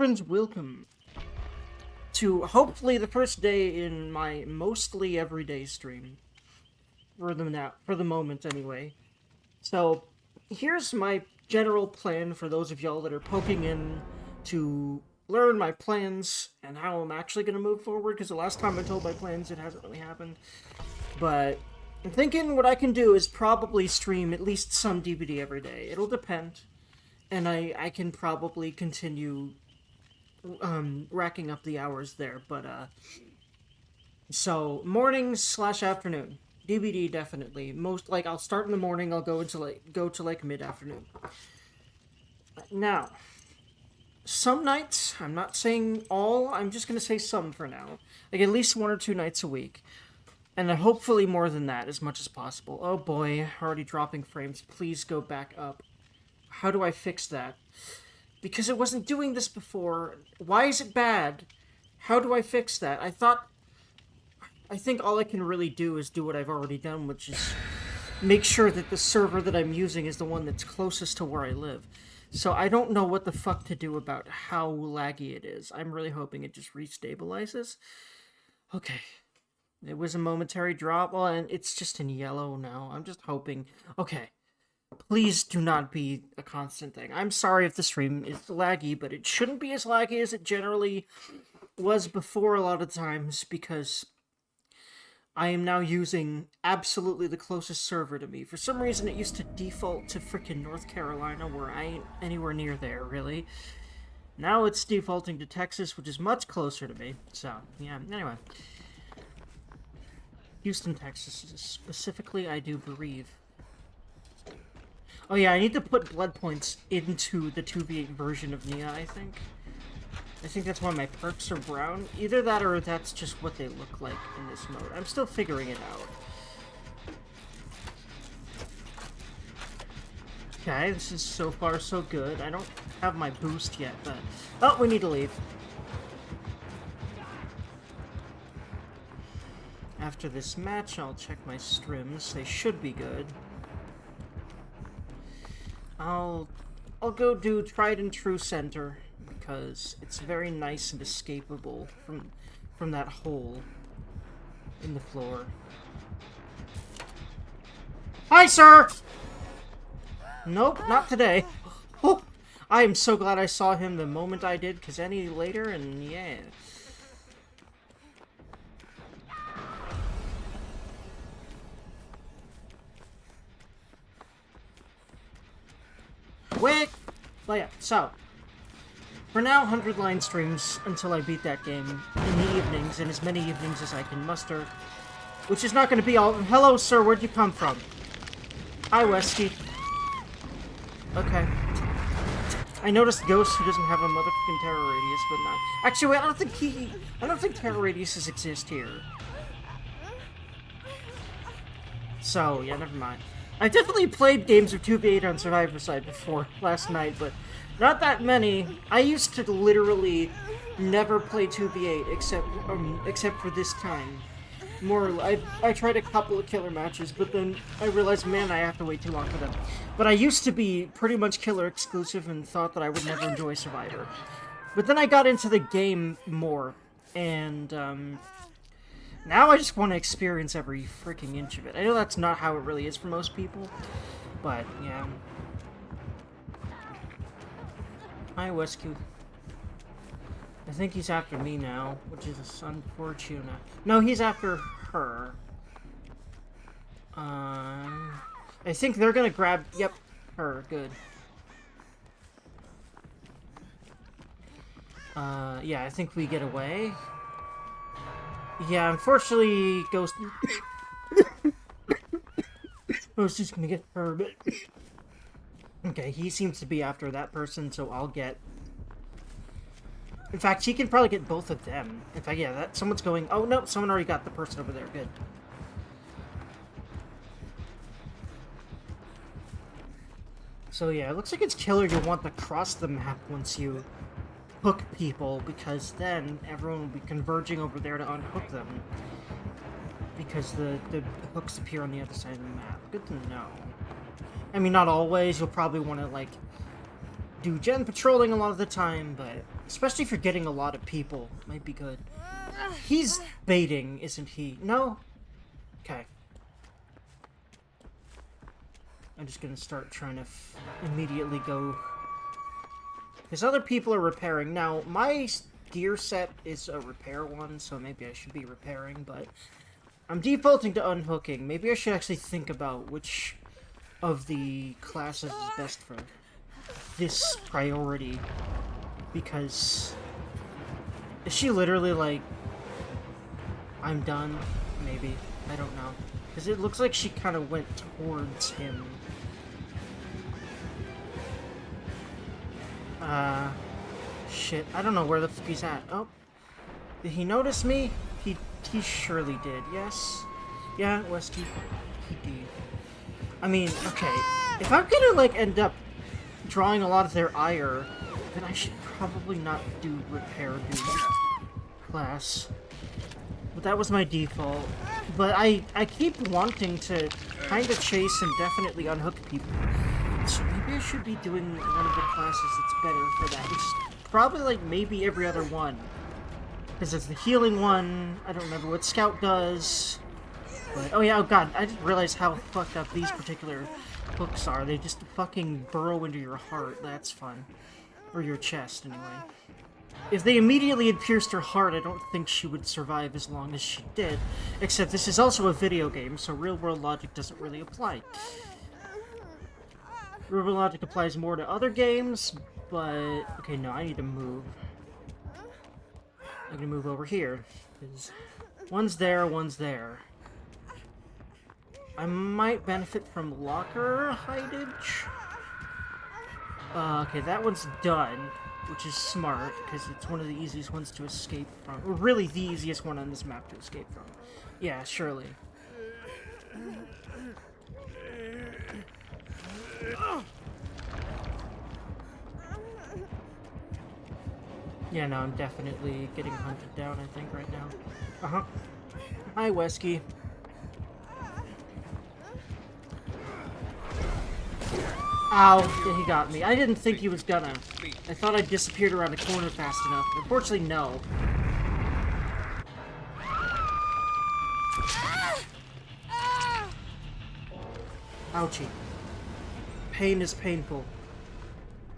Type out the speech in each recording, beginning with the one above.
friends, welcome to hopefully the first day in my mostly everyday stream. For the moment anyway. So, here's my general plan for those of y'all that are poking in to learn my plans and how I'm actually going to move forward, because the last time I told my plans, it hasn't really happened. But I'm thinking what I can do is probably stream at least some DVD every day. It'll depend. And I can probably continue racking up the hours there, but so mornings / afternoon DVD definitely. Most, like, I'll start in the morning, I'll go to like mid-afternoon. Now, some nights, I'm not saying all, I'm just gonna say some for now, like at least 1 or 2 nights a week, and then hopefully more than that as much as possible. Oh boy, already dropping frames. Please go back up. How do I fix that? Because it wasn't doing this before. Why is it bad? How do I fix that? I think all I can really do is do what I've already done, which is make sure that the server that I'm using is the one that's closest to where I live. So I don't know what the fuck to do about how laggy it is. I'm really hoping it just restabilizes. Okay. It was a momentary drop. Well, and it's just in yellow now. I'm just hoping. Okay. Please do not be a constant thing. I'm sorry if the stream is laggy, but it shouldn't be as laggy as it generally was before a lot of times, because I am now using absolutely the closest server to me. For some reason, it used to default to frickin' North Carolina, where I ain't anywhere near there, really. Now it's defaulting to Texas, which is much closer to me. So, yeah, anyway. Houston, Texas, specifically, I do believe. Oh yeah, I need to put Bloodpoints into the 2v8 version of Nia, I think. I think that's why my perks are brown. Either that or that's just what they look like in this mode. I'm still figuring it out. Okay, this is so far so good. I don't have my boost yet, but... Oh, we need to leave. After this match, I'll check my strims. They should be good. I'll go do Tried and True Center, because it's very nice and escapable from that hole in the floor. Hi, sir! Nope, not today. Oh, I am so glad I saw him the moment I did, because any later, and yeah. Quick! Well, yeah, so, for now, 100 line streams until I beat that game in the evenings, and as many evenings as I can muster, which is not going to be all. Hello, sir, where'd you come from? Hi, Westy. Okay. I noticed Ghost, who doesn't have a motherfucking terror radius, but not. Actually, wait, I don't think terror radiuses exist here. So, yeah, never mind. I definitely played games of 2v8 on Survivor Side before last night, but not that many. I used to literally never play 2v8 except for this time. I tried a couple of killer matches, but then I realized, man, I have to wait too long for them. But I used to be pretty much killer exclusive and thought that I would never enjoy Survivor. But then I got into the game more, and now I just want to experience every freaking inch of it. I know that's not how it really is for most people, but yeah. Hi, Wescu. I think he's after me now, which is unfortunate. No, he's after her. I think they're gonna grab... Yep, her. Good. Yeah, I think we get away. Yeah, unfortunately, Ghost... Ghost is gonna get her, but... Okay, he seems to be after that person, so I'll get... In fact, he can probably get both of them. In fact, yeah, someone's going... Oh, no, someone already got the person over there. Good. So, yeah, it looks like it's killer you want to cross the map once you hook people, because then everyone will be converging over there to unhook them. Because the hooks appear on the other side of the map. Good to know. I mean, not always. You'll probably want to, like, do gen patrolling a lot of the time, but Especially if you're getting a lot of people. Might be good. He's baiting, isn't he? No? Okay. I'm just gonna start trying to immediately go... Because other people are repairing. Now, my gear set is a repair one, so maybe I should be repairing, but... I'm defaulting to unhooking. Maybe I should actually think about which of the classes is best for this priority. Because... Is she literally like... I'm done? Maybe. I don't know. Because it looks like she kind of went towards him. Shit. I don't know where the fuck he's at. Oh. Did he notice me? He surely did, yes? Yeah, Westy. He did. I mean, okay. If I'm gonna, like, end up drawing a lot of their ire, then I should probably not do repair dude class. But that was my default. But I keep wanting to kind of chase and definitely unhook people. So maybe I should be doing one of the classes that's better for that. It's probably like maybe every other one. Because it's the healing one. I don't remember what Scout does. But, oh yeah, oh god, I didn't realize how fucked up these particular hooks are. They just fucking burrow into your heart. That's fun. Or your chest, anyway. If they immediately had pierced her heart, I don't think she would survive as long as she did. Except this is also a video game, so real-world logic doesn't really apply. Real-world logic applies more to other games, but... Okay, no, I need to move. I'm gonna move over here. Because one's there, one's there. I might benefit from locker hidage. Okay, that one's done. Which is smart, because it's one of the easiest ones to escape from. Or really the easiest one on this map to escape from. Yeah, surely. Yeah, no, I'm definitely getting hunted down, I think, right now. Uh-huh. Hi, Wesky. Ow, yeah, he got me. I didn't think he was gonna. I thought I disappeared around a corner fast enough. Unfortunately, no. Ouchie. Pain is painful.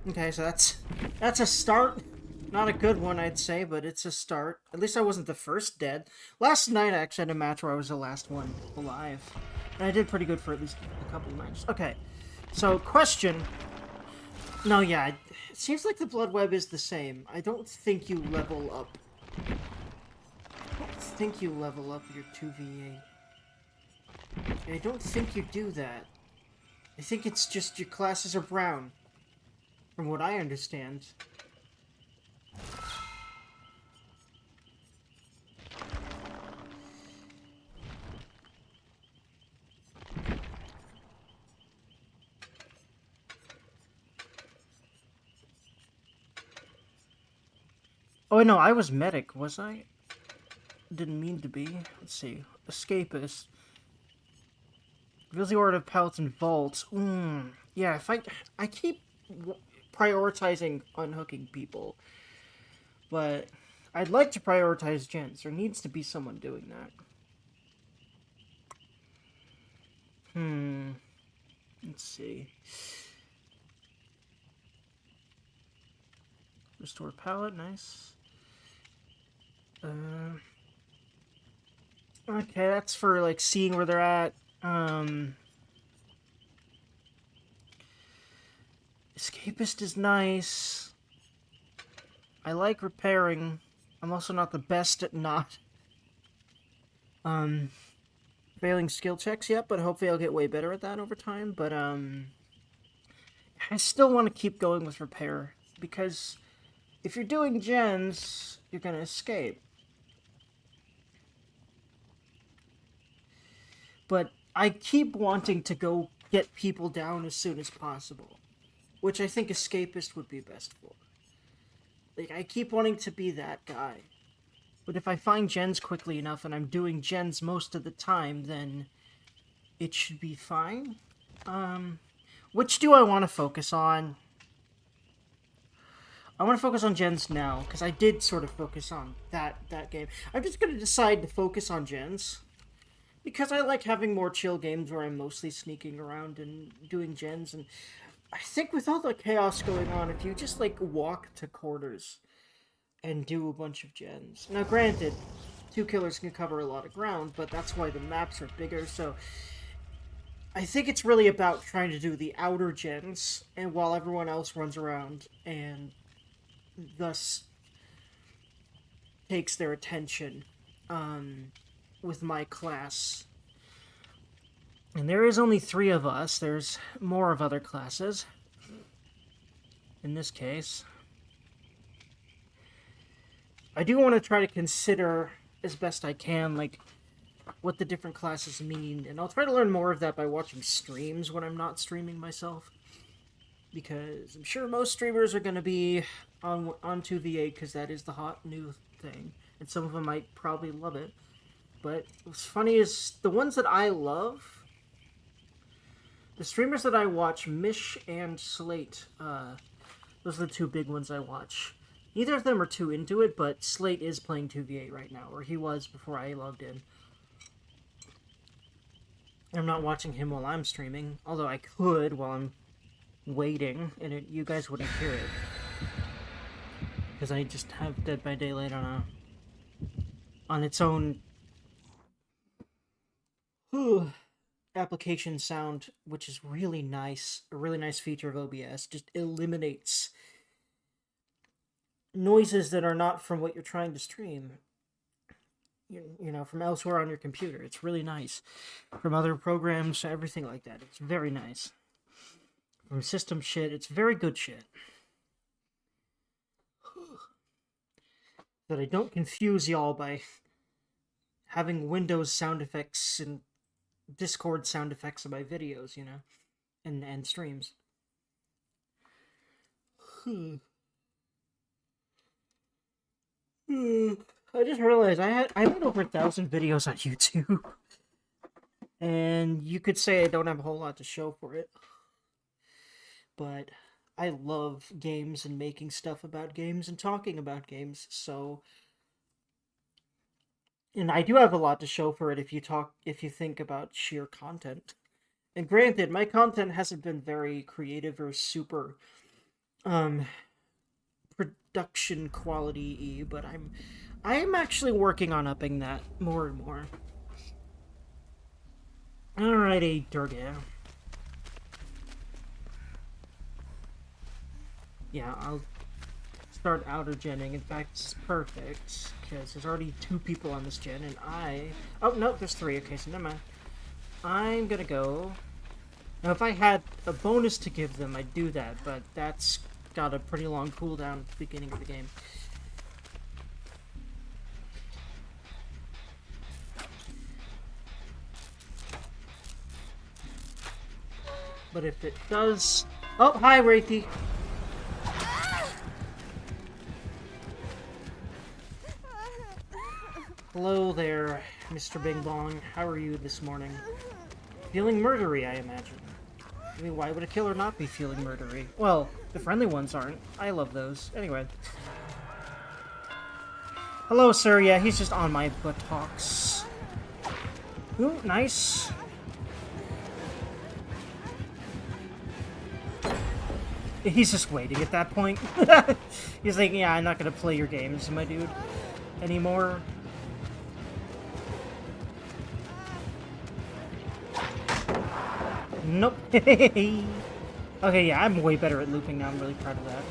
Okay, so that's a start. Not a good one, I'd say, but it's a start. At least I wasn't the first dead. Last night, I actually had a match where I was the last one alive. And I did pretty good for at least a couple of matches. Okay. So, question. No, yeah, it seems like the blood web is the same. I don't think you level up. I don't think you level up your 2v8. I don't think you do that. I think it's just your classes are brown. From what I understand. Oh, no, I was medic, was I? Didn't mean to be. Let's see. Escapist. Reveals the order of pallets and vaults. Yeah, if I keep prioritizing unhooking people. But I'd like to prioritize gens. There needs to be someone doing that. Let's see. Restore pallet, nice. Okay, that's for, like, seeing where they're at. Escapist is nice. I like repairing. I'm also not the best at not. Failing skill checks yet, but hopefully I'll get way better at that over time. But, I still want to keep going with repair, because if you're doing gens, you're gonna escape. But I keep wanting to go get people down as soon as possible, which I think Escapist would be best for. Like, I keep wanting to be that guy. But if I find gens quickly enough and I'm doing gens most of the time, then it should be fine. Which do I want to focus on? I want to focus on gens now, because I did sort of focus on that game. I'm just going to decide to focus on gens, because I like having more chill games where I'm mostly sneaking around and doing gens, and I think with all the chaos going on, if you just, like, walk to quarters and do a bunch of gens... Now, granted, 2 killers can cover a lot of ground, but that's why the maps are bigger, so... I think it's really about trying to do the outer gens, and while everyone else runs around, and thus takes their attention, with my class. And there is only 3 of us. There's more of other classes. In this case. I do want to try to consider, as best I can, like, what the different classes mean. And I'll try to learn more of that by watching streams when I'm not streaming myself. Because I'm sure most streamers are going to be on 2v8 because that is the hot new thing. And some of them might probably love it. But what's funny is the ones that I love, the streamers that I watch, Mish and Slate, those are the 2 big ones I watch. Neither of them are too into it, but Slate is playing 2v8 right now, or he was before I logged in. I'm not watching him while I'm streaming, although I could while I'm waiting, and you guys wouldn't hear it. Because I just have Dead by Daylight on its own application sound, which is really nice. A really nice feature of OBS. Just eliminates noises that are not from what you're trying to stream. You know, from elsewhere on your computer. It's really nice. From other programs, everything like that. It's very nice. From system shit, it's very good shit. That I don't confuse y'all by having Windows sound effects and Discord sound effects in my videos, you know, and streams. I just realized I had over 1,000 videos on YouTube, and you could say I don't have a whole lot to show for it, but I love games and making stuff about games and talking about games, so... And I do have a lot to show for it if you think about sheer content. And granted, my content hasn't been very creative or super, production quality-y, but I'm actually working on upping that more and more. Alrighty, Durga. Yeah, I'll start outer genning. In fact, it's perfect, because there's already 2 people on this gen, and oh, no, there's 3. Okay, so never mind. I'm gonna go... Now, if I had a bonus to give them, I'd do that, but that's got a pretty long cooldown at the beginning of the game. But if it does... Oh, hi, Wraithy! Hello there, Mr. Bing Bong. How are you this morning? Feeling murdery, I imagine. I mean, why would a killer not be feeling murdery? Well, the friendly ones aren't. I love those. Anyway. Hello, sir. Yeah, he's just on my buttocks. Ooh, nice. He's just waiting at that point. He's like, yeah, I'm not gonna play your games, my dude, anymore. Nope. Okay, yeah, I'm way better at looping now. I'm really proud of that.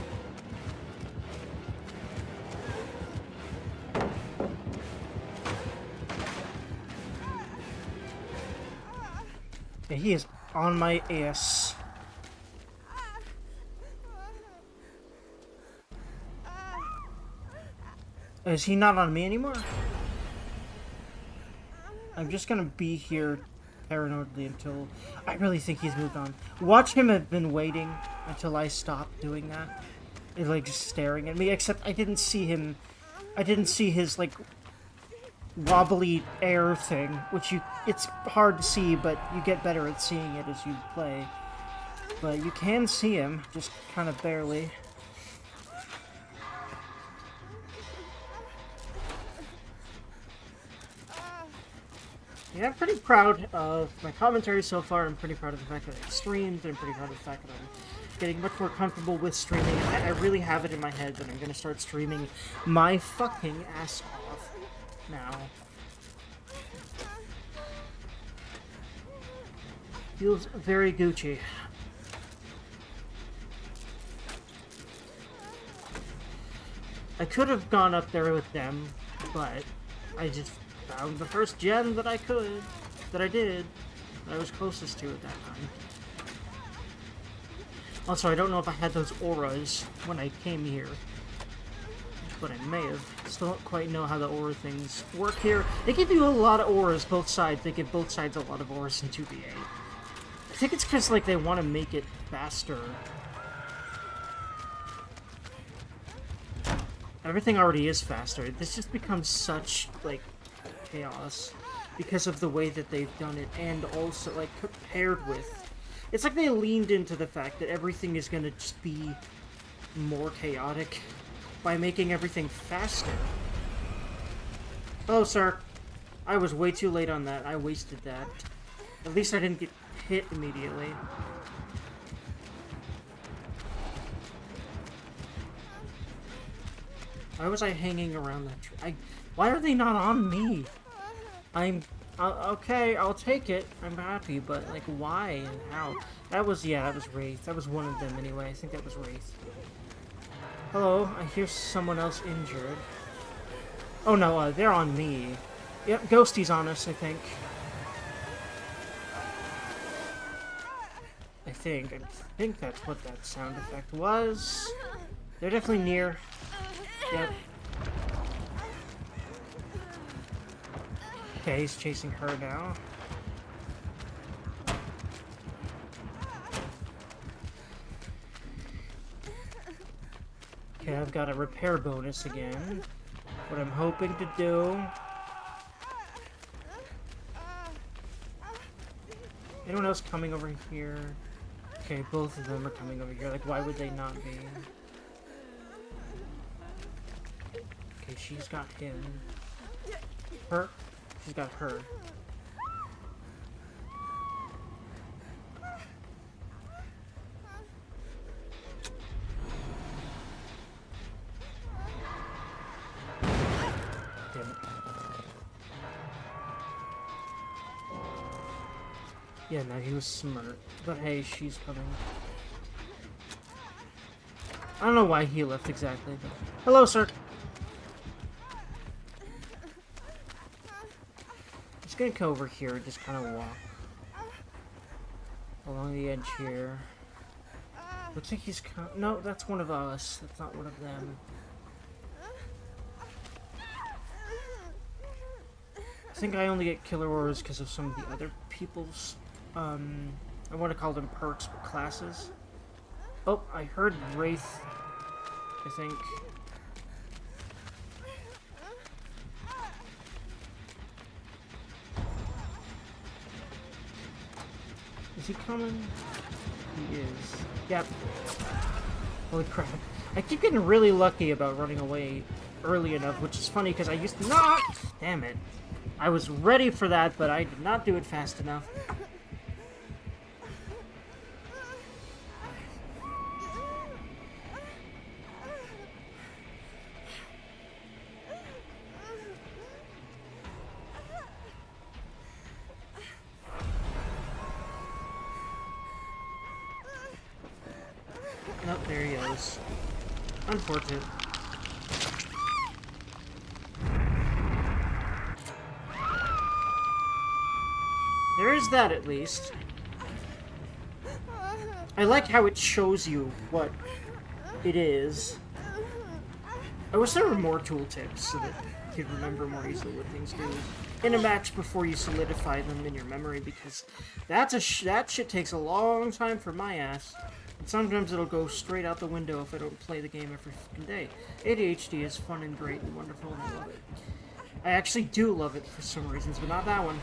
Yeah, he is on my ass. Is he not on me anymore? I'm just gonna be here paranoidly until... I really think he's moved on. Watch him have been waiting until I stopped doing that. And, like, just staring at me, except I didn't see him... I didn't see his, like, wobbly air thing, which it's hard to see, but you get better at seeing it as you play. But you can see him, just kind of barely. Yeah, I'm pretty proud of my commentary so far. I'm pretty proud of the fact that I streamed. I'm pretty proud of the fact that I'm getting much more comfortable with streaming. I really have it in my head that I'm going to start streaming my fucking ass off now. Feels very Gucci. I could have gone up there with them, but I just found the first gem that I could, that I did, that I was closest to at that time. Also, I don't know if I had those auras when I came here, but I may have. Still don't quite know how the aura things work here. They give you a lot of auras, both sides. They give both sides a lot of auras in 2v8. I think it's because, like, they want to make it faster. Everything already is faster. This just becomes such, like, chaos because of the way that they've done it, and also, like, compared with... It's like they leaned into the fact that everything is gonna just be more chaotic by making everything faster. Oh, sir. I was way too late on that. I wasted that. At least I didn't get hit immediately. Why was I hanging around that tree? Why are they not on me? Okay, I'll take it. I'm happy, but, like, why and how? That was Wraith. That was one of them, anyway. I think that was Wraith. Hello, I hear someone else injured. Oh, no, they're on me. Yep, Ghosty's on us, I think. I think that's what that sound effect was. They're definitely near. Yep. Okay, he's chasing her now. Okay, I've got a repair bonus again. What I'm hoping to do... Anyone else coming over here? Okay, both of them are coming over here. Like, why would they not be? Okay, she's got him. Her? She's got her. Damn it. Yeah, no, he was smart. But hey, she's coming. I don't know why he left exactly, but... Hello, sir! Just gonna go over here and just kind of walk along the edge here. Looks like he's no, that's one of us. That's not one of them. I think I only get killer auras because of some of the other people's, I want to call them perks, but classes. Oh, I heard Wraith, I think. Is he coming? He is. Yep. Holy crap. I keep getting really lucky about running away early enough, which is funny because I used to not. Damn it. I was ready for that, but I did not do it fast enough. Nope, there he is. Unfortunate. There is that, at least. I like how it shows you what it is. I wish there were more tooltips so that you could remember more easily what things do in a match before you solidify them in your memory, because that shit takes a long time for my ass. And sometimes it'll go straight out the window if I don't play the game every fucking day. ADHD is fun and great and wonderful, and I love it. I actually do love it for some reasons, but not that one.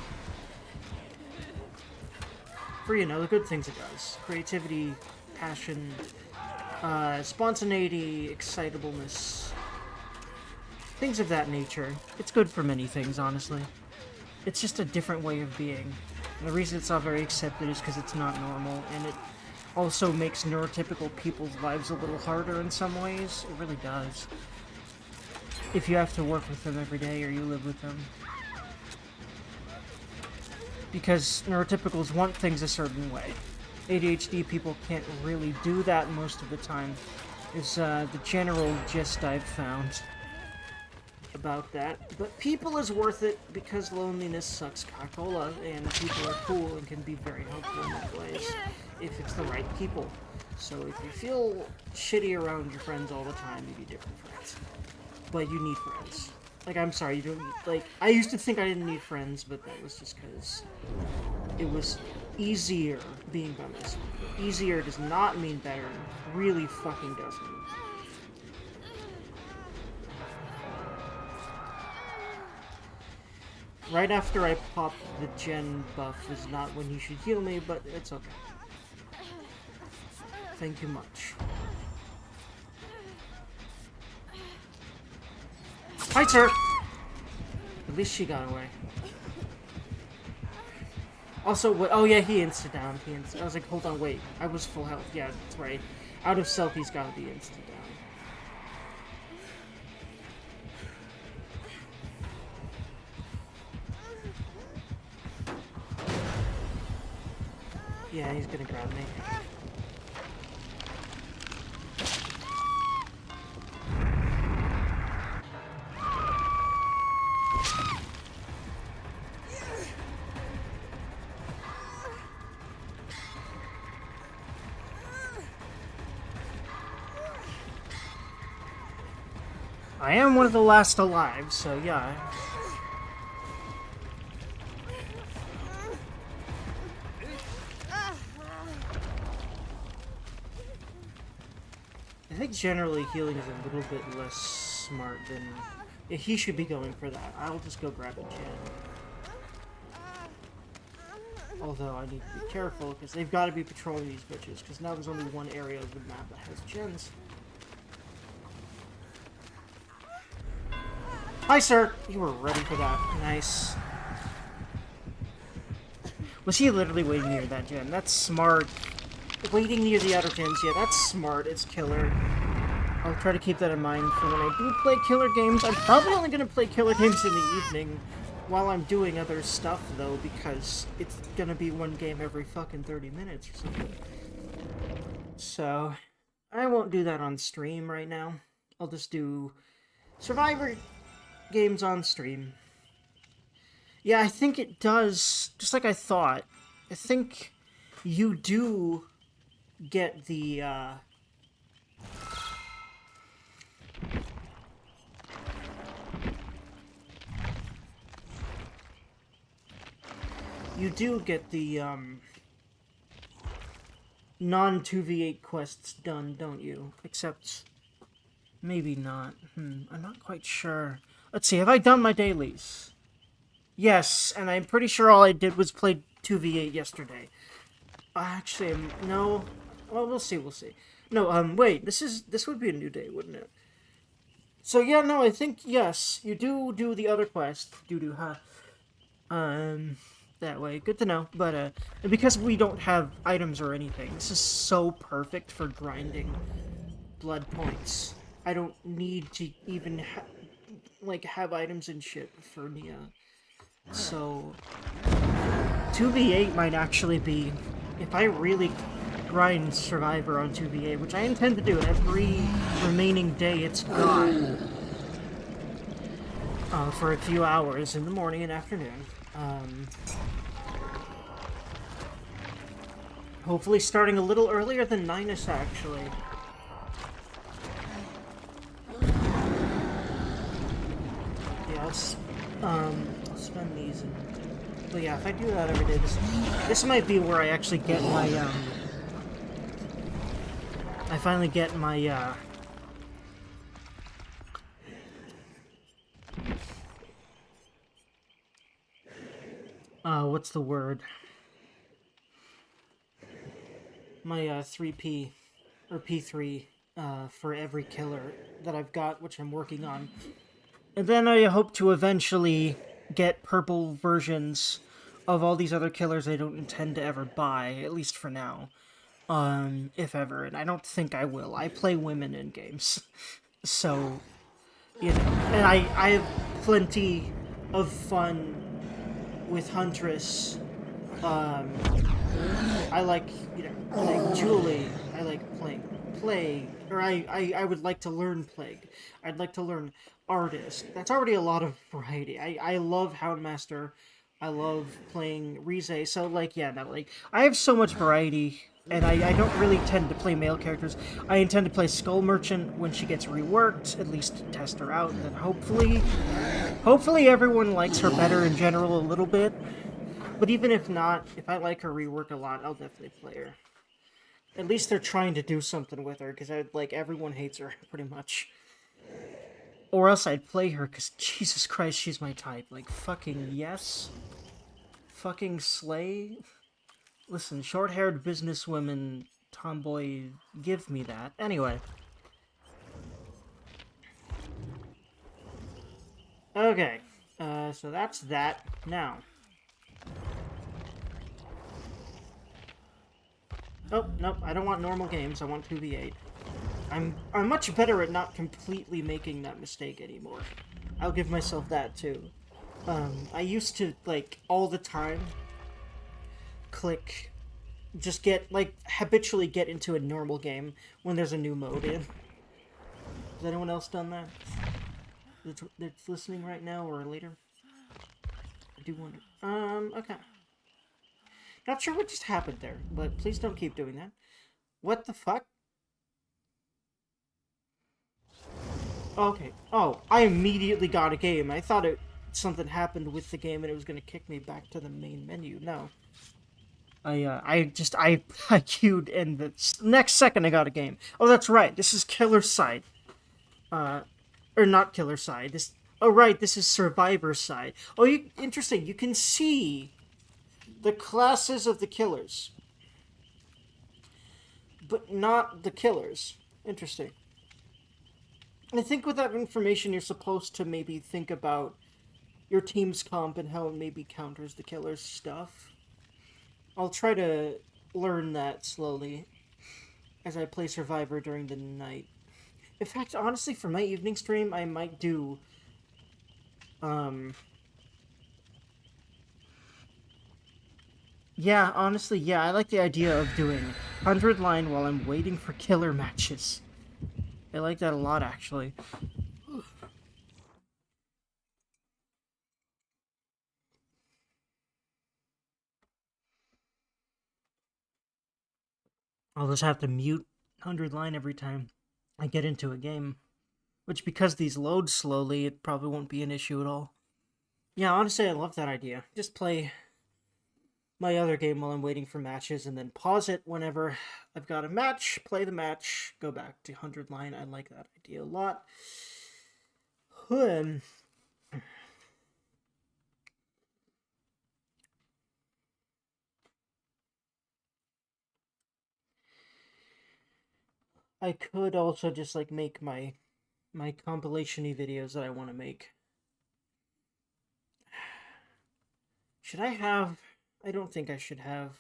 For, you know, the good things it does. Creativity, passion, spontaneity, excitableness. Things of that nature. It's good for many things, honestly. It's just a different way of being. And the reason it's not very accepted is because it's not normal, and it also makes neurotypical people's lives a little harder in some ways. It really does. If you have to work with them every day or you live with them. Because neurotypicals want things a certain way. ADHD people can't really do that most of the time, is the general gist I've found about that. But people is worth it because loneliness sucks cacola, and people are cool and can be very helpful in that ways if it's the right people. So if you feel shitty around your friends all the time, you need different friends. But you need friends. Like, I'm sorry, you don't, like, I used to think I didn't need friends, but that was just because it was easier being by myself. Easier does not mean better, it really fucking doesn't. Right after I popped the gen buff is not when you should heal me, but it's okay. Thank you much. Hi, sir! At least she got away. Also, what? Oh yeah, he insta down. I was like, hold on, wait. I was full health. Yeah, that's right. Out of self, he's gotta be insta down. Yeah, he's gonna grab me. I am one of the last alive, so yeah. I think generally healing is a little bit less smart than... Yeah, he should be going for that. I'll just go grab a gen. Although I need to be careful, because they've got to be patrolling these bitches, because now there's only one area of the map that has gens. Hi, sir! You were ready for that. Nice. Was he literally waiting near that gen? That's smart. Waiting near the outer gens, yeah, that's smart. It's killer. I'll try to keep that in mind for when I do play killer games. I'm probably only going to play killer games in the evening while I'm doing other stuff, though, because it's going to be one game every fucking 30 minutes or something. So, I won't do that on stream right now. I'll just do Survivor games on stream. Yeah, I think it does, just like I thought. I think you do get the, you do get the, non-2v8 quests done, don't you? Except, maybe not. I'm not quite sure. Let's see, have I done my dailies? Yes, and I'm pretty sure all I did was play 2v8 yesterday. Actually, no. Well, we'll see, No, wait, this would be a new day, wouldn't it? So, yeah, no, I think, yes, you do the other quest. That way. Good to know. But, and because we don't have items or anything, this is so perfect for grinding blood points. I don't need to even, have items and shit for Nia. So, 2v8 might actually be, if I really grind Survivor on 2v8, which I intend to do every remaining day it's got, for a few hours in the morning and afternoon. Hopefully starting a little earlier than Ninus, actually. Yeah, I'll spend these and... But yeah, if I do that every day, this might be where I actually get my, I finally get my, what's the word? My, 3P, or P3, for every killer that I've got, which I'm working on. And then I hope to eventually get purple versions of all these other killers I don't intend to ever buy, at least for now. If ever, and I don't think I will. I play women in games. So, and I have plenty of fun with Huntress. I like, like Julie. I like playing Plague, or I would like to learn Plague. I'd like to learn Artist. That's already a lot of variety. I love Houndmaster. I love playing Rize. So, like, yeah, no, like, I have so much variety, and I don't really tend to play male characters. I intend to play Skull Merchant when she gets reworked, at least to test her out, and then hopefully everyone likes her better in general a little bit. But even if not, if I like her rework a lot, I'll definitely play her. At least they're trying to do something with her, because like everyone hates her, pretty much. Or else I'd play her, because Jesus Christ, she's my type. Like, fucking yes. Fucking slay. Listen, short-haired businesswomen, tomboy, give me that. Anyway. Okay. So that's that. Now. Oh, nope, I don't want normal games, I want 2v8. I'm much better at not completely making that mistake anymore. I'll give myself that, too. I used to, like, all the time, just get, like, habitually get into a normal game when there's a new mode in. Has anyone else done that? That's listening right now or later? I do wonder. Okay. Not sure what just happened there, but please don't keep doing that. What the fuck? Okay. Oh, I immediately got a game. I thought something happened with the game and it was going to kick me back to the main menu. No. I queued and the next second I got a game. Oh, that's right. This is Killer Side. Or not Killer Side. Oh, right. This is Survivor Side. Oh, interesting. You can see the classes of the killers, but not the killers. Interesting. I think with that information, you're supposed to maybe think about your team's comp and how it maybe counters the killer's stuff. I'll try to learn that slowly as I play Survivor during the night. In fact, honestly, for my evening stream, I might do, yeah, honestly, yeah, I like the idea of doing 100 line while I'm waiting for killer matches. I like that a lot, actually. I'll just have to mute 100 line every time I get into a game. Which, because these load slowly, it probably won't be an issue at all. Yeah, honestly, I love that idea. Just play my other game while I'm waiting for matches, and then pause it whenever I've got a match, play the match, go back to 100 line. I like that idea a lot. I could also just, like, make my compilation-y videos that I want to make. Should I have... I don't think I should have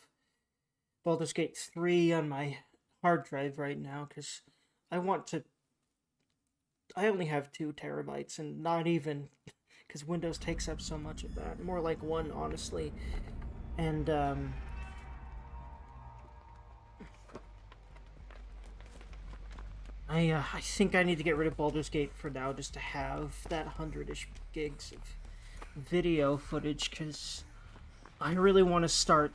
Baldur's Gate 3 on my hard drive right now, because I want to... I only have 2 terabytes, and not even... because Windows takes up so much of that. More like 1, honestly. And, I think I need to get rid of Baldur's Gate for now, just to have that 100-ish gigs of video footage, because I really want to start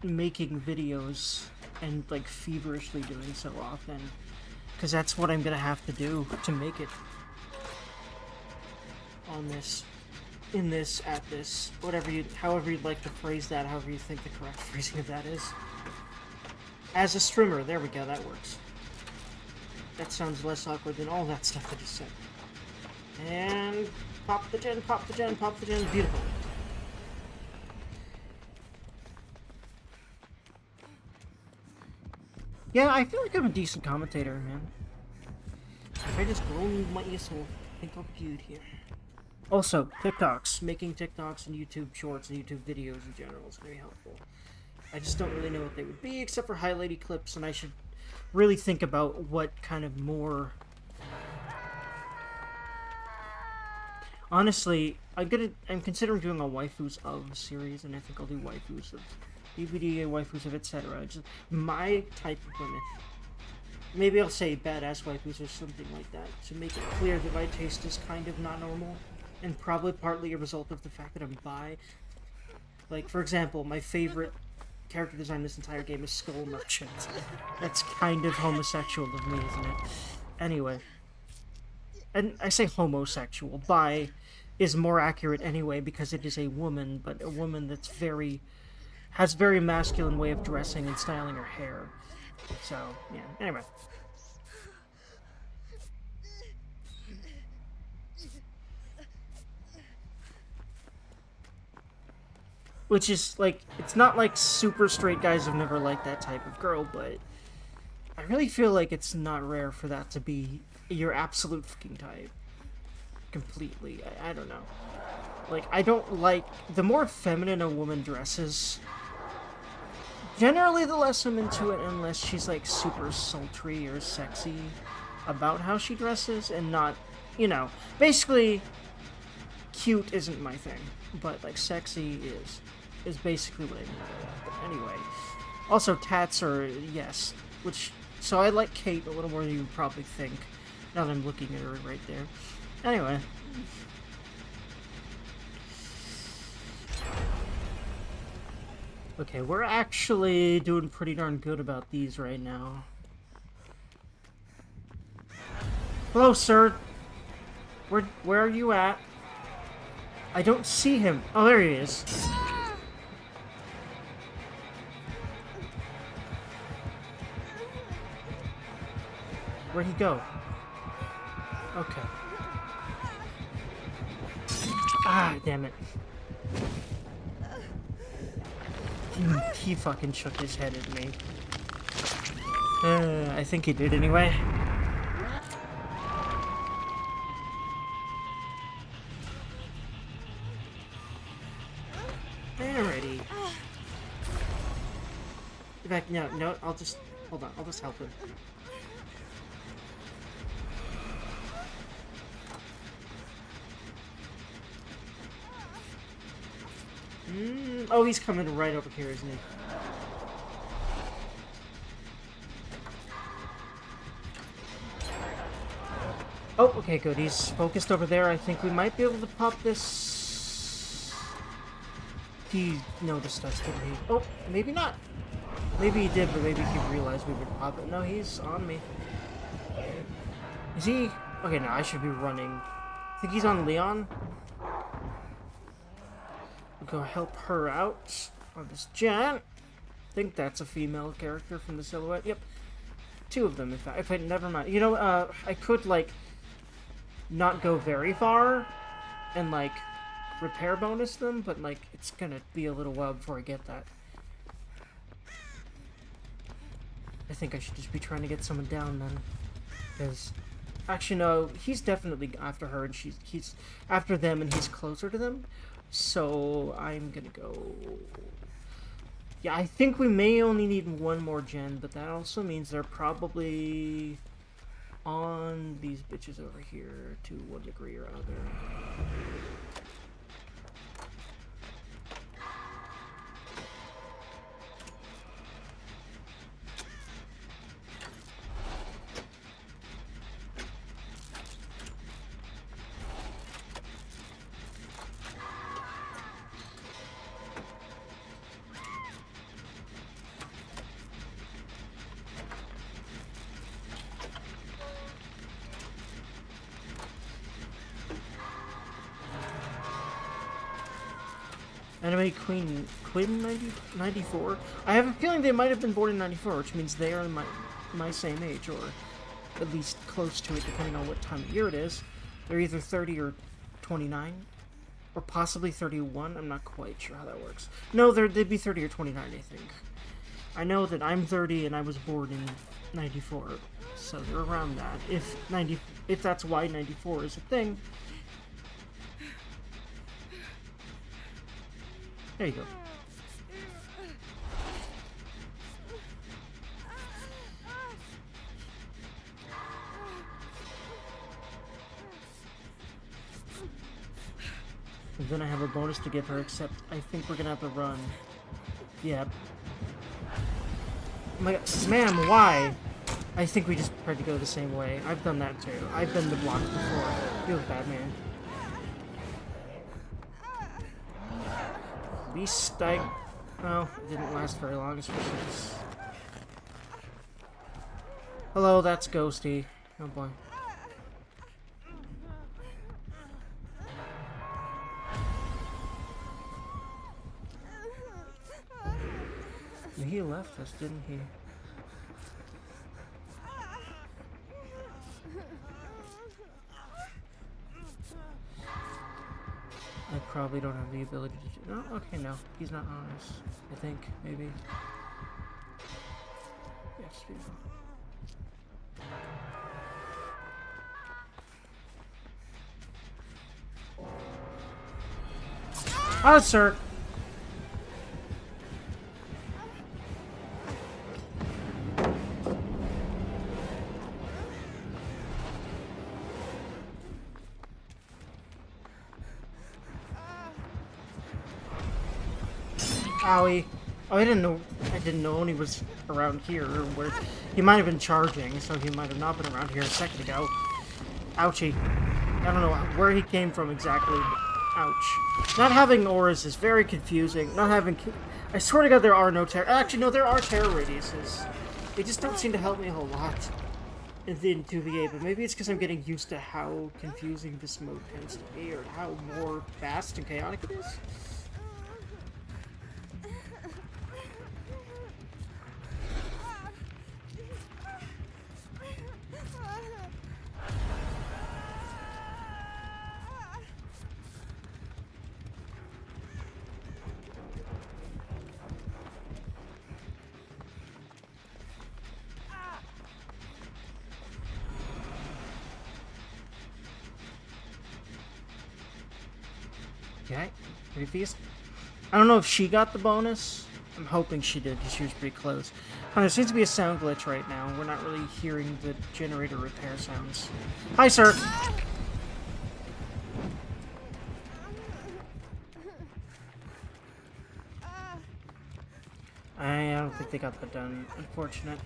making videos and, like, feverishly doing so often, because that's what I'm gonna have to do to make it on this, in this, at this, however you'd like to phrase that, however you think the correct phrasing of that is. As a streamer, there we go, that works. That sounds less awkward than all that stuff I just said. And pop the gen, pop the gen, pop the gen, beautiful. Yeah, I feel like I'm a decent commentator, man. If I just grow my ears, I think I'll be good here. Also, TikToks. Making TikToks and YouTube shorts and YouTube videos in general is very helpful. I just don't really know what they would be, except for highlighted clips, and I should really think about what kind of more... Honestly, I'm considering doing a waifus of series, and I think I'll do waifus of DVD, waifus of etc. Just my type of women. Maybe I'll say badass waifus or something like that, to make it clear that my taste is kind of not normal, and probably partly a result of the fact that I'm bi. Like, for example, my favorite character design in this entire game is Skull Merchant. That's kind of homosexual of me, isn't it? Anyway. And I say homosexual. Bi is more accurate anyway, because it is a woman, but a woman that's has very masculine way of dressing and styling her hair. So, yeah. Anyway. Which is, like, it's not like super straight guys have never liked that type of girl, but I really feel like it's not rare for that to be your absolute fucking type. Completely. I don't know. Like, I don't like... The more feminine a woman dresses, generally the less I'm into it, unless she's, like, super sultry or sexy about how she dresses, and not, you know... Basically, cute isn't my thing, but, like, sexy is basically what I mean by that. But anyway. Also, tats are... Yes. Which... So I like Kate a little more than you would probably think, now that I'm looking at her right there. Anyway. Okay, we're actually doing pretty darn good about these right now. Hello, sir. Where are you at? I don't see him. Oh, there he is. Where'd he go? Okay. Ah, damn it. He fucking shook his head at me. I think he did anyway. Alrighty. In fact, no, I'll just... Hold on, I'll just help him. Oh, he's coming right over here, isn't he? Oh, okay, good. He's focused over there. I think we might be able to pop this... He noticed us, didn't he? Oh, maybe not. Maybe he did, but maybe he realized we would pop it. No, he's on me. Is he... Okay, no, I should be running. I think he's on Leon. We'll go help her out on this jet. I think that's a female character from the silhouette. Yep. Two of them, in fact. If I never mind. You know, I could, like, not go very far and, like, repair bonus them, but, like, it's gonna be a little while before I get that. I think I should just be trying to get someone down then. Because, actually, no, he's definitely after her, and he's after them, and he's closer to them. So, I'm gonna go... Yeah, I think we may only need one more gen, but that also means they're probably on these bitches over here to one degree or other. Anime Quinn 94? I have a feeling they might have been born in 94, which means they are my same age, or at least close to it, depending on what time of year it is. They're either 30 or 29, or possibly 31. I'm not quite sure how that works. No, they'd be 30 or 29, I think. I know that I'm 30 and I was born in 94, so they're around that. If that's why 94 is a thing. There you go. And then I have a bonus to give her, except I think we're gonna have to run. Yeah. Oh my god, ma'am, why? I think we just tried to go the same way. I've done that too. I've been the block before. Feels bad, man. At least I... Well, it didn't last very long, especially this. Hello, that's Ghosty. Oh boy. He left us, didn't he? I probably don't have the ability to do... No, okay, no. He's not on us. I think, maybe. Yes, beautiful. Oh, sir! Owie. Oh, I didn't know he was around here, or where... He might have been charging, so he might have not been around here a second ago. Ouchie. I don't know where he came from exactly. Ouch. Not having auras is very confusing. Not having... I swear to God there are no terror... Actually, no, there are terror radiuses. They just don't seem to help me a whole lot in 2v8, but maybe it's because I'm getting used to how confusing this mode tends to be, or how more fast and chaotic it is. Okay, Refeast. I don't know if she got the bonus. I'm hoping she did, because she was pretty close. There seems to be a sound glitch right now. We're not really hearing the generator repair sounds. Hi, sir! I don't think they got that done. Unfortunate.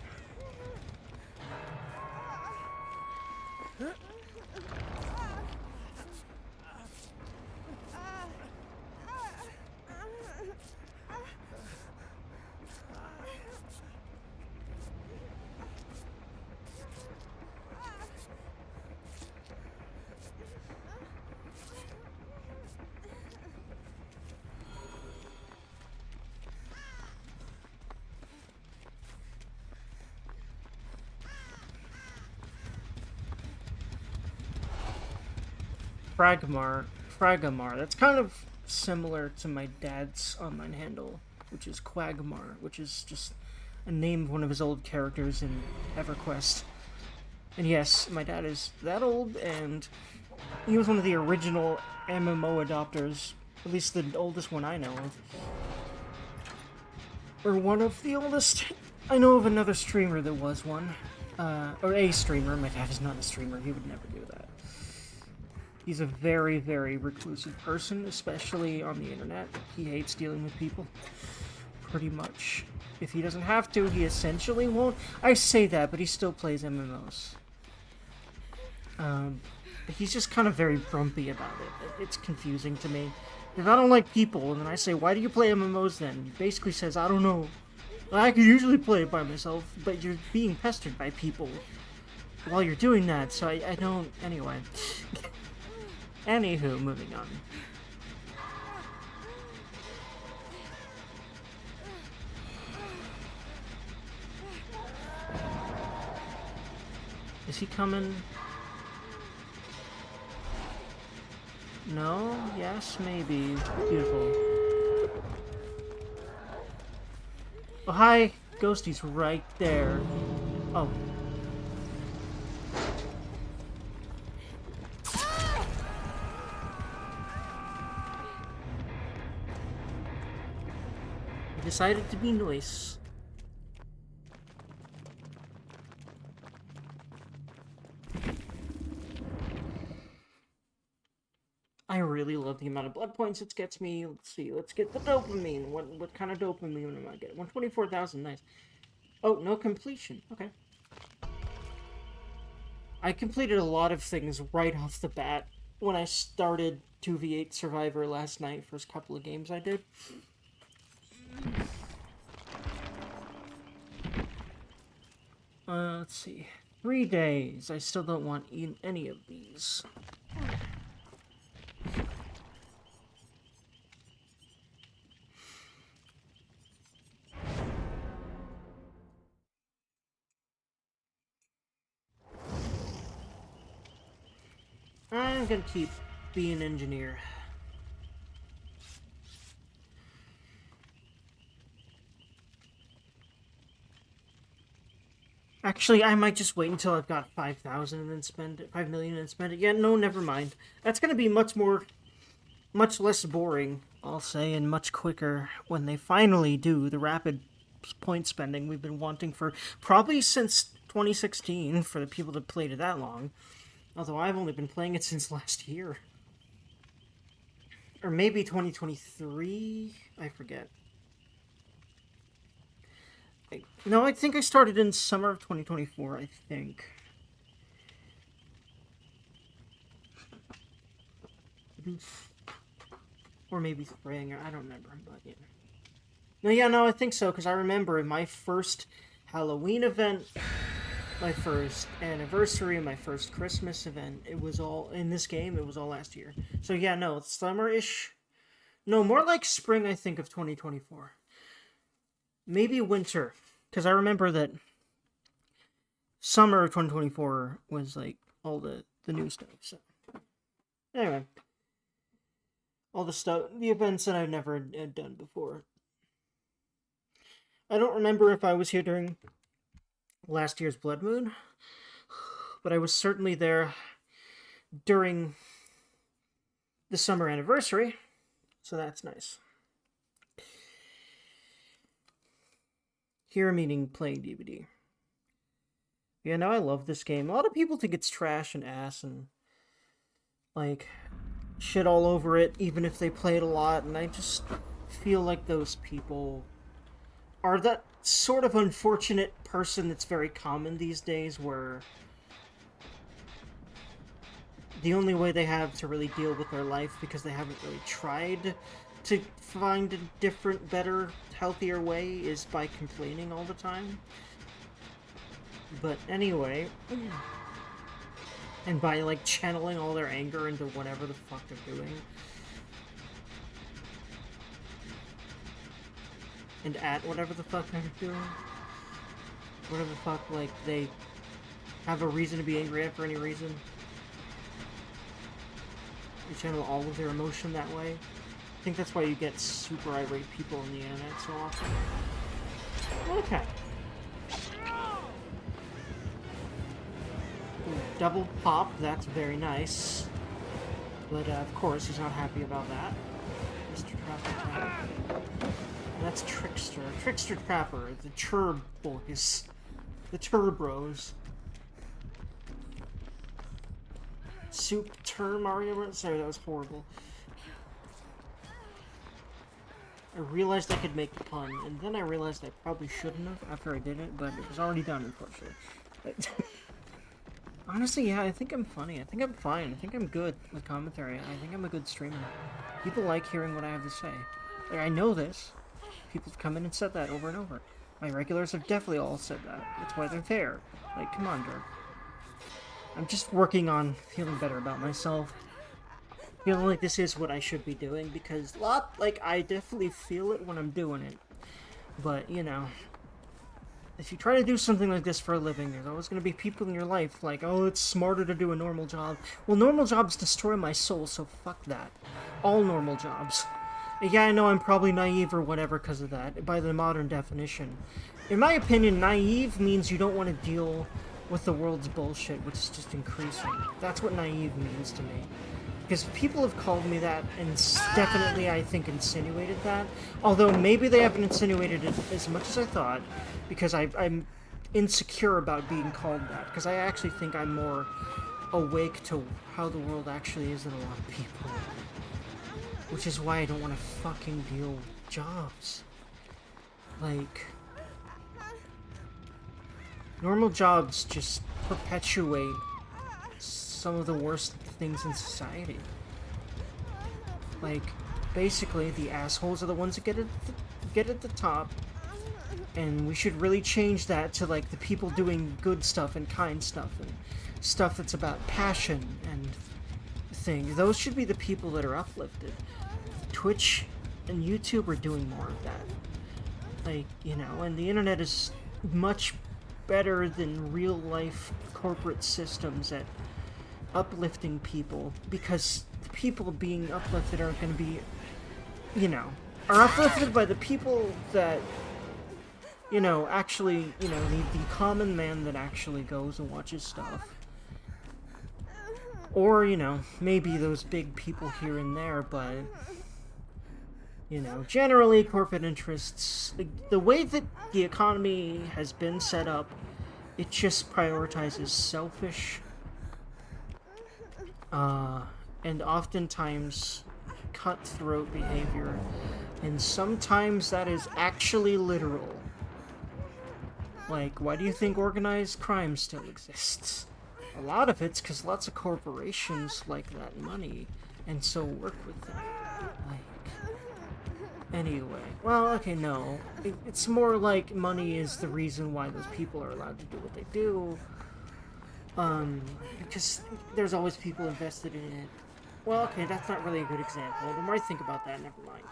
Fragamar. That's kind of similar to my dad's online handle, which is Quagmar, which is just a name of one of his old characters in EverQuest. And yes, my dad is that old, and he was one of the original MMO adopters, at least the oldest one I know of. Or one of the oldest. I know of another streamer that was one. Or a streamer. My dad is not a streamer. He would never do that. He's a very, very reclusive person, especially on the internet. He hates dealing with people. Pretty much. If he doesn't have to, he essentially won't. I say that, but he still plays MMOs. He's just kind of very grumpy about it. It's confusing to me. If I don't like people, and then I say, why do you play MMOs then? He basically says, I don't know. I could usually play it by myself, but you're being pestered by people while you're doing that, so I don't... Anyway. Anywho, moving on. Is he coming? No? Yes? Maybe. Beautiful. Oh, hi! Ghosty's right there. Oh. Decided to be nice. I really love the amount of blood points it gets me. Let's see. Let's get the dopamine. What kind of dopamine am I getting? 124,000. Nice. Oh, no completion. Okay. I completed a lot of things right off the bat when I started 2v8 Survivor last night. First couple of games I did. Let's see. 3 days. I still don't want any of these. I'm gonna keep being an engineer. Actually, I might just wait until I've got 5,000 and then spend it, 5 million and spend it. Yeah, no, never mind. That's gonna be much less boring, I'll say, and much quicker when they finally do the rapid point spending we've been wanting for probably since 2016 for the people that played it that long. Although I've only been playing it since last year. Or maybe 2023? I forget. No, I think I started in summer of 2024, I think. Or maybe spring, I don't remember, but yeah. No, yeah, no, I think so, because I remember my first Halloween event, my first anniversary, my first Christmas event, it was all, in this game, it was all last year. So yeah, no, it's summer-ish. No, more like spring, I think, of 2024. Maybe winter, because I remember that summer of 2024 was, like, all the new stuff, so. Anyway. All the stuff, the events that I've never had done before. I don't remember if I was here during last year's Blood Moon, but I was certainly there during the summer anniversary, so that's nice. Here meaning playing DVD. Yeah, no, I love this game. A lot of people think it's trash and ass and, like, shit all over it, even if they play it a lot, and I just feel like those people are that sort of unfortunate person that's very common these days, where the only way they have to really deal with their life, because they haven't really tried to find a different, better, healthier way, is by complaining all the time. But anyway, and by, like, channeling all their anger into whatever the fuck they're doing. And at whatever the fuck they're doing. Whatever the fuck, like, they have a reason to be angry at for any reason. They channel all of their emotion that way. I think that's why you get super irate people on the internet so often. Okay. Double pop, that's very nice. But, of course, he's not happy about that. Mr. Trapper. That's Trickster. Trickster Trapper, the Churb boys. The Turbros. Soup Tur Mario? Sorry, that was horrible. I realized I could make the pun, and then I realized I probably shouldn't have after I did it, but it was already done, unfortunately. Honestly, yeah, I think I'm funny. I think I'm fine. I think I'm good with commentary. I think I'm a good streamer. People like hearing what I have to say. Like, I know this. People have come in and said that over and over. My regulars have definitely all said that. That's why they're there. Like, come on, Dirk. I'm just working on feeling better about myself. Feeling like this is what I should be doing, because, I definitely feel it when I'm doing it. But, you know, if you try to do something like this for a living, there's always going to be people in your life like, oh, it's smarter to do a normal job. Well, normal jobs destroy my soul, so fuck that. All normal jobs. Yeah, I know I'm probably naive or whatever because of that, by the modern definition. In my opinion, naive means you don't want to deal with the world's bullshit, which is just increasing. That's what naive means to me. Because people have called me that, and definitely, I think, insinuated that. Although maybe they haven't insinuated it as much as I thought, because I'm insecure about being called that. Because I actually think I'm more awake to how the world actually is than a lot of people. Which is why I don't want to fucking deal with jobs. Like, normal jobs just perpetuate some of the worst things in society. Like, basically, the assholes are the ones that get at the top, and we should really change that to, like, the people doing good stuff and kind stuff and stuff that's about passion and things. Those should be the people that are uplifted. Twitch and YouTube are doing more of that. Like, you know, and the internet is much better than real-life corporate systems at uplifting people, because the people being uplifted aren't going to be, you know, are uplifted by the people that, you know, actually, you know, the common man that actually goes and watches stuff. Or, you know, maybe those big people here and there, but, you know, generally corporate interests, the way that the economy has been set up, it just prioritizes selfish, and oftentimes cutthroat behavior, and sometimes that is actually literal. Like, why do you think organized crime still exists? A lot of it's because lots of corporations like that money, and so work with them. Like, anyway. Well, okay, no. It's more like money is the reason why those people are allowed to do what they do. Because there's always people invested in it. Well, okay, that's not really a good example. The more I think about that, never mind.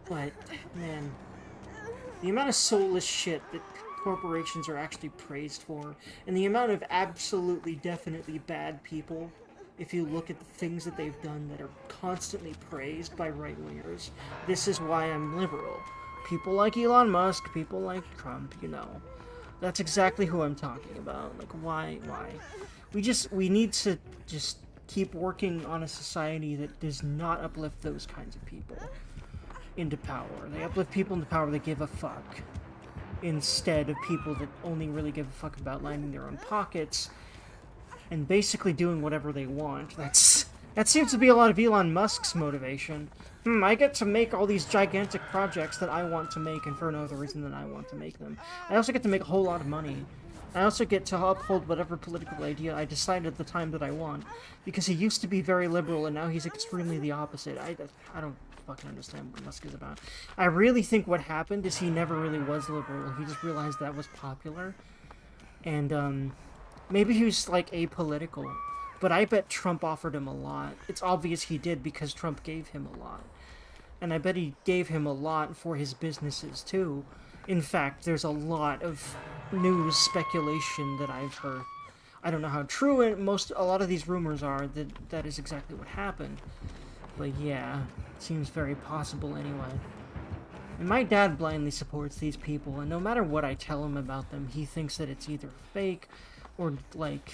But, man, the amount of soulless shit that corporations are actually praised for, and the amount of absolutely, definitely bad people, if you look at the things that they've done that are constantly praised by right-wingers, this is why I'm liberal. People like Elon Musk, people like Trump, you know. That's exactly who I'm talking about. Like, why? We need to just keep working on a society that does not uplift those kinds of people into power. They uplift people into power that give a fuck, instead of people that only really give a fuck about lining their own pockets and basically doing whatever they want. That seems to be a lot of Elon Musk's motivation. I get to make all these gigantic projects that I want to make, and for no other reason than I want to make them. I also get to make a whole lot of money. I also get to uphold whatever political idea I decide at the time that I want, because he used to be very liberal, and now he's extremely the opposite. I don't fucking understand what Musk is about. I really think what happened is he never really was liberal. He just realized that was popular. And, maybe he was, like, apolitical. But I bet Trump offered him a lot. It's obvious he did because Trump gave him a lot. And I bet he gave him a lot for his businesses, too. In fact, there's a lot of news speculation that I've heard. I don't know how true a lot of these rumors are that is exactly what happened. But yeah, it seems very possible anyway. And my dad blindly supports these people, and no matter what I tell him about them, he thinks that it's either fake or, like,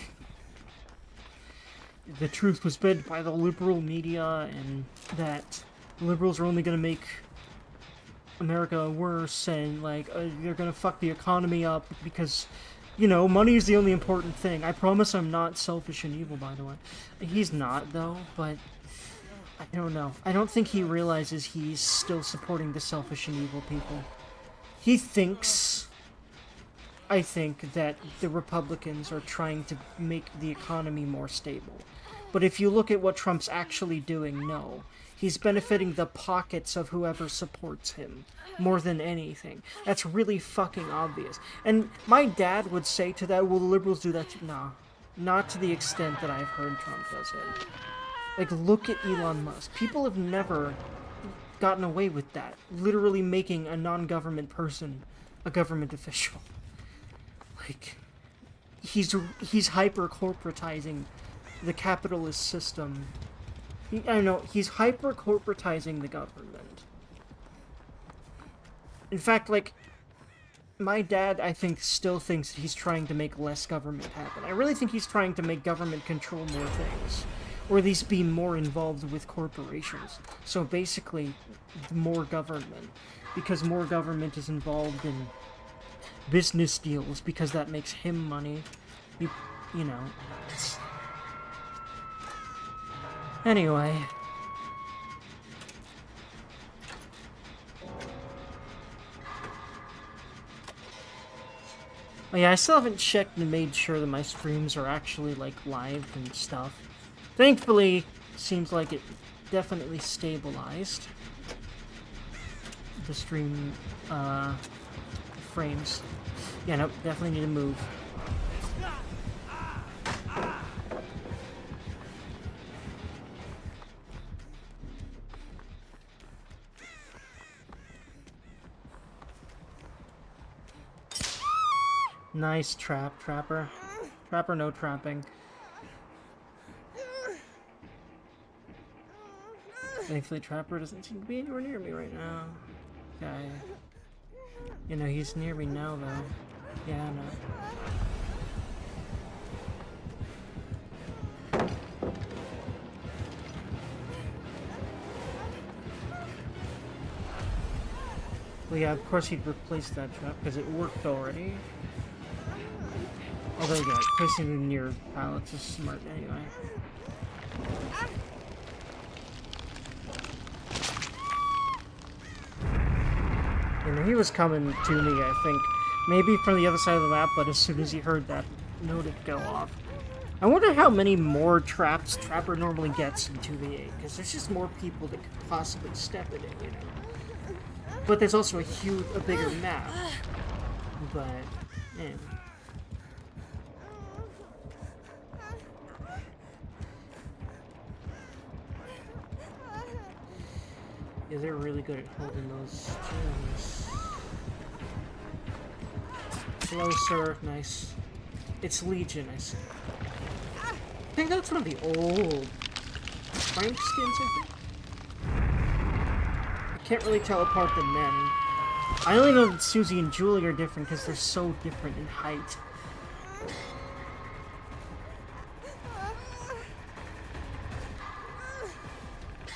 the truth was fed by the liberal media, and that liberals are only going to make America worse, and, like, they're going to fuck the economy up because, you know, money is the only important thing. I promise I'm not selfish and evil, by the way. He's not, though, but I don't know. I don't think he realizes he's still supporting the selfish and evil people. He thinks, I think, that the Republicans are trying to make the economy more stable. But if you look at what Trump's actually doing, no. He's benefiting the pockets of whoever supports him more than anything. That's really fucking obvious. And my dad would say to that, will the liberals do that too? Nah. Not to the extent that I've heard Trump does it. Like, look at Elon Musk. People have never gotten away with that. Literally making a non-government person a government official. Like, he's hyper-corporatizing the capitalist system. I know, he's hyper-corporatizing the government. In fact, like, my dad, I think, still thinks he's trying to make less government happen. I really think he's trying to make government control more things. or at least be more involved with corporations. So basically, more government, because more government is involved in business deals, because that makes him money. You know. Anyway. Oh yeah, I still haven't checked and made sure that my streams are actually, like, live and stuff. Thankfully, seems like it definitely stabilized. The stream, frames. Yeah, nope, definitely need to move. Nice trap, Trapper. Trapper, no trapping. Thankfully, Trapper doesn't seem to be anywhere near me right now. Okay. You know, he's near me now, though. Yeah, I know. Well, yeah, of course he'd replace that trap, because it worked already. Although, yeah, placing them near pallets is smart anyway. You know, he was coming to me, I think. Maybe from the other side of the map, but as soon as he heard that note go off. I wonder how many more traps Trapper normally gets in 2v8, because there's just more people that could possibly step in it, you know. But there's also a bigger map. But, yeah. Yeah, they're really good at holding those gems. Closer, nice. It's Legion, I see. I think that's one of the old Frank skins, I think. I can't really tell apart the men. I only know that Susie and Julie are different because they're so different in height.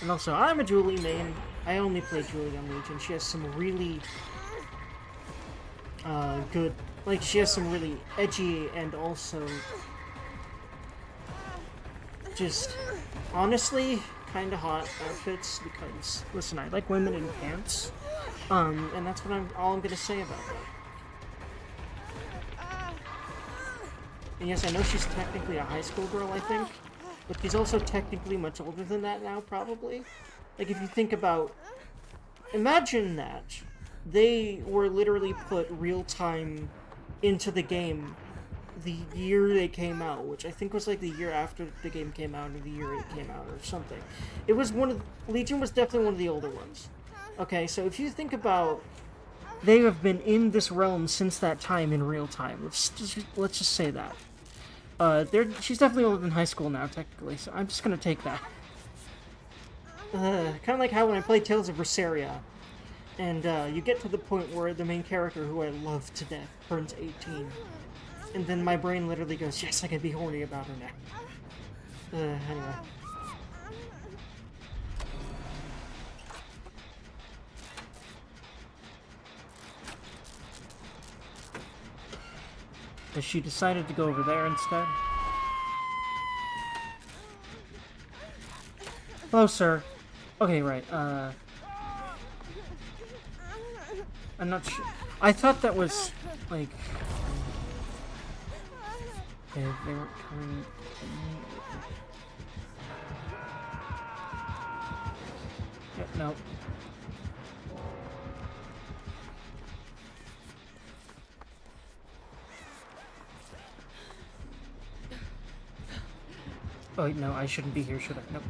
And also, I'm a Julie main. I only play Julie on Legion. She has some really good, like, she has some really edgy and also just honestly kind of hot outfits because, listen, I like women in pants, and that's what all I'm gonna say about that. And yes, I know she's technically a high school girl, I think, but she's also technically much older than that now, probably. Like, if you think about... Imagine that. They were literally put real-time into the game the year they came out, which I think was, like, the year after the game came out, or the year it came out, or something. It was one of... Legion was definitely one of the older ones. Okay, so if you think about... They have been in this realm since that time in real time. Let's just say that. She's definitely older than high school now, technically, so I'm just gonna take that. Kind of like how when I play Tales of Berseria, and you get to the point where the main character, who I love to death, turns 18. And then my brain literally goes, yes, I can be horny about her now. Anyway. But she decided to go over there instead. Hello, sir. Okay, right, I'm not sure. I thought that was, like... Okay, they weren't coming... Yeah, no. Oh, wait, no, I shouldn't be here, should I? Nope.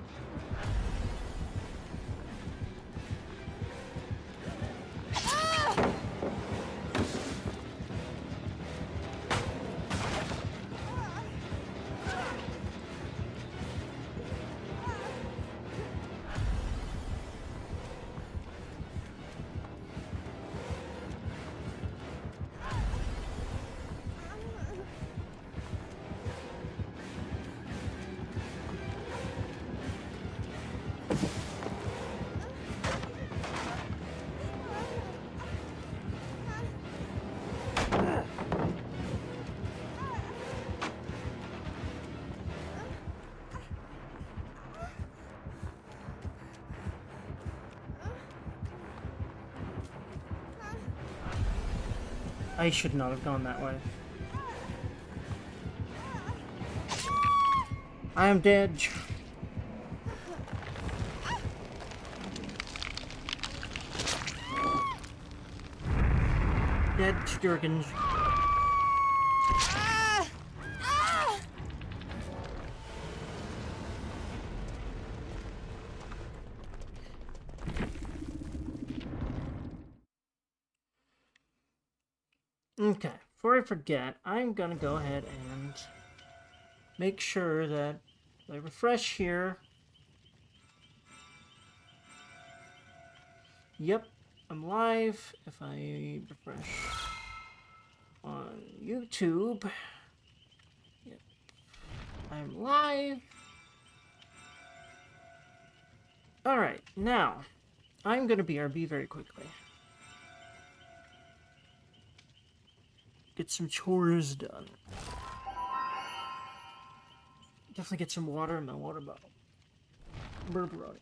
I should not have gone that way. I am dead. Dead Sturgeons. Okay, before I forget, I'm gonna go ahead and make sure that I refresh here. Yep, I'm live. If I refresh on YouTube, yep, I'm live. Alright, now, I'm gonna BRB very quickly. Get some chores done. Definitely get some water in my water bottle. Burberoni.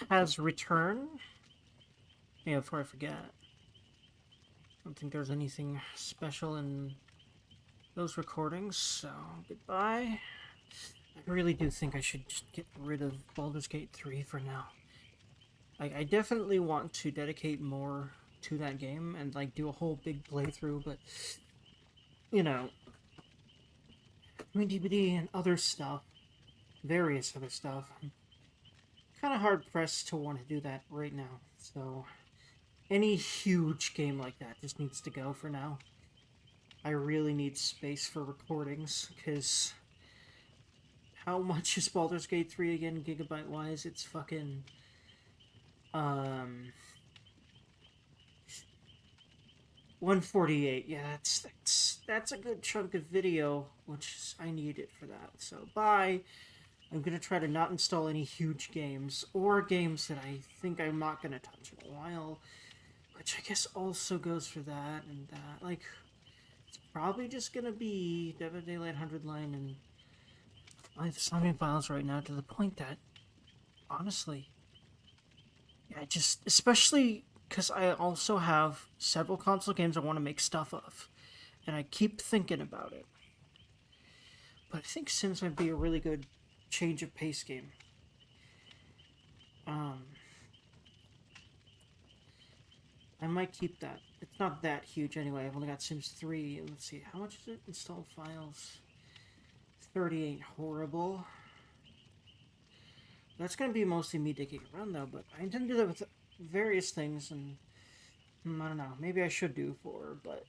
has returned. Yeah, before I forget. I don't think there's anything special in those recordings, so goodbye. I really do think I should just get rid of Baldur's Gate 3 for now. Like, I definitely want to dedicate more to that game and, like, do a whole big playthrough, but, you know, DVD and other stuff, various other stuff, I'm kind of hard-pressed to want to do that right now, so any huge game like that just needs to go for now. I really need space for recordings, because how much is Baldur's Gate 3 again, gigabyte-wise? It's fucking, 148. Yeah, that's a good chunk of video, which I need it for that. So bye. I'm gonna try to not install any huge games or games that I think I'm not gonna touch in a while, which I guess also goes for that and that. Like, it's probably just gonna be Dead by Daylight, 100 Line, and I have so many files right now to the point that, honestly, yeah, especially because I also have several console games I want to make stuff of, and I keep thinking about it. But I think Sims might be a really good change of pace game. I might keep that. It's not that huge anyway. I've only got Sims 3. Let's see, how much is it? Install files. 30 ain't horrible. That's going to be mostly me digging around, though, but I intend to do that with various things, and I don't know, maybe I should do 4, but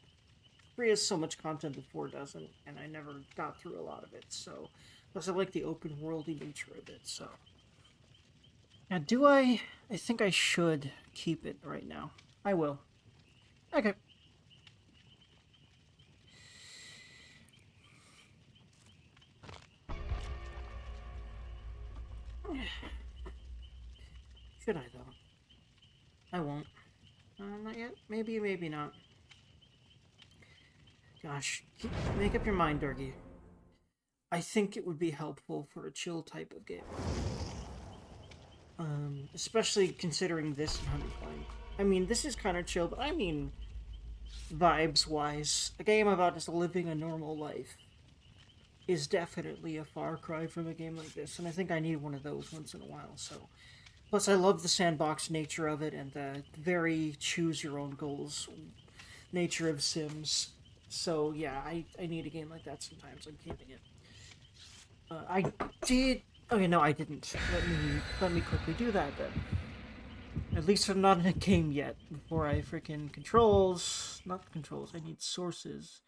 3 has so much content that 4 doesn't, and I never got through a lot of it, so, plus I like the open worldy nature of it, so. Now, I think I should keep it right now. I will. Okay. Should I, though? I won't. Not yet. Maybe, maybe not. Gosh, make up your mind, Dorgy. I think it would be helpful for a chill type of game. Especially considering this 100 Line. I mean, this is kind of chill, but I mean, vibes-wise, a game about just living a normal life is definitely a far cry from a game like this, and I think I need one of those once in a while, so. Plus, I love the sandbox nature of it and the very choose-your-own-goals nature of Sims. So, yeah, I need a game like that sometimes. I'm keeping it. I did... Okay, no, I didn't. Let me quickly do that, then. At least I'm not in a game yet, before I freaking controls... Not controls, I need sources.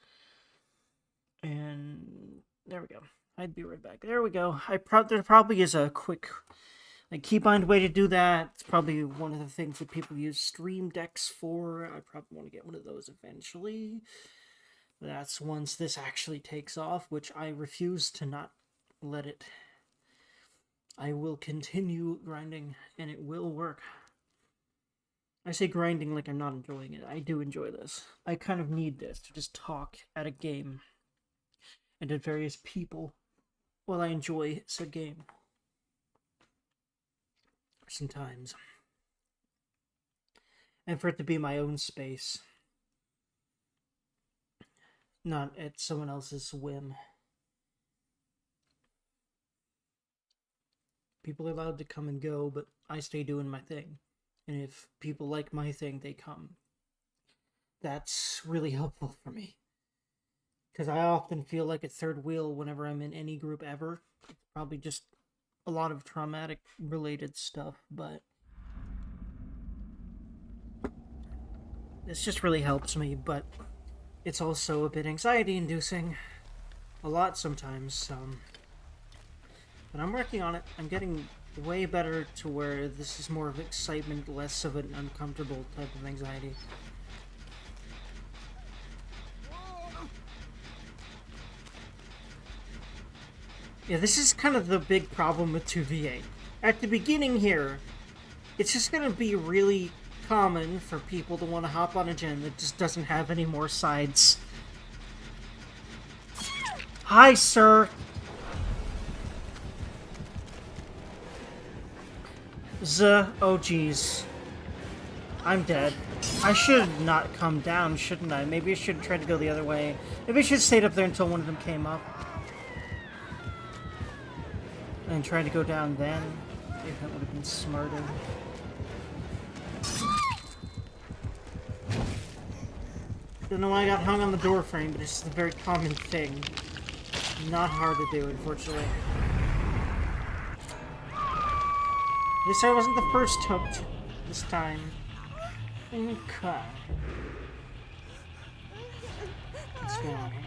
And... There we go. I'd be right back. There we go. There probably is a quick... Like, keybind way to do that. It's probably one of the things that people use Stream Decks for. I probably want to get one of those eventually. That's once this actually takes off, which I refuse to not let it. I will continue grinding, and it will work. I say grinding like I'm not enjoying it. I do enjoy this. I kind of need this to just talk at a game and at various people while I enjoy said game. Sometimes. And for it to be my own space. Not at someone else's whim. People are allowed to come and go, but I stay doing my thing. And if people like my thing, they come. That's really helpful for me. Because I often feel like a third wheel whenever I'm in any group ever. It's probably just a lot of traumatic related stuff, but this just really helps me, but it's also a bit anxiety inducing a lot sometimes, but I'm working on it. I'm getting way better to where this is more of excitement, less of an uncomfortable type of anxiety. Yeah, this is kind of the big problem with 2v8. At the beginning here, it's just going to be really common for people to want to hop on a gen that just doesn't have any more sides. Hi, sir! is, oh geez. I'm dead. I should not come down, shouldn't I? Maybe I should have tried to go the other way. Maybe I should have stayed up there until one of them came up. And tried to go down then. Maybe that would have been smarter. Don't know why I got hung on the door frame, but it's just a very common thing. Not hard to do, unfortunately. At least I wasn't the first hooked this time. Okay. What's going on here?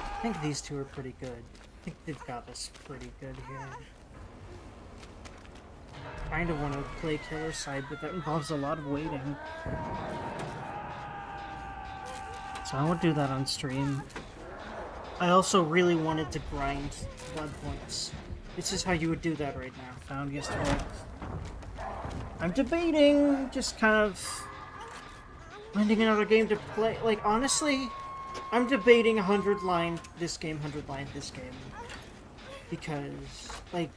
I think these two are pretty good. I think they've got us pretty good here. I kind of want to play killer side, but that involves a lot of waiting. So I won't do that on stream. I also really wanted to grind blood points. This is how you would do that right now. Found yesterday. I'm debating just kind of finding another game to play. Like, honestly, I'm debating 100 line this game, 100 line this game. Because, like,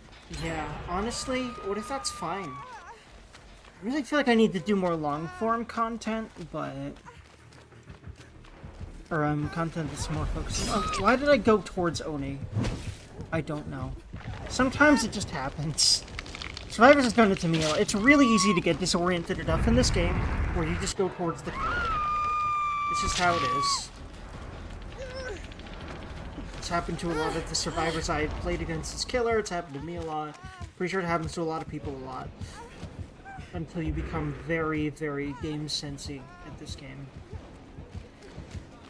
yeah, honestly, what if that's fine? I really feel like I need to do more long-form content, but... Or, content that's more focused on... Oh, why did I go towards Oni? I don't know. Sometimes it just happens. Survivors has done it to me. It's really easy to get disoriented enough in this game where you just go towards the killer. It's just how it is. It's happened to a lot of the survivors I played against as killer. It's happened to me a lot. Pretty sure it happens to a lot of people a lot. Until you become very, very game-sensy at this game.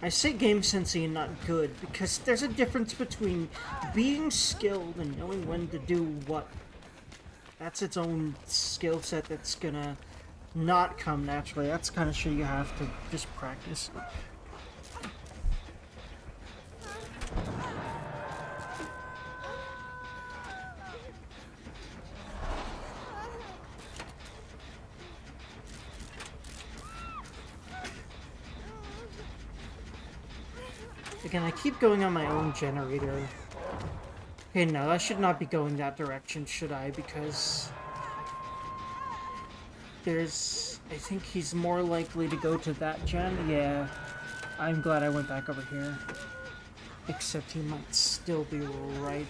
I say game-sensy and not good because there's a difference between being skilled and knowing when to do what. That's its own skill set that's gonna not come naturally. That's kind of shit you have to just practice. Again, I keep going on my own generator. Okay, no, I should not be going that direction, should I? Because there's... I think he's more likely to go to that gen. Yeah, I'm glad I went back over here. Except he might still be right.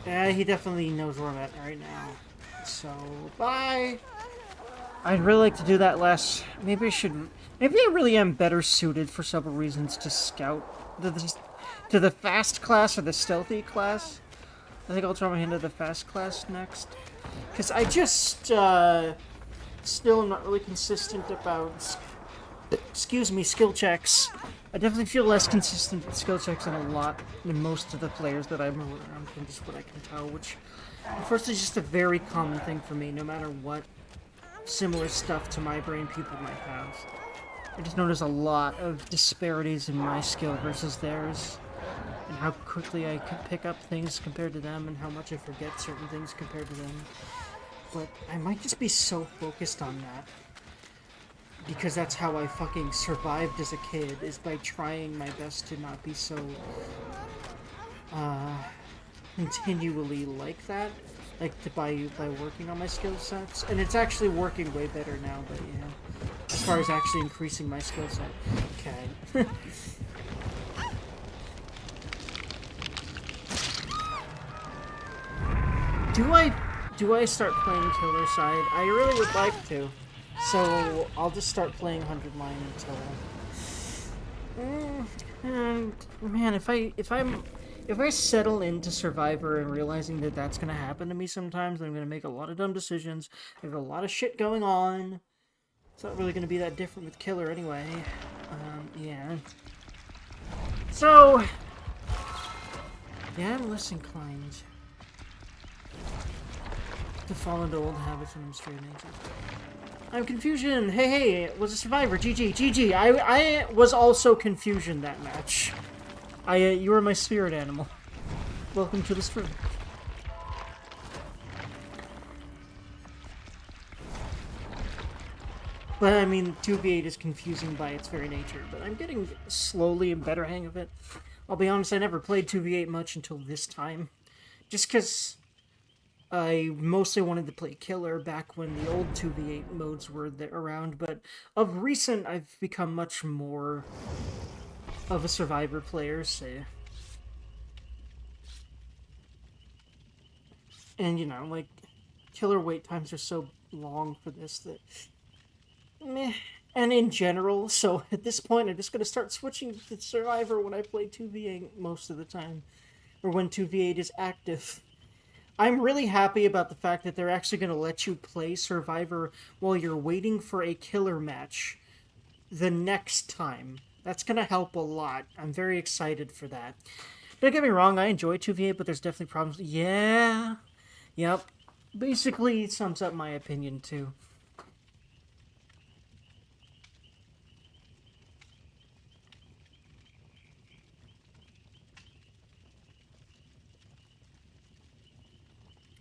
Yeah, he definitely knows where I'm at right now. So, bye! I'd really like to do that less. Maybe I should... Maybe I really am better suited for several reasons to scout to the fast class or the stealthy class. I think I'll try my hand at the fast class next. Because I just, still am not really consistent about, excuse me, skill checks. I definitely feel less consistent with skill checks than most of the players that I'm around from just what I can tell, which, unfortunately, is just a very common thing for me, no matter what similar stuff to my brain people might have. I just notice a lot of disparities in my skill versus theirs, and how quickly I can pick up things compared to them, and how much I forget certain things compared to them. But I might just be so focused on that, because that's how I fucking survived as a kid, is by trying my best to not be so, continually like that. Like, by working on my skill sets. And it's actually working way better now, but yeah. As far as actually increasing my skill set. Okay. Do I start playing Killer Side? I really would like to. So, I'll just start playing 100 Line until... man, if I settle into Survivor and realizing that that's going to happen to me sometimes, then I'm going to make a lot of dumb decisions. There's a lot of shit going on. It's not really going to be that different with Killer anyway. Yeah. So, yeah, I'm less inclined to fall into old habits when I'm streaming. I'm Confusion. Hey, was a Survivor. GG. I was also Confusion that match. You were my spirit animal. Welcome to the stream. But I mean, 2v8 is confusing by its very nature, but I'm getting slowly a better hang of it. I'll be honest, I never played 2v8 much until this time. Just because I mostly wanted to play Killer back when the old 2v8 modes were around, but of recent, I've become much more of a Survivor player, so... And, you know, like, Killer wait times are so long for this that... Meh. And in general, so at this point, I'm just going to start switching to Survivor when I play 2v8 most of the time. Or when 2v8 is active. I'm really happy about the fact that they're actually going to let you play Survivor while you're waiting for a Killer match the next time. That's going to help a lot. I'm very excited for that. Don't get me wrong, I enjoy 2v8, but there's definitely problems. Yeah. Yep. Basically, it sums up my opinion, too.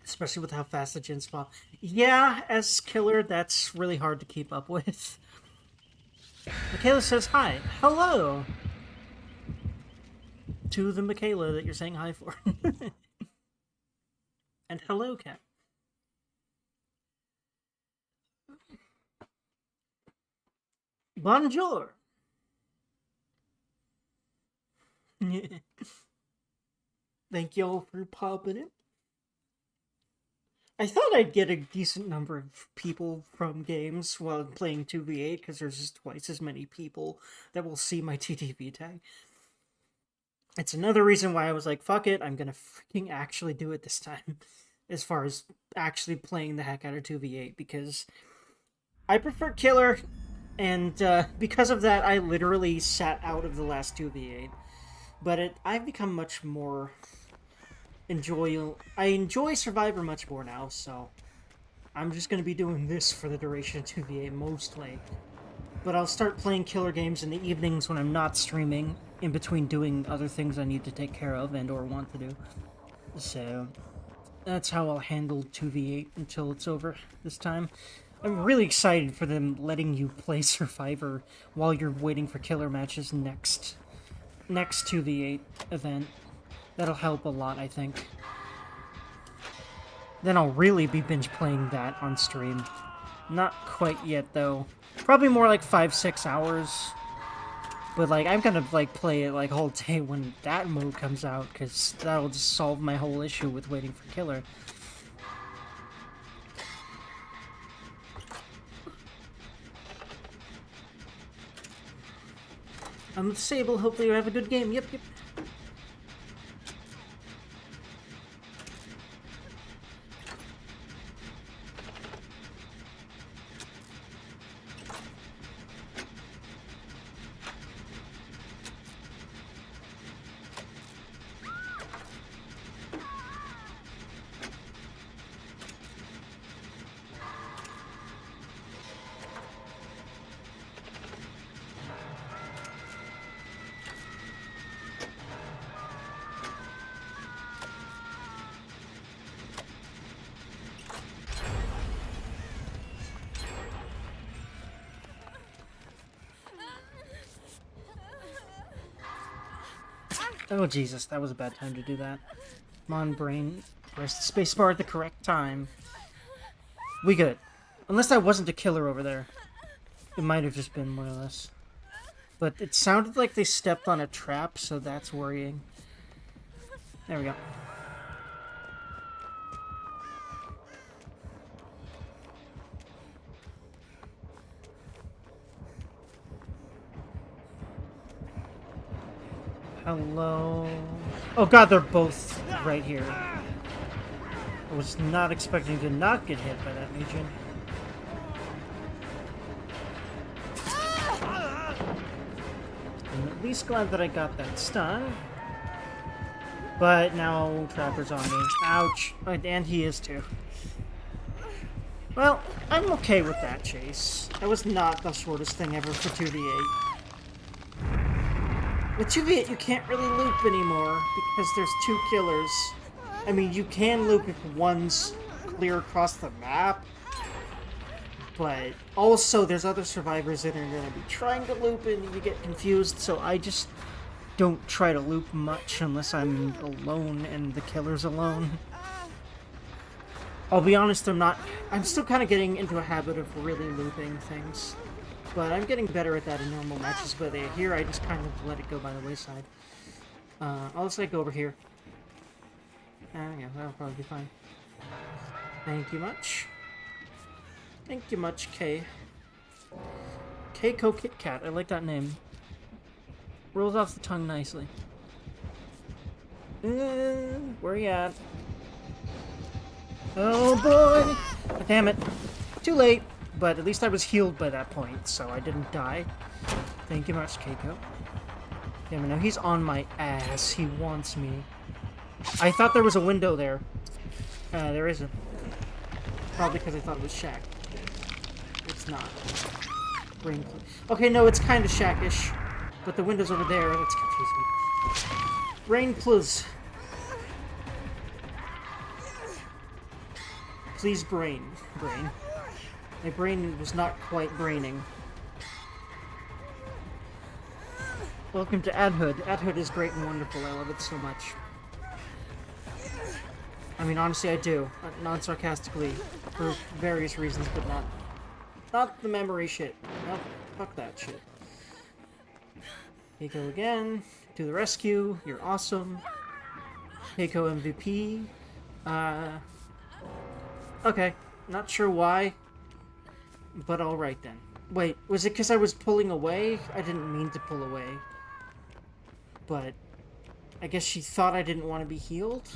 Especially with how fast the gens fall. Yeah, as Killer, that's really hard to keep up with. Michaela says hi. Hello! To the Michaela that you're saying hi for. And hello, Cat. Bonjour! Thank y'all for popping in. I thought I'd get a decent number of people from games while playing 2v8, because there's just twice as many people that will see my TTV tag. It's another reason why I was like, fuck it, I'm gonna freaking actually do it this time, as far as actually playing the heck out of 2v8, because I prefer Killer, and because of that, I literally sat out of the last 2v8. But I've become much more... I enjoy Survivor much more now, so I'm just going to be doing this for the duration of 2v8 mostly. But I'll start playing Killer games in the evenings when I'm not streaming, in between doing other things I need to take care of and or want to do. So that's how I'll handle 2v8 until it's over this time. I'm really excited for them letting you play Survivor while you're waiting for Killer matches next 2v8 event. That'll help a lot, I think. Then I'll really be binge playing that on stream. Not quite yet, though. Probably more like 5-6 hours. But, like, I'm gonna, like, play it, like, all day when that mode comes out, because that'll just solve my whole issue with waiting for Killer. I'm with Sable, hopefully you have a good game. Yep. Oh, Jesus, that was a bad time to do that. Come on, brain. Press the spacebar at the correct time. We good. Unless that wasn't a Killer over there. It might have just been more or less. But it sounded like they stepped on a trap, so that's worrying. There we go. Hello? Oh god, they're both right here. I was not expecting to not get hit by that Legion. I'm at least glad that I got that stun. But now Trapper's on me. Ouch. And he is too. Well, I'm okay with that chase. That was not the shortest thing ever for 2v8. With 2v8, you can't really loop anymore because there's 2 killers. I mean, you can loop if one's clear across the map, But also, there's other survivors that are going to be trying to loop and you get confused, so I just don't try to loop much unless I'm alone and the killer's alone. I'll be honest, I'm still kind of getting into a habit of really looping things. But I'm getting better at that in normal matches, but here I just kind of let it go by the wayside. I'll just go over here. Yeah, that'll probably be fine. Thank you much. Thank you much, K. Keiko Kit Kat, I like that name. Rolls off the tongue nicely. Where you at? Oh boy! Damn it. Too late. But at least I was healed by that point, so I didn't die. Thank you much, Keiko. Damn it, now he's on my ass. He wants me. I thought there was a window there. There isn't. Probably because I thought it was Shack. It's not. Brain. Okay, no, it's kind of Shack-ish. But the window's over there. That's confusing. Brain plus. Please, brain. Brain. My brain was not quite braining. Welcome to Adhood. Adhood is great and wonderful. I love it so much. I mean, honestly, I do. Non-sarcastically. For various reasons, but not the memory shit. No, fuck that shit. Keiko again. To the rescue. You're awesome. Keiko MVP. Okay. Not sure why. But alright then. Wait, was it because I was pulling away? I didn't mean to pull away. But I guess she thought I didn't want to be healed?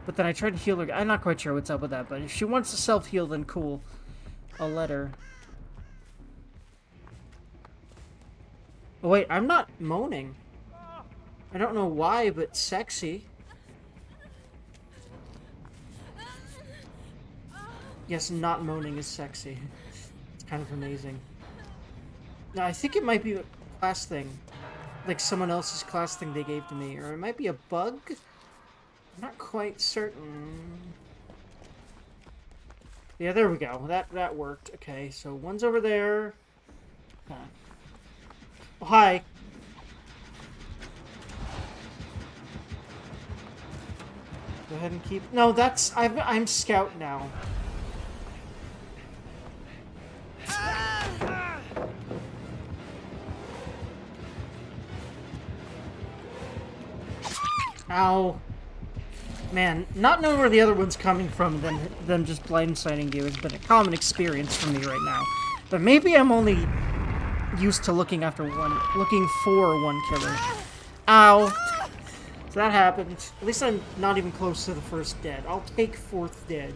But then I tried to heal her. I'm not quite sure what's up with that, but if she wants to self-heal, then cool. I'll let her. Oh wait, I'm not moaning. I don't know why, but sexy. Yes, not moaning is sexy. Kind of amazing. Now, I think it might be a class thing. Like someone else's class thing they gave to me. Or it might be a bug? I'm not quite certain. Yeah, there we go. That worked. Okay, so one's over there. Huh. Oh, hi. Go ahead and keep... No, that's... I'm scout now. Ow. Man, not knowing where the other one's coming from, then them just blindsiding you has been a common experience for me right now. But maybe I'm only used to looking for one killer. Ow. So that happened. At least I'm not even close to the first dead. I'll take fourth dead.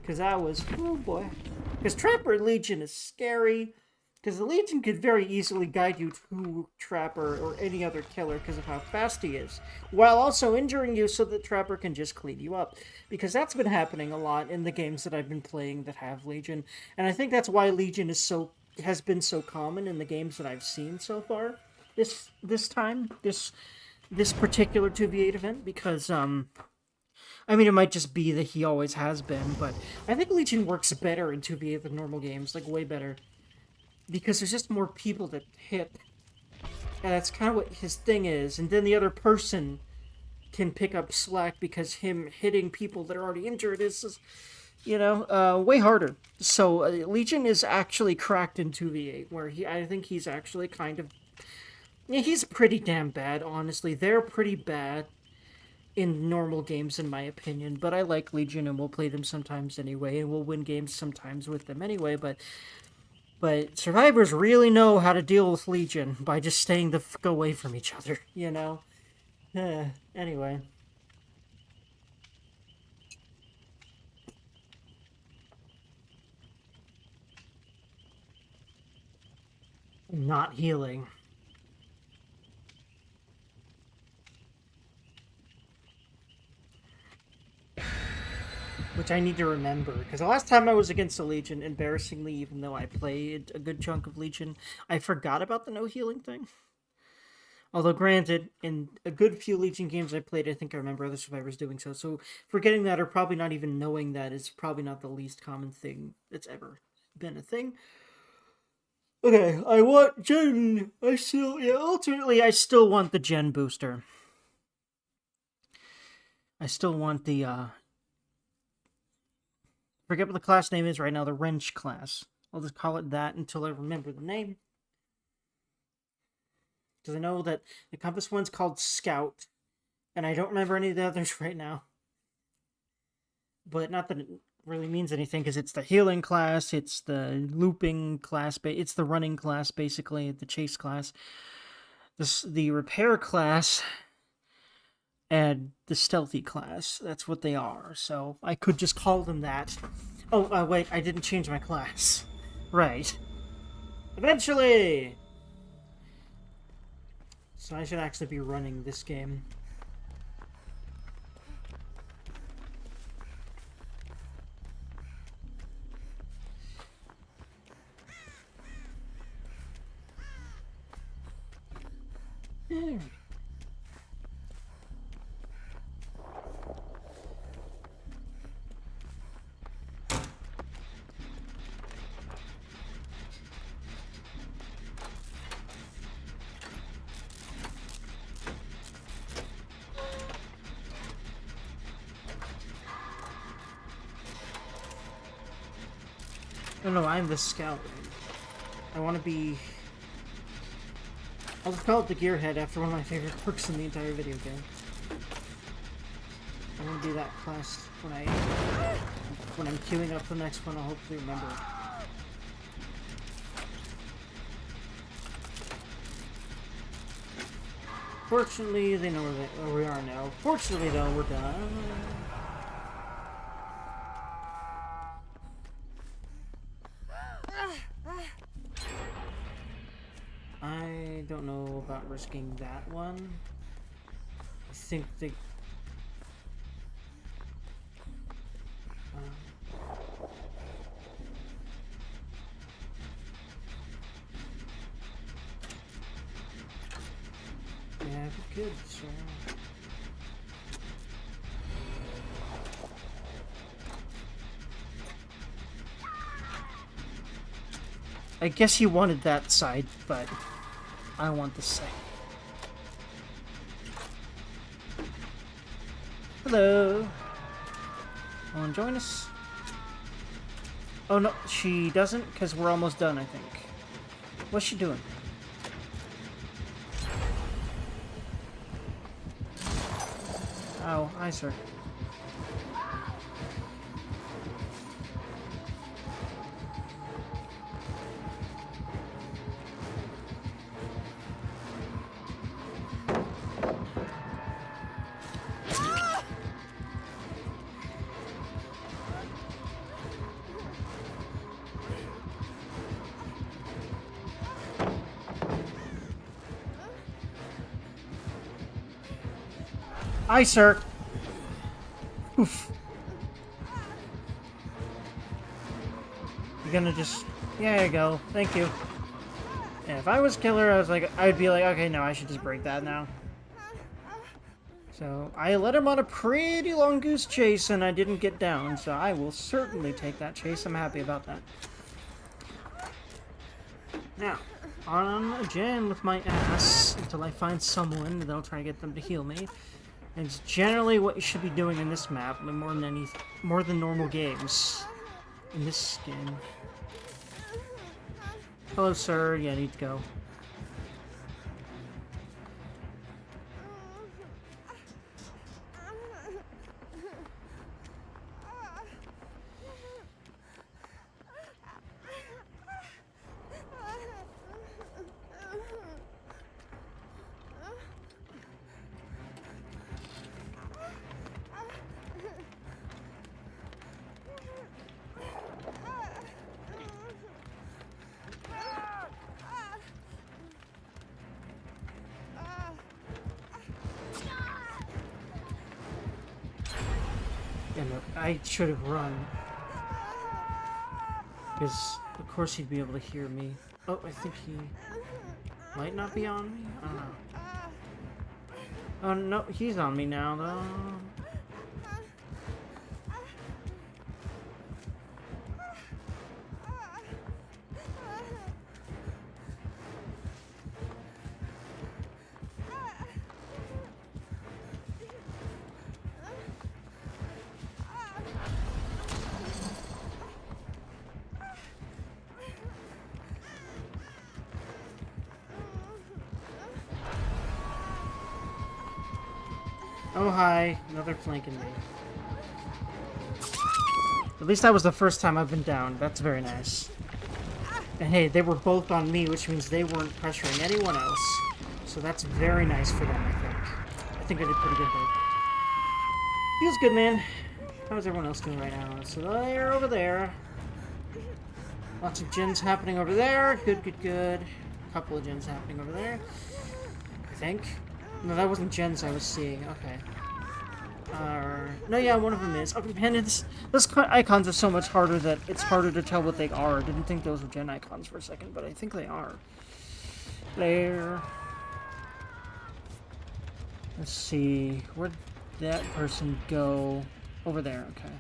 Because that was, oh boy. Because Trapper and Legion is scary. Because the Legion could very easily guide you to Trapper or any other killer because of how fast he is, while also injuring you so that Trapper can just clean you up. Because that's been happening a lot in the games that I've been playing that have Legion, and I think that's why Legion has been so common in the games that I've seen so far. This particular 2v8 event, because I mean, it might just be that he always has been, but I think Legion works better in 2v8 than normal games, like way better. Because there's just more people that hit. And that's kind of what his thing is. And then the other person can pick up slack because him hitting people that are already injured is you know, way harder. So Legion is actually cracked in 2v8, where I think he's actually kind of... Yeah, he's pretty damn bad, honestly. They're pretty bad in normal games, in my opinion. But I like Legion, and we'll play them sometimes anyway, and we'll win games sometimes with them anyway, But survivors really know how to deal with Legion by just staying the fuck away from each other, you know? Anyway. Not healing. Which I need to remember, because the last time I was against the Legion, embarrassingly, even though I played a good chunk of Legion, I forgot about the no healing thing. Although, granted, in a good few Legion games I played, I think I remember other survivors doing so. So, forgetting that or probably not even knowing that is probably not the least common thing that's ever been a thing. Okay, I want Gen. Ultimately, I still want the Gen booster. I still want the, forget what the class name is right now, the Wrench class. I'll just call it that until I remember the name. Because I know that the Compass one's called Scout, and I don't remember any of the others right now. But not that it really means anything, because it's the healing class, it's the looping class, it's the running class, basically, the chase class, the repair class, and the stealthy class. That's what they are, so I could just call them that. Oh, wait, I didn't change my class. Right. Eventually! So I should actually be running this game. Alright. No, I'm the scout. I want to be... I'll just call it the Gearhead after one of my favorite perks in the entire video game. I want to be that class when I'm queuing up the next one. I'll hopefully remember it. Fortunately, they know where we are now. Fortunately, though, we're done. I don't know about risking that one. I think they... yeah, we could, so... I guess you wanted that side, but I want this side. Hello. Wanna join us? Oh no, she doesn't, because we're almost done, I think. What's she doing? Oh, hi, sir. Hi, sir. Oof. You're gonna just... Yeah, there you go. Thank you. Yeah, if I was killer, I'd be like, okay, no, I should just break that now. So, I led him on a pretty long goose chase, and I didn't get down, so I will certainly take that chase. I'm happy about that. Now, on again with my ass until I find someone, and then I'll try to get them to heal me. And it's generally what you should be doing in this map, more than normal games. In this skin. Hello, sir. Yeah, I need to go. I should have run. Because, of course, he'd be able to hear me. Oh, I think he might not be on me? I don't know. Oh, no, he's on me now, though. Oh, hi. Another flanking me. At least that was the first time I've been down. That's very nice. And hey, they were both on me, which means they weren't pressuring anyone else. So that's very nice for them, I think. I think I did pretty good there. Feels good, man. How's everyone else doing right now? So they're over there. Lots of gens happening over there. Good, good, good. A couple of gens happening over there. I think. No, that wasn't gens I was seeing. Okay. No, yeah, one of them is. Okay, man, those icons are so much harder that it's harder to tell what they are. I didn't think those were gen icons for a second, but I think they are. There. Let's see. Where'd that person go? Over there, okay.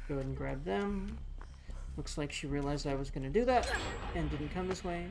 Go ahead and grab them. Looks like she realized I was going to do that and didn't come this way.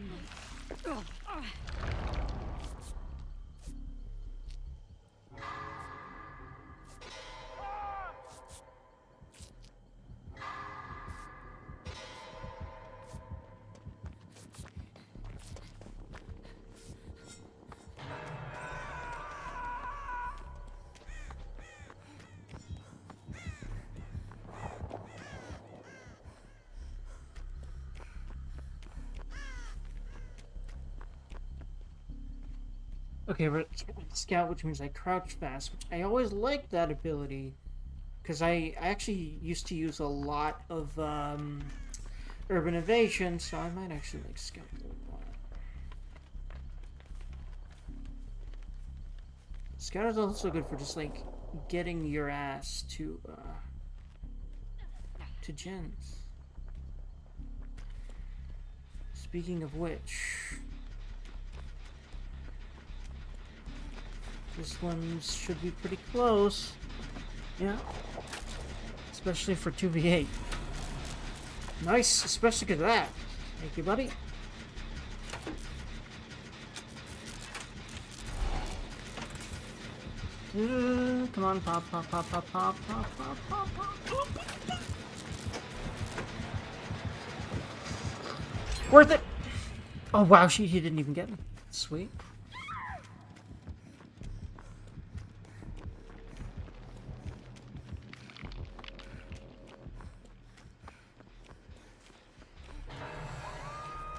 Okay, we're scout, which means I crouch fast, which I always liked that ability. Because I actually used to use a lot of urban evasion, so I might actually like scout a little more. Scout is also good for just like getting your ass to gens. Speaking of which, this one should be pretty close. Yeah. Especially for 2v8. Nice, especially because of that. Thank you, buddy. Come on, pop, pop, pop, pop, pop, pop, pop, pop, pop. Worth it! Oh wow, he didn't even get me. Sweet.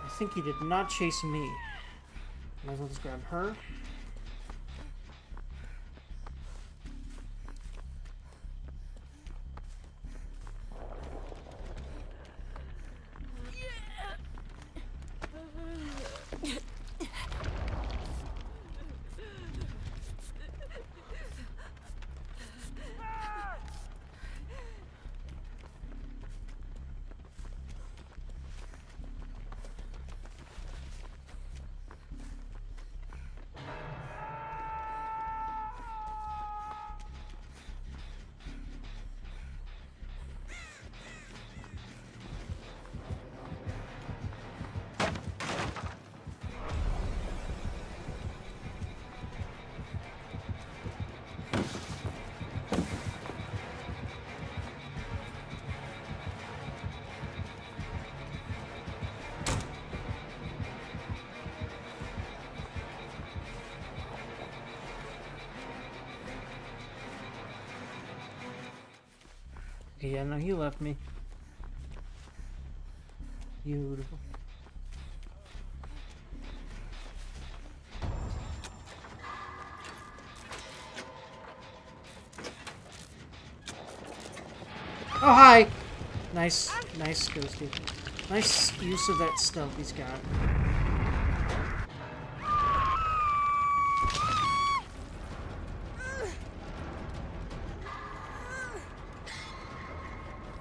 I think he did not chase me. Might as well just grab her. Okay, yeah, no, he left me. Beautiful. Oh, hi! Nice, nice, Ghosty. Nice use of that stealth he's got.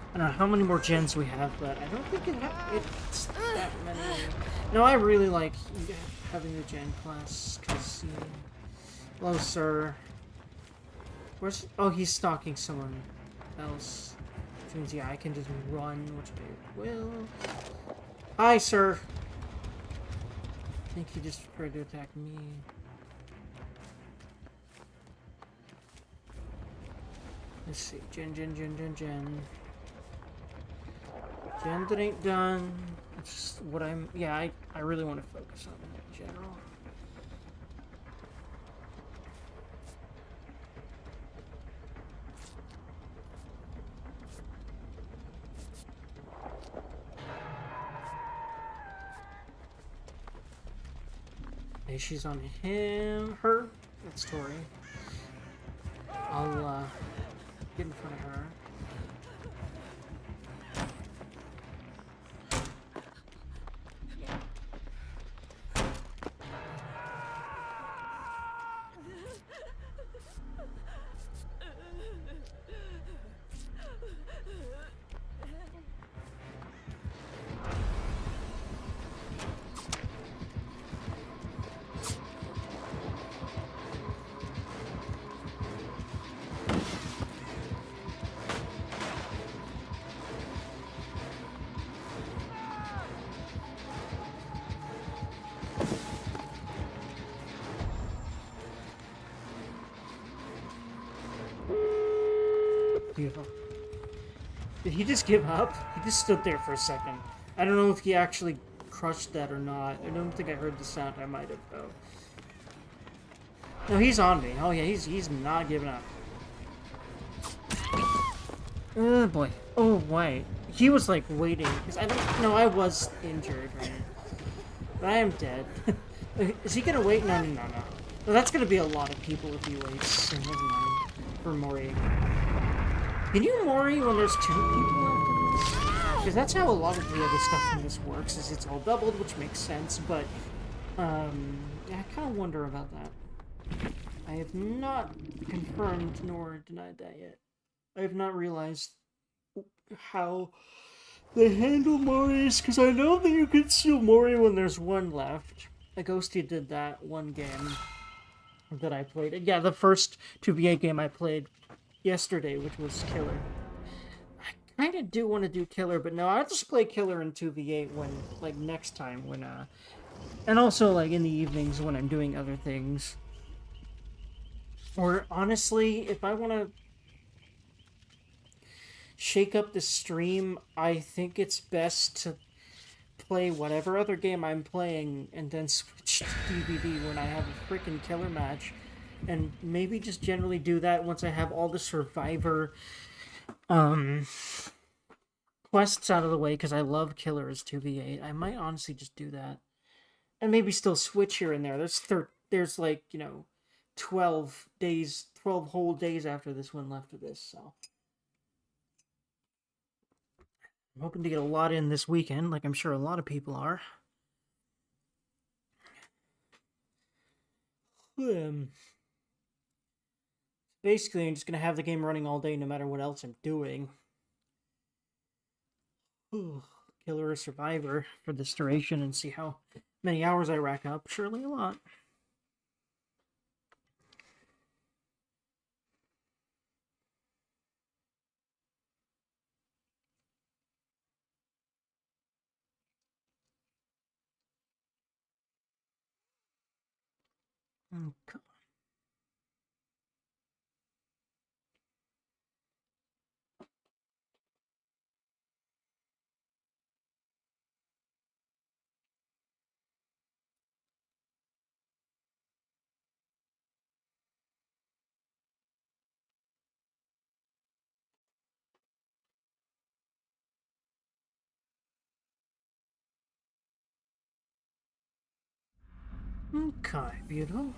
I don't know how many more gens we have, but I don't think it's that many. No, I really like having the gen class, because, hello, sir. Where's... Oh, he's stalking someone else. Which means, yeah, I can just run, which I will. Hi, sir. I think he just tried to attack me. Let's see. Gen. Damn, that ain't done. It's just what I'm... Yeah, I really want to focus on it in general. Hey, she's on her. That's Tori. I'll, get in front of her. Beautiful. Did he just give up? He just stood there for a second. I don't know if he actually crushed that or not. I don't think I heard the sound. I might have, though. No, he's on me. Oh, yeah, he's not giving up. Oh, boy. Oh, wait. He was, like, waiting. Because I don't... No, I was injured, right? But I am dead. Is he gonna wait? No. No, that's gonna be a lot of people if he waits. So never mind. For Mori. Can you Mori when there's 2 people left in this? Because that's how a lot of the other stuff in this works, is it's all doubled, which makes sense, but, yeah, I kind of wonder about that. I have not confirmed nor denied that yet. I have not realized how they handle Moris, because I know that you can steal Mori when there's 1 left. Ghosty did that one game that I played. Yeah, the first 2v8 game I played yesterday, which was Killer. I kind of do want to do Killer, but no, I'll just play Killer in 2v8 when, like, next time, when, and also, like, in the evenings when I'm doing other things. Or, honestly, if I want to shake up the stream, I think it's best to play whatever other game I'm playing and then switch to DVD when I have a freaking Killer match. And maybe just generally do that once I have all the Survivor quests out of the way, because I love Killer as 2v8. I might honestly just do that. And maybe still switch here and there. There's like, 12 whole days after this one left of this, so. I'm hoping to get a lot in this weekend, like I'm sure a lot of people are. Basically, I'm just going to have the game running all day no matter what else I'm doing. Killer or Survivor for this duration and see how many hours I rack up. Surely a lot. Okay. Okay, beautiful.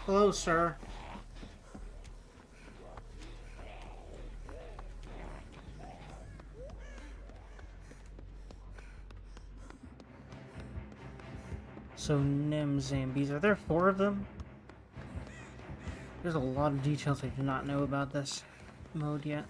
Hello, sir. So, Nim Zambies, are there 4 of them? There's a lot of details I do not know about this mode yet.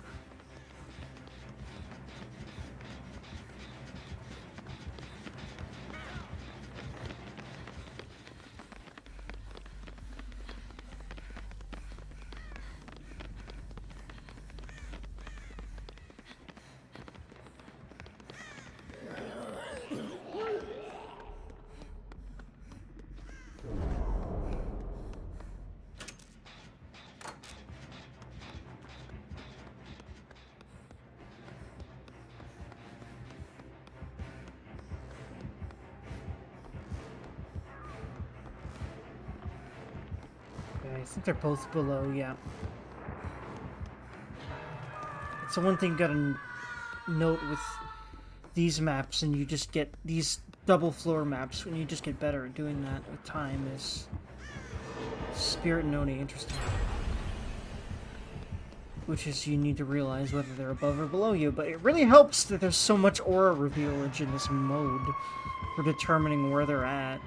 I think they're both below, yeah. It's the one thing you gotta note with these maps, and you just get these double floor maps, when you just get better at doing that with time, is Spirit and Oni interesting. Which is, you need to realize whether they're above or below you, but it really helps that there's so much aura revealage in this mode for determining where they're at.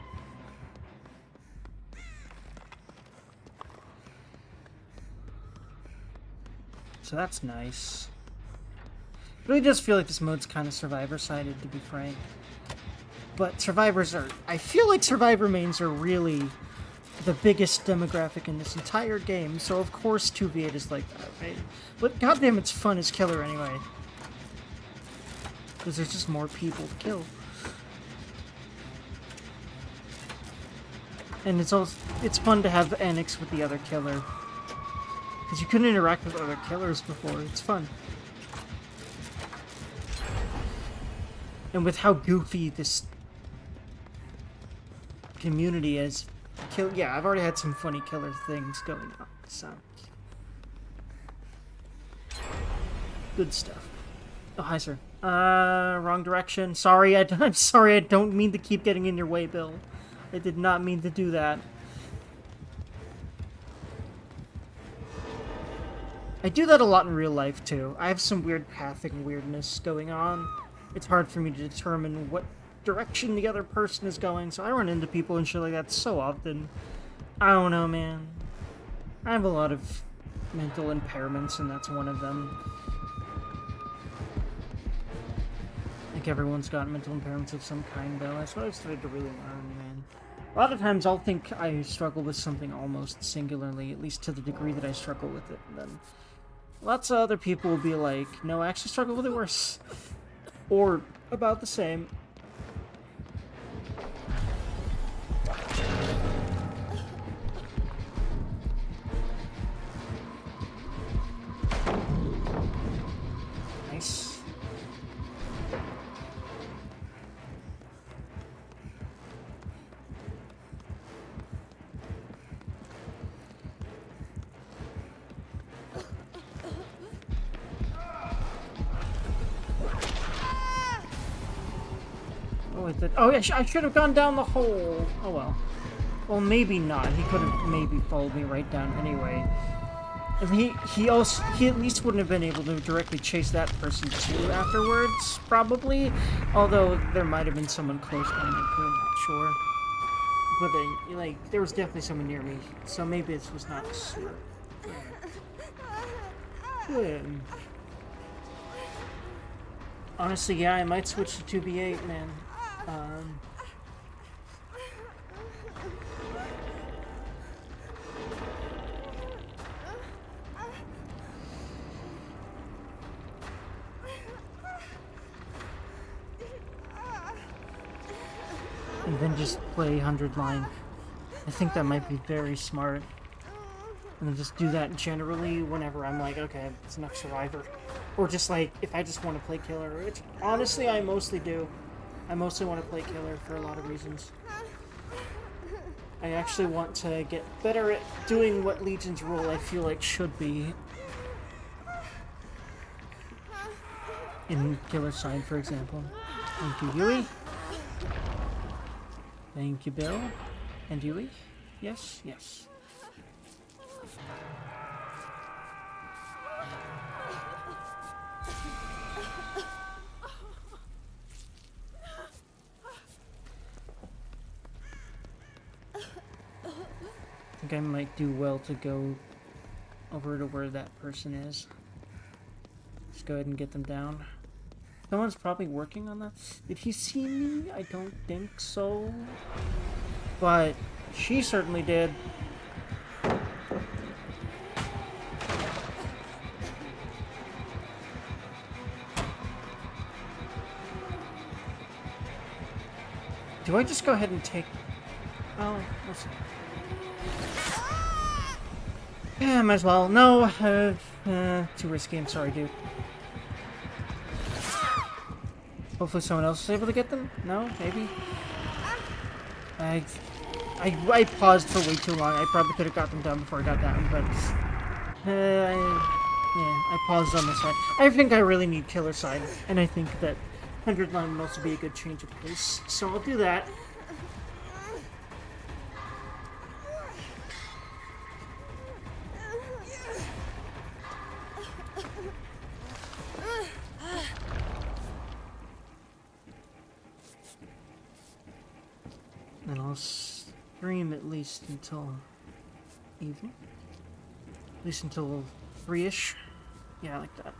So that's nice. It really does feel like this mode's kind of Survivor-sided, to be frank. But Survivors are... I feel like Survivor mains are really the biggest demographic in this entire game, so of course 2v8 is like that, right? But goddamn, it's fun as killer anyway. Because there's just more people to kill. And it's also... it's fun to have annex with the other killer. Because you couldn't interact with other killers before. It's fun. And with how goofy this community is, yeah, I've already had some funny killer things going on, so good stuff. Oh, hi, sir. Wrong direction. Sorry, I'm sorry. I don't mean to keep getting in your way, Bill. I did not mean to do that. I do that a lot in real life, too. I have some weird pathing weirdness going on. It's hard for me to determine what direction the other person is going, so I run into people and shit like that so often. I don't know, man. I have a lot of mental impairments, and that's one of them. I think everyone's got mental impairments of some kind, though. That's what I've started to really learn, man. A lot of times I'll think I struggle with something almost singularly, at least to the degree that I struggle with it, and then lots of other people will be like, no, I actually struggle with it worse. Or about the same. Nice. Oh, yeah, I should have gone down the hole. Oh, well. Well, maybe not. He could have maybe followed me right down anyway. And he at least wouldn't have been able to directly chase that person too afterwards, probably. Although there might have been someone close by me too, I'm not sure. But then, like, there was definitely someone near me, so maybe this was not smart. Yeah. Honestly, yeah, I might switch to 2v8, man. And then just play 100 line. I think that might be very smart. And then just do that generally whenever I'm like, okay, it's enough Survivor. Or just like, if I just want to play killer, which honestly I mostly do. I mostly want to play killer for a lot of reasons. I actually want to get better at doing what Legion's role I feel like should be. In killer side, for example. Thank you, Yui. Thank you, Bill. And Yui? Yes, yes. I think I might do well to go over to where that person is. Just go ahead and get them down. Someone's probably working on that. Did he see me? I don't think so. But she certainly did. Do I just go ahead and take... Oh, we'll see. Yeah, might as well. No, too risky. I'm sorry, dude. Hopefully someone else is able to get them? No? Maybe? I paused for way too long. I probably could have got them done before I got down, but yeah, I paused on this side. I think I really need killer side, and I think that 100 line would also be a good change of pace. So I'll do that. And I'll stream at least until evening. At least until 3-ish. Yeah, I like that.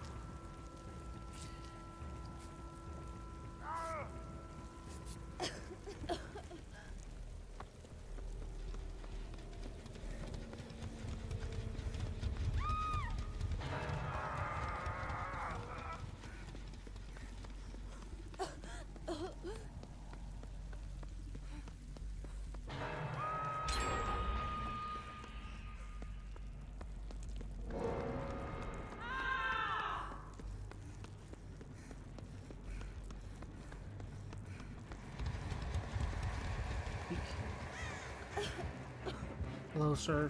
Hello, sir.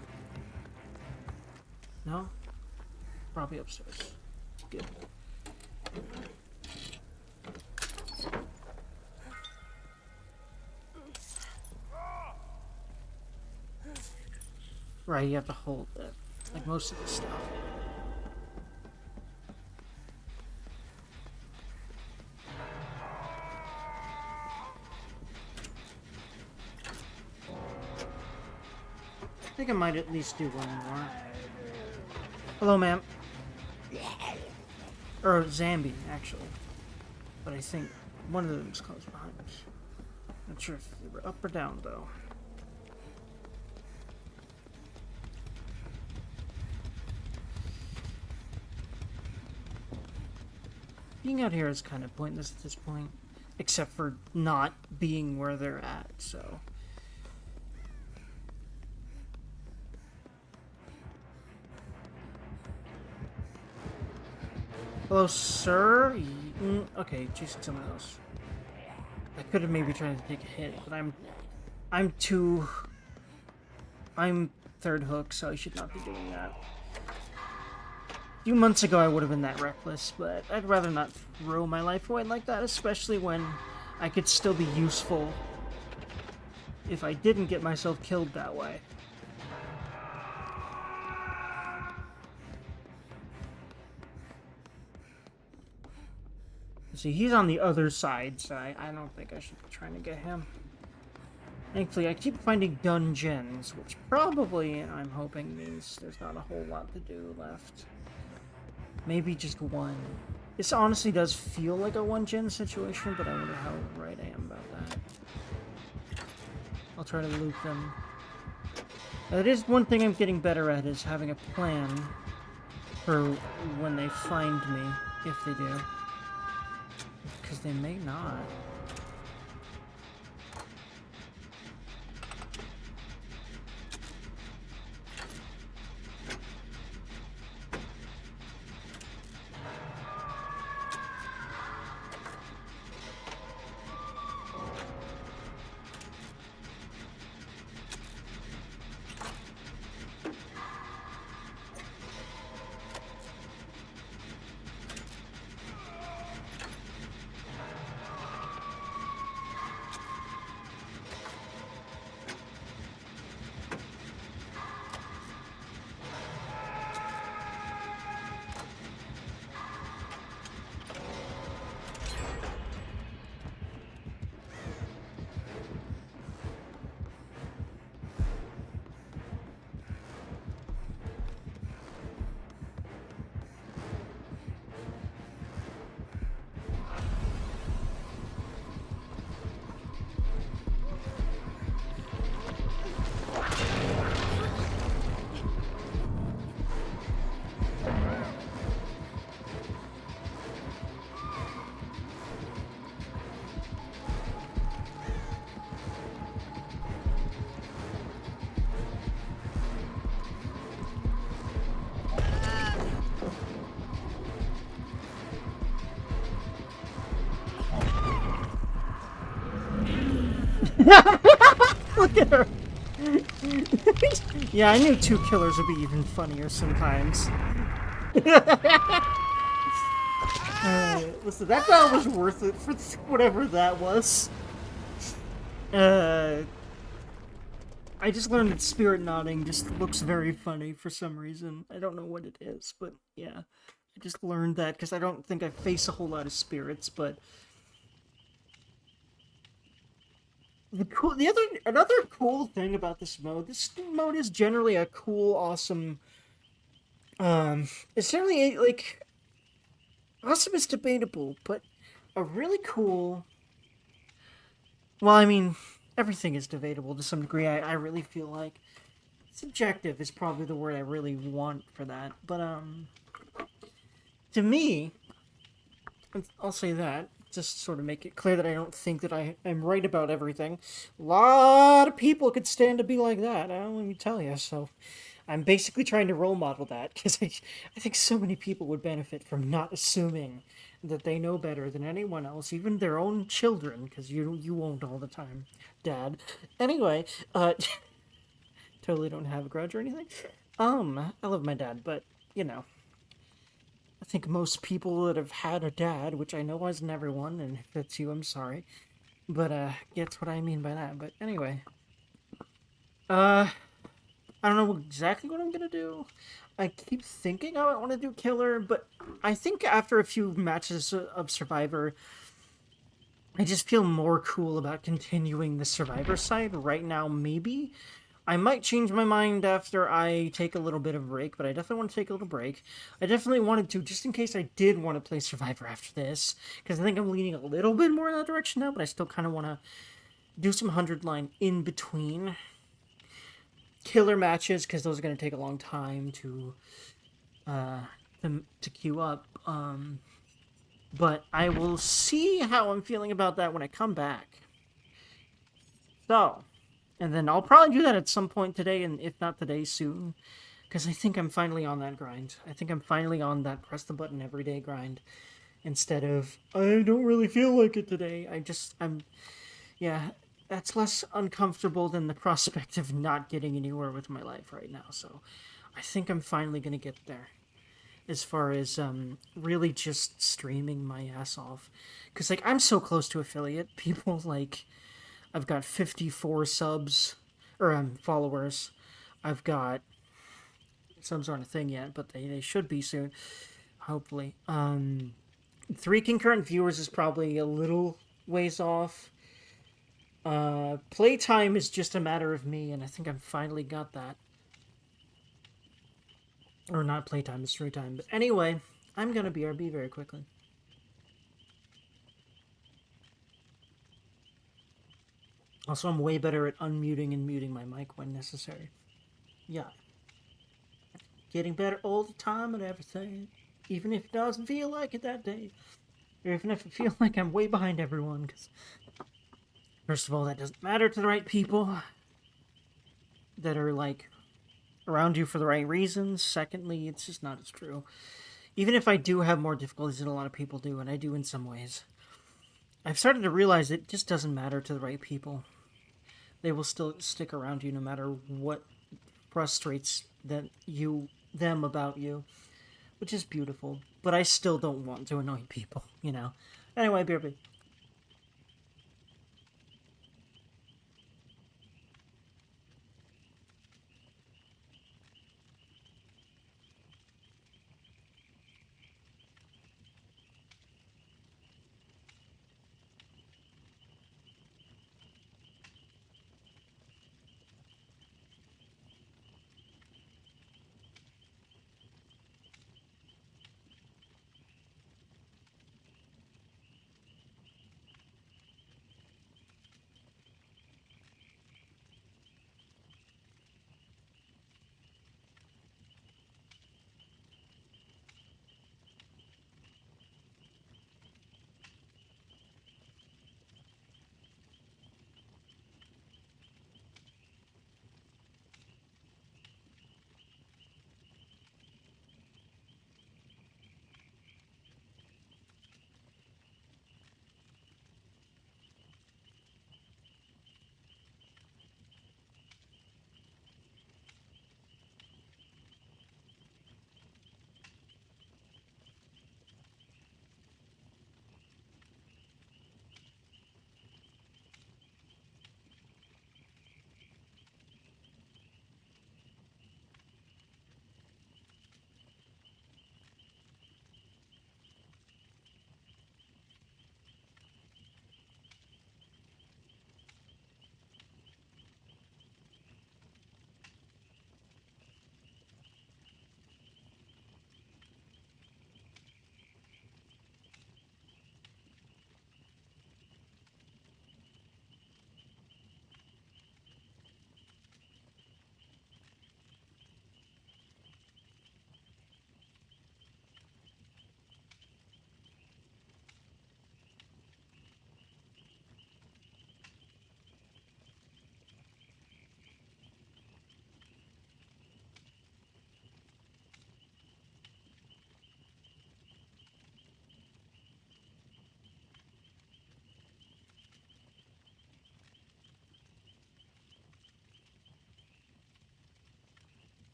No? Probably upstairs. Good. Right, you have to hold it. Like most of the stuff. I think I might at least do one more. Hello, ma'am. Or Zambi, actually. But I think one of them's close behind us. Not sure if they were up or down, though. Being out here is kind of pointless at this point. Except for not being where they're at, so... Hello, sir? Okay, chasing someone else. I could have maybe tried to take a hit, but I'm third hook, so I should not be doing that. A few months ago I would have been that reckless, but I'd rather not throw my life away like that, especially when I could still be useful if I didn't get myself killed that way. See, he's on the other side, so I don't think I should be trying to get him. Thankfully, I keep finding dungeons, which probably, I'm hoping, means there's not a whole lot to do left. Maybe just one. This honestly does feel like a one-gen situation, but I wonder how right I am about that. I'll try to loop them. That is one thing I'm getting better at, is having a plan for when they find me, if they do. Because they may not. Look at her. Yeah, I knew two killers would be even funnier sometimes. Listen, that battle was worth it for whatever that was. Uh, I just learned that spirit nodding just looks very funny for some reason. I don't know what it is, but yeah. I just learned that because I don't think I face a whole lot of spirits, but another cool thing about this mode is generally a cool, awesome. It's generally like awesome is debatable, but a really cool. Well, I mean, everything is debatable to some degree. I really feel like subjective is probably the word I really want for that. But to me, I'll say that just to sort of make it clear that I don't think that I am right about everything. A lot of people could stand to be like that. Let me tell you. So I'm basically trying to role model that because I think so many people would benefit from not assuming that they know better than anyone else, even their own children, because you won't all the time, Dad. Anyway, totally don't have a grudge or anything. I love my dad, but you know, I think most people that have had a dad, which I know wasn't everyone, and if it's you, I'm sorry, but gets what I mean by that. But anyway, uh, I don't know exactly what I'm gonna do. I keep thinking I want to do killer, but I think after a few matches of Survivor, I just feel more cool about continuing the Survivor side right now. Maybe I might change my mind after I take a little bit of a break, but I definitely want to take a little break. I definitely wanted to, just in case I did want to play Survivor after this, because I think I'm leaning a little bit more in that direction now, but I still kind of want to do some 100 line in between killer matches, because those are going to take a long time uh, to queue up. But I will see how I'm feeling about that when I come back. So, and then I'll probably do that at some point today, and if not today, soon. Because I think I'm finally on that grind. I think I'm finally on that press the button every day grind. Instead of, I don't really feel like it today. Yeah, that's less uncomfortable than the prospect of not getting anywhere with my life right now. So I think I'm finally going to get there. As far as really just streaming my ass off. Because, like, I'm so close to affiliate. People, like, I've got 54 subs, or followers. I've got subs aren't a thing yet, but they should be soon, hopefully. 3 concurrent viewers is probably a little ways off. Playtime is just a matter of me, and I think I've finally got that. Or not playtime, it's free time. But anyway, I'm gonna BRB very quickly. Also, I'm way better at unmuting and muting my mic when necessary. Yeah. Getting better all the time and everything. Even if it doesn't feel like it that day. Or even if it feels like I'm way behind everyone. Because, first of all, that doesn't matter to the right people. That are, like, around you for the right reasons. Secondly, it's just not as true. Even if I do have more difficulties than a lot of people do, and I do in some ways, I've started to realize it just doesn't matter to the right people. They will still stick around you no matter what frustrates them about you, which is beautiful. But I still don't want to annoy people, you know. Anyway, BRB.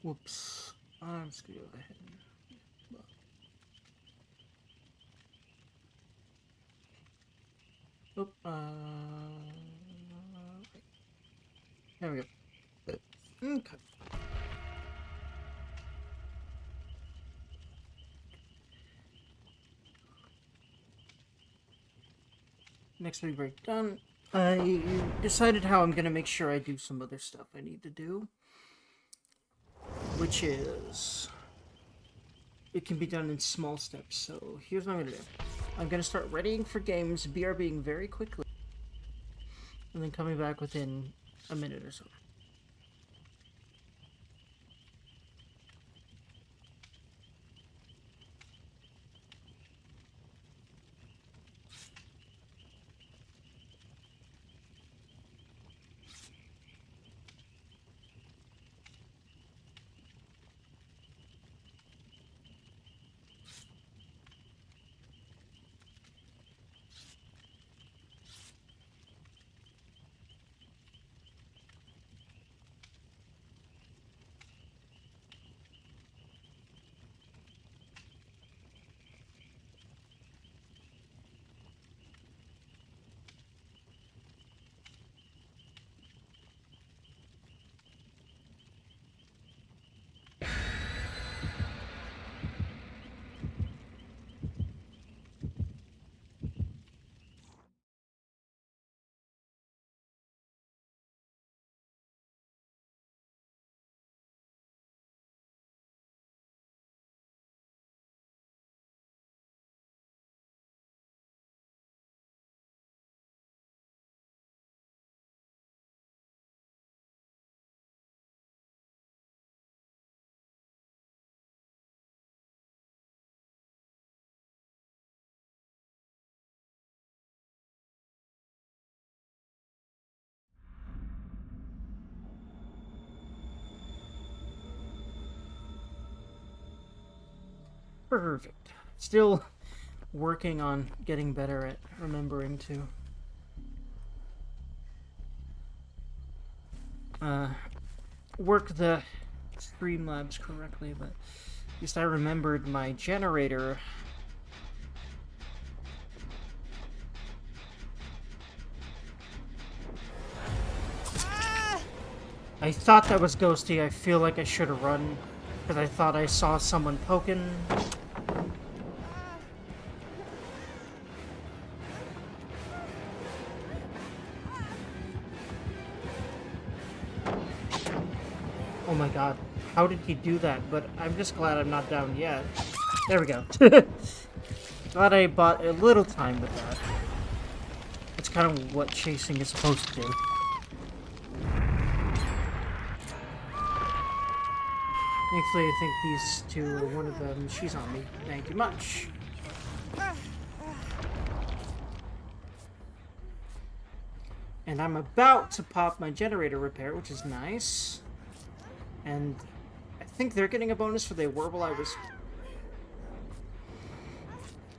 Whoops. I'm just gonna go ahead and... Oop, there we go. Okay. Next week break done. I decided how I'm gonna make sure I do some other stuff I need to do. Which is... it can be done in small steps, so here's what I'm gonna do. I'm gonna start readying for games, BRBing very quickly, and then coming back within a minute or so. Perfect. Still working on getting better at remembering to work the Streamlabs correctly, but at least I remembered my generator. I thought that was Ghosty. I feel like I should have run, because I thought I saw someone poking. Oh my god, how did he do that? But I'm just glad I'm not down yet. There we go. Glad I bought a little time with that. That's kind of what chasing is supposed to do. Thankfully, I think these two are one of them. She's on me. Thank you much. And I'm about to pop my generator repair, which is nice. And I think they're getting a bonus for they were while I was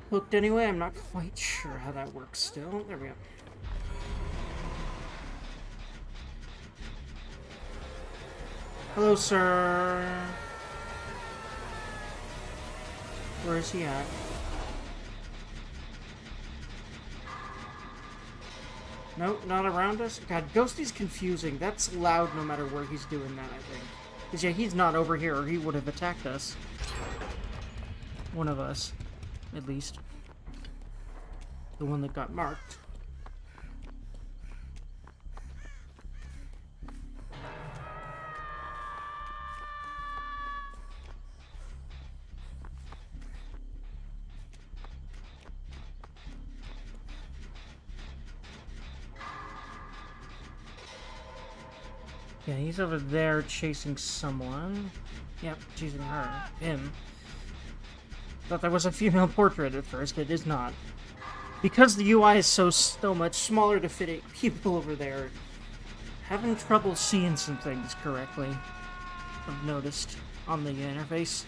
hooked anyway. I'm not quite sure how that works still. There we go. Hello, sir. Where is he at? Nope, not around us. God, Ghosty's confusing. That's loud no matter where he's doing that, I think. Because, yeah, he's not over here, or he would have attacked us. One of us, at least. The one that got marked. Yeah, he's over there chasing someone. Yep, chasing her. Him. Thought that was a female portrait at first. It is not. Because the UI is so much smaller to fit 8 people over there, having trouble seeing some things correctly, I've noticed on the interface.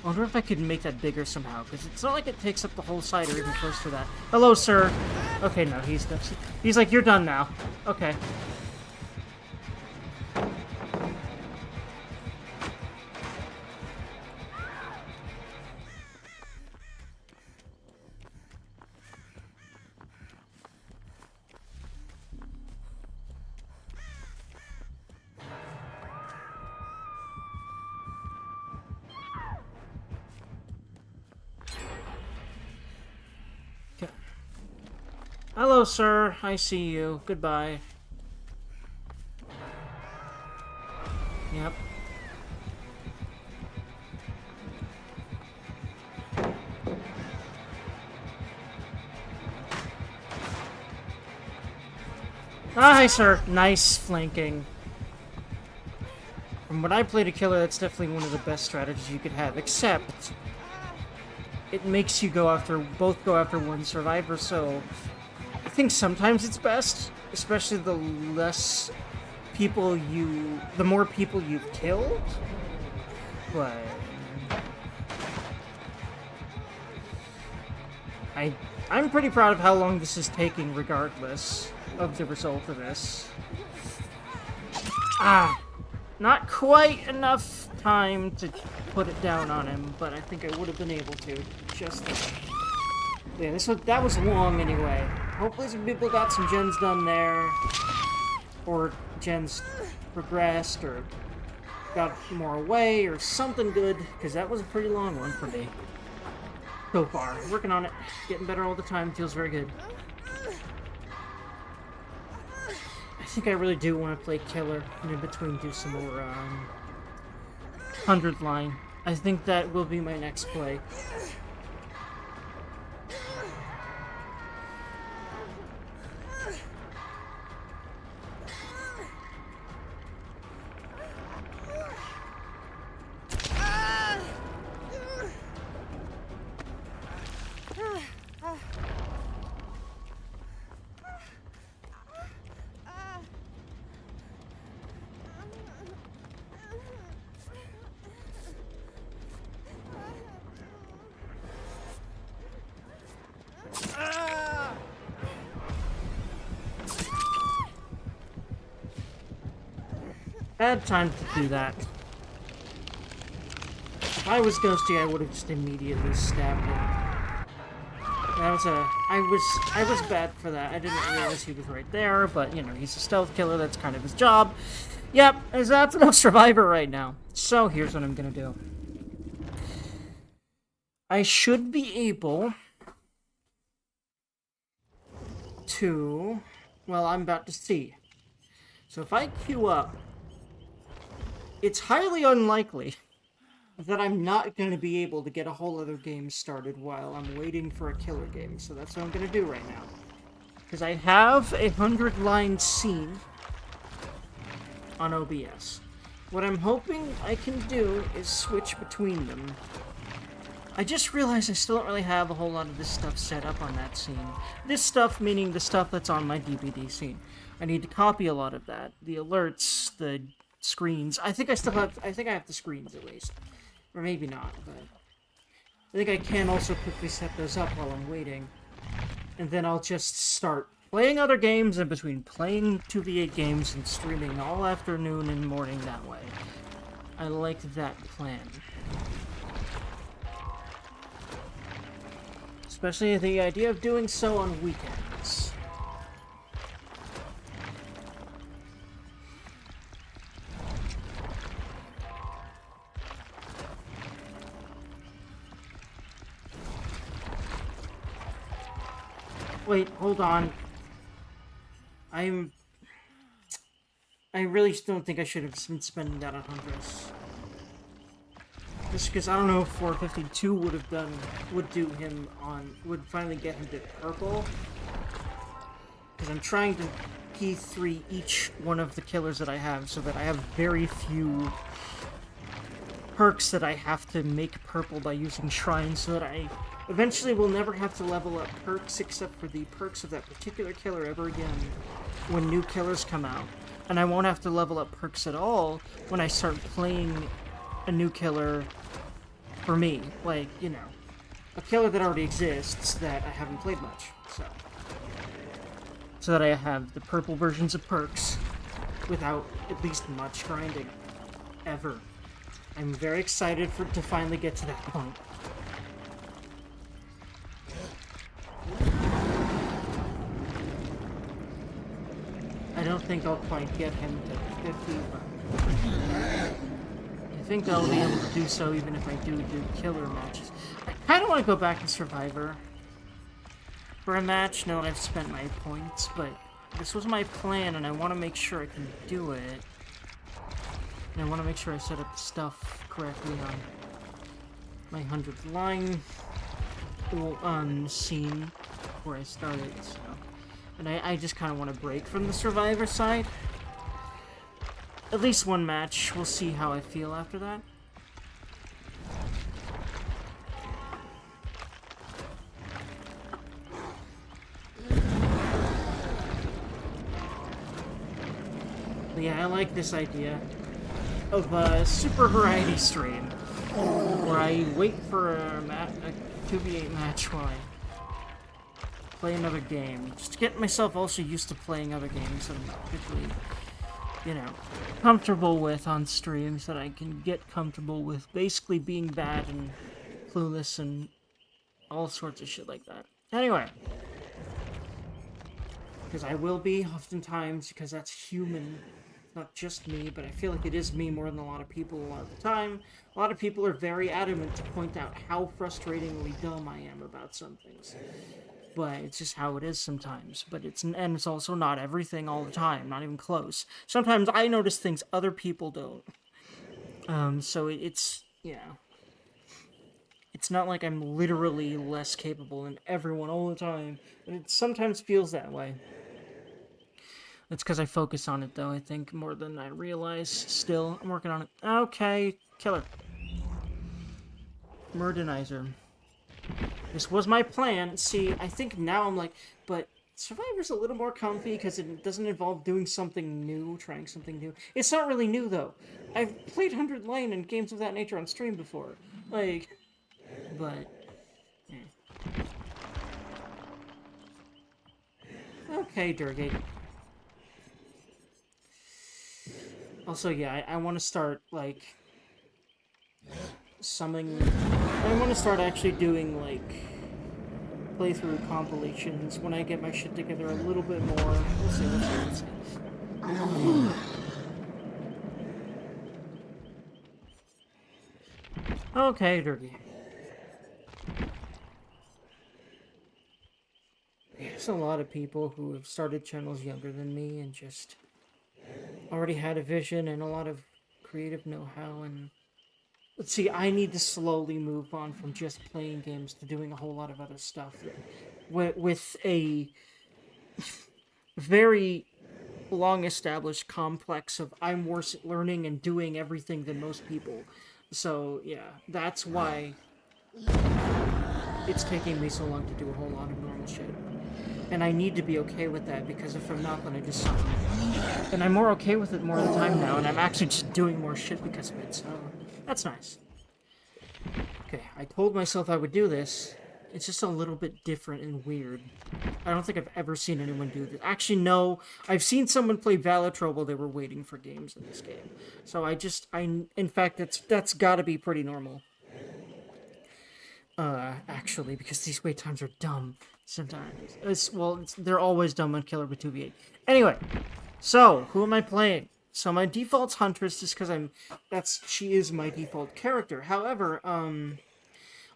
I wonder if I could make that bigger somehow, because it's not like it takes up the whole side or even close to that. Hello, sir. Okay, no, he's like, you're done now. Okay. Hello, sir. I see you. Goodbye. Yep. Ah, hi, sir. Nice flanking. From what I played a killer, that's definitely one of the best strategies you could have, except it makes you both go after one survivor, so I think sometimes it's best, especially the more people you've killed, but I'm pretty proud of how long this is taking regardless of the result of this. Ah! Not quite enough time to put it down on him, but I think I would have been able to. Just yeah, that was long anyway. Hopefully some people got some gens done there, or gens progressed, or got more away, or something good, because that was a pretty long one for me. So far. Working on it. Getting better all the time. Feels very good. I think I really do want to play Killer, and in between do some more 100 line. I think that will be my next play. Bad time to do that. If I was Ghosty, I would have just immediately stabbed him. That was I was bad for that. I didn't realize he was right there, but, you know, he's a stealth killer. That's kind of his job. Yep, that's no survivor right now. So, here's what I'm gonna do. I should be able to... Well, I'm about to see. So if I queue up... It's highly unlikely that I'm not going to be able to get a whole other game started while I'm waiting for a killer game. So that's what I'm going to do right now. Because I have a 100-line scene on OBS. What I'm hoping I can do is switch between them. I just realized I still don't really have a whole lot of this stuff set up on that scene. This stuff meaning the stuff that's on my DVD scene. I need to copy a lot of that. The alerts, the screens. I think I have the screens at least. Or maybe not, but I think I can also quickly set those up while I'm waiting. And then I'll just start playing other games in between playing 2v8 games and streaming all afternoon and morning that way. I like that plan. Especially the idea of doing so on weekends. Wait, hold on. I really don't think I should have been spending that on Huntress. Just because I don't know if 452 would finally get him to purple. Because I'm trying to P3 each one of the killers that I have so that I have very few perks that I have to make purple by using shrines, so that I eventually will never have to level up perks except for the perks of that particular killer ever again when new killers come out. And I won't have to level up perks at all when I start playing a new killer for me. Like, you know, a killer that already exists that I haven't played much, so that I have the purple versions of perks without at least much grinding. Ever. I'm very excited to finally get to that point. I don't think I'll quite get him to 50, but I think I'll be able to do so even if I do killer matches. I kind of want to go back to Survivor. for a match now that I've spent my points, but this was my plan, and I want to make sure I can do it. And I want to make sure I set up the stuff correctly on my 100th line scene where I started, so. And I just kind of want to break from the Survivor side. At least one match. We'll see how I feel after that. But yeah, I like this idea of a super variety stream where I wait for a 2v8 match while I play another game. Just to get myself also used to playing other games that I'm not particularly, you know, comfortable with on streams, that I can get comfortable with basically being bad and clueless and all sorts of shit like that. Anyway. Because I will be oftentimes, because that's human. Not just me, but I feel like it is me more than a lot of people a lot of the time. A lot of people are very adamant to point out how frustratingly dumb I am about some things. But it's just how it is sometimes. But it's also not everything all the time, not even close. Sometimes I notice things other people don't. So it's, yeah. It's not like I'm literally less capable than everyone all the time. But it sometimes feels that way. It's because I focus on it, though, I think, more than I realize. Still, I'm working on it. Okay, killer. Murdenizer. This was my plan. See, I think now I'm like, but Survivor's a little more comfy because it doesn't involve doing something new, trying something new. It's not really new, though. I've played 100 Lane and games of that nature on stream before. Like, but... Okay, Durgate. Also, yeah, I want to start, like, summoning... I want to start actually doing, like, playthrough compilations when I get my shit together a little bit more. We'll see, let's see. Okay, Durgy. There's a lot of people who have started channels younger than me and just... already had a vision and a lot of creative know-how, and let's see, I need to slowly move on from just playing games to doing a whole lot of other stuff with a very long-established complex of I'm worse at learning and doing everything than most people. So yeah, that's why it's taking me so long to do a whole lot of normal shit. And I need to be okay with that, because if I'm not, then I just suffer. And I'm more okay with it more of the time now, and I'm actually just doing more shit because of it, so that's nice. Okay, I told myself I would do this. It's just a little bit different and weird. I don't think I've ever seen anyone do this. Actually, no. I've seen someone play Valitro while they were waiting for games in this game. So in fact, that's gotta be pretty normal. Actually, because these wait times are dumb sometimes. They're always dumb on Killer with 2v8. Anyway, so, who am I playing? So my default's Huntress just because she is my default character. However,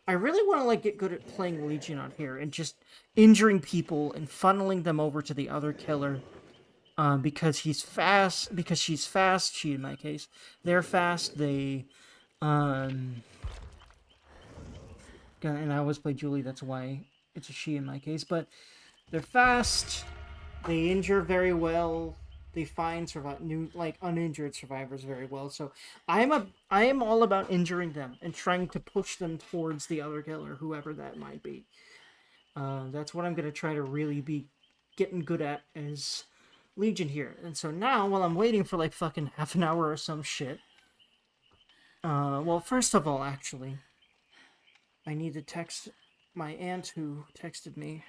I really want to, like, get good at playing Legion on here and just injuring people and funneling them over to the other killer. Because she's fast, she in my case. They're fast, and I always play Julie, that's why it's a she in my case, but they're fast, they injure very well, they find uninjured survivors very well, so I am all about injuring them and trying to push them towards the other killer, whoever that might be. That's what I'm going to try to really be getting good at as Legion here. And so now, while I'm waiting for like fucking half an hour or some shit, well, first of all, actually, I need to text my aunt who texted me,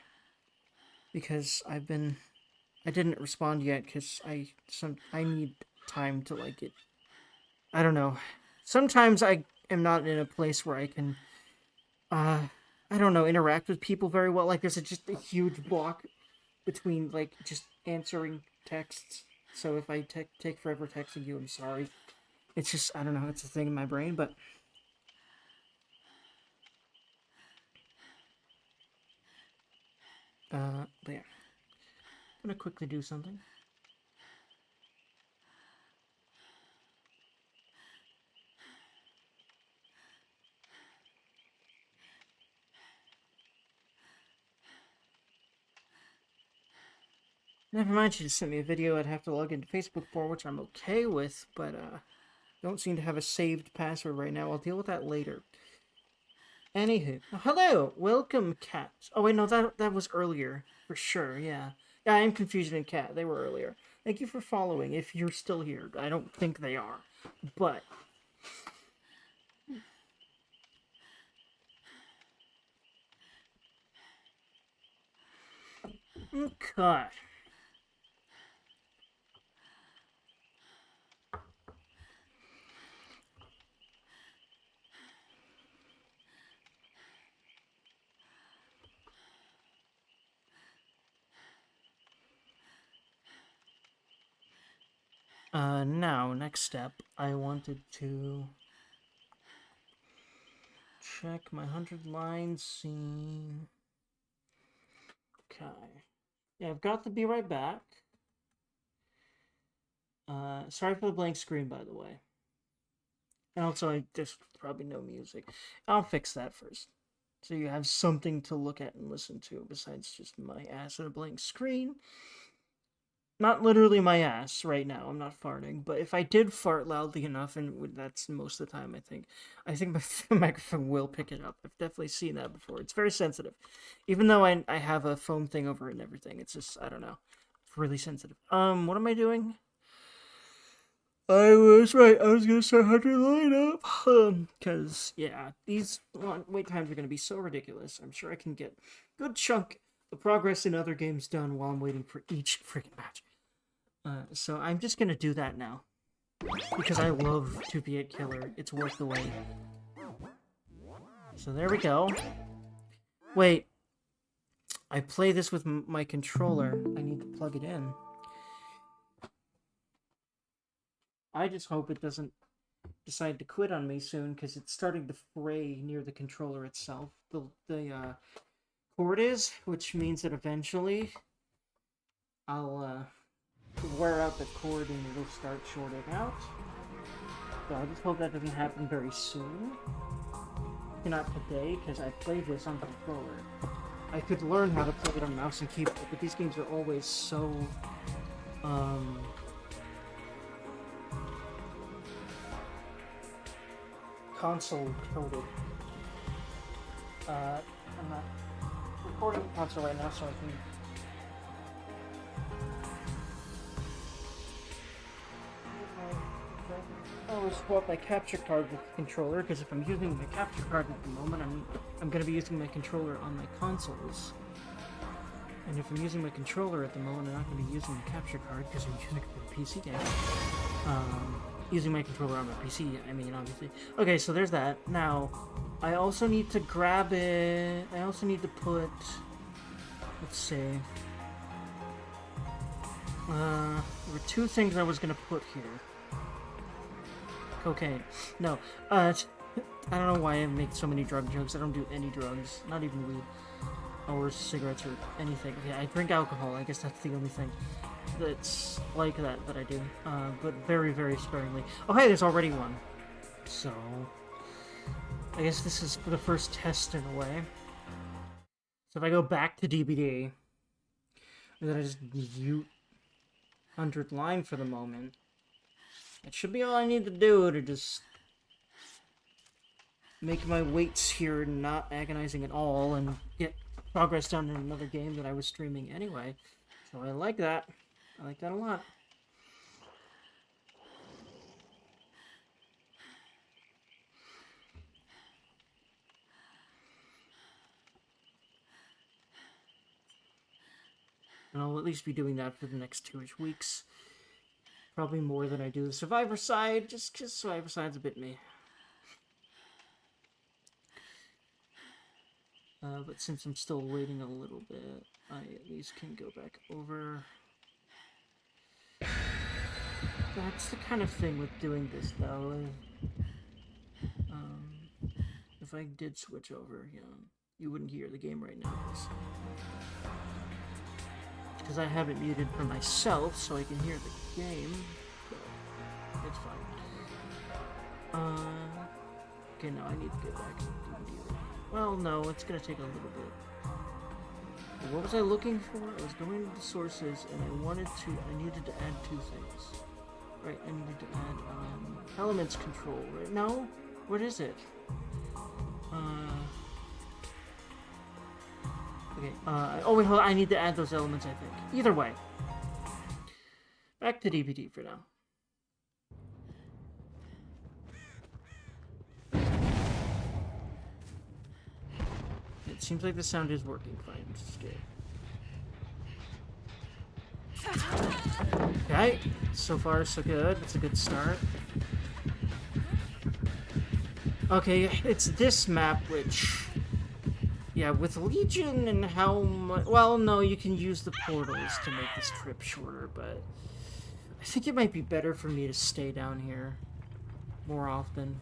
because I didn't respond yet because I need time to, like, it. I don't know. Sometimes I am not in a place where I can, I don't know, interact with people very well. Like, there's just a huge block between, like, just answering texts. So if I take forever texting you, I'm sorry. It's just, I don't know, it's a thing in my brain, but... But yeah. I'm gonna quickly do something. Never mind, she just sent me a video I'd have to log into Facebook for, which I'm okay with, but, don't seem to have a saved password right now. I'll deal with that later. Anywho. Hello! Welcome, Cat. Oh, wait, no, that was earlier. For sure, yeah. Yeah, I am Confusion and Cat. They were earlier. Thank you for following, if you're still here. I don't think they are. But... Okay. Now, next step, I wanted to check my 100 lines scene. Okay. Yeah, I've got to be right back. Sorry for the blank screen, by the way. And also, there's probably no music. I'll fix that first. So you have something to look at and listen to besides just my ass and a blank screen. Not literally my ass right now, I'm not farting, but if I did fart loudly enough, and that's most of the time, I think my microphone will pick it up. I've definitely seen that before. It's very sensitive. Even though I have a foam thing over it and everything, it's just, I don't know. It's really sensitive. What am I doing? I was right, I was gonna start 100 line up, because, yeah, these wait times are gonna be so ridiculous. I'm sure I can get a good chunk of progress in other games done while I'm waiting for each freaking match. So I'm just gonna do that now. Because I love 2v8 Killer. It's worth the wait. So there we go. Wait. I play this with my controller. I need to plug it in. I just hope it doesn't decide to quit on me soon, because it's starting to fray near the controller itself. The cord is, which means that eventually I'll, wear out the cord and it'll start shorting out. So I just hope that doesn't happen very soon. Not today, because I played this on controller. I could learn how to play it on mouse and keyboard, but these games are always so, console coded. I'm not recording the console right now, so I can... I always swap my capture card with the controller, because if I'm using my capture card at the moment, I'm going to be using my controller on my consoles. And if I'm using my controller at the moment, I'm not going to be using the capture card, because I'm using it for the PC game. Using my controller on my PC, I mean, obviously. Okay, so there's that. Now, I also need to grab it... I also need to put... Let's see... there were two things I was going to put here. Cocaine. No. I don't know why I make so many drug jokes. I don't do any drugs. Not even weed. Or cigarettes or anything. Yeah, I drink alcohol. I guess that's the only thing that's like that I do. But very, very sparingly. Oh, hey, there's already one. So... I guess this is for the first test in a way. So if I go back to DBD, and then I just mute 100 line for the moment, that should be all I need to do to just make my weights here not agonizing at all and get progress done in another game that I was streaming anyway. So I like that. I like that a lot. And I'll at least be doing that for the next 2-ish weeks. Probably more than I do the Survivor side, just because Survivor side's a bit meh. But since I'm still waiting a little bit, I at least can go back over. That's the kind of thing with doing this, though. If I did switch over, you know, you wouldn't hear the game right now. because I have it muted for myself, so I can hear the game. But it's fine. Okay, no, I need to get back into DVD. Well, no, it's gonna take a little bit. What was I looking for? I was going to the sources, and I needed to add two things. Right, I needed to add, elements control, right? No? What is it? Okay, oh wait, hold on, I need to add those elements, I think. Either way. Back to DVD for now. It seems like the sound is working fine, which is good. Okay, so far so good. It's a good start. Okay, it's this map which... Yeah, with Legion and how much... Well, no, you can use the portals to make this trip shorter, but... I think it might be better for me to stay down here more often.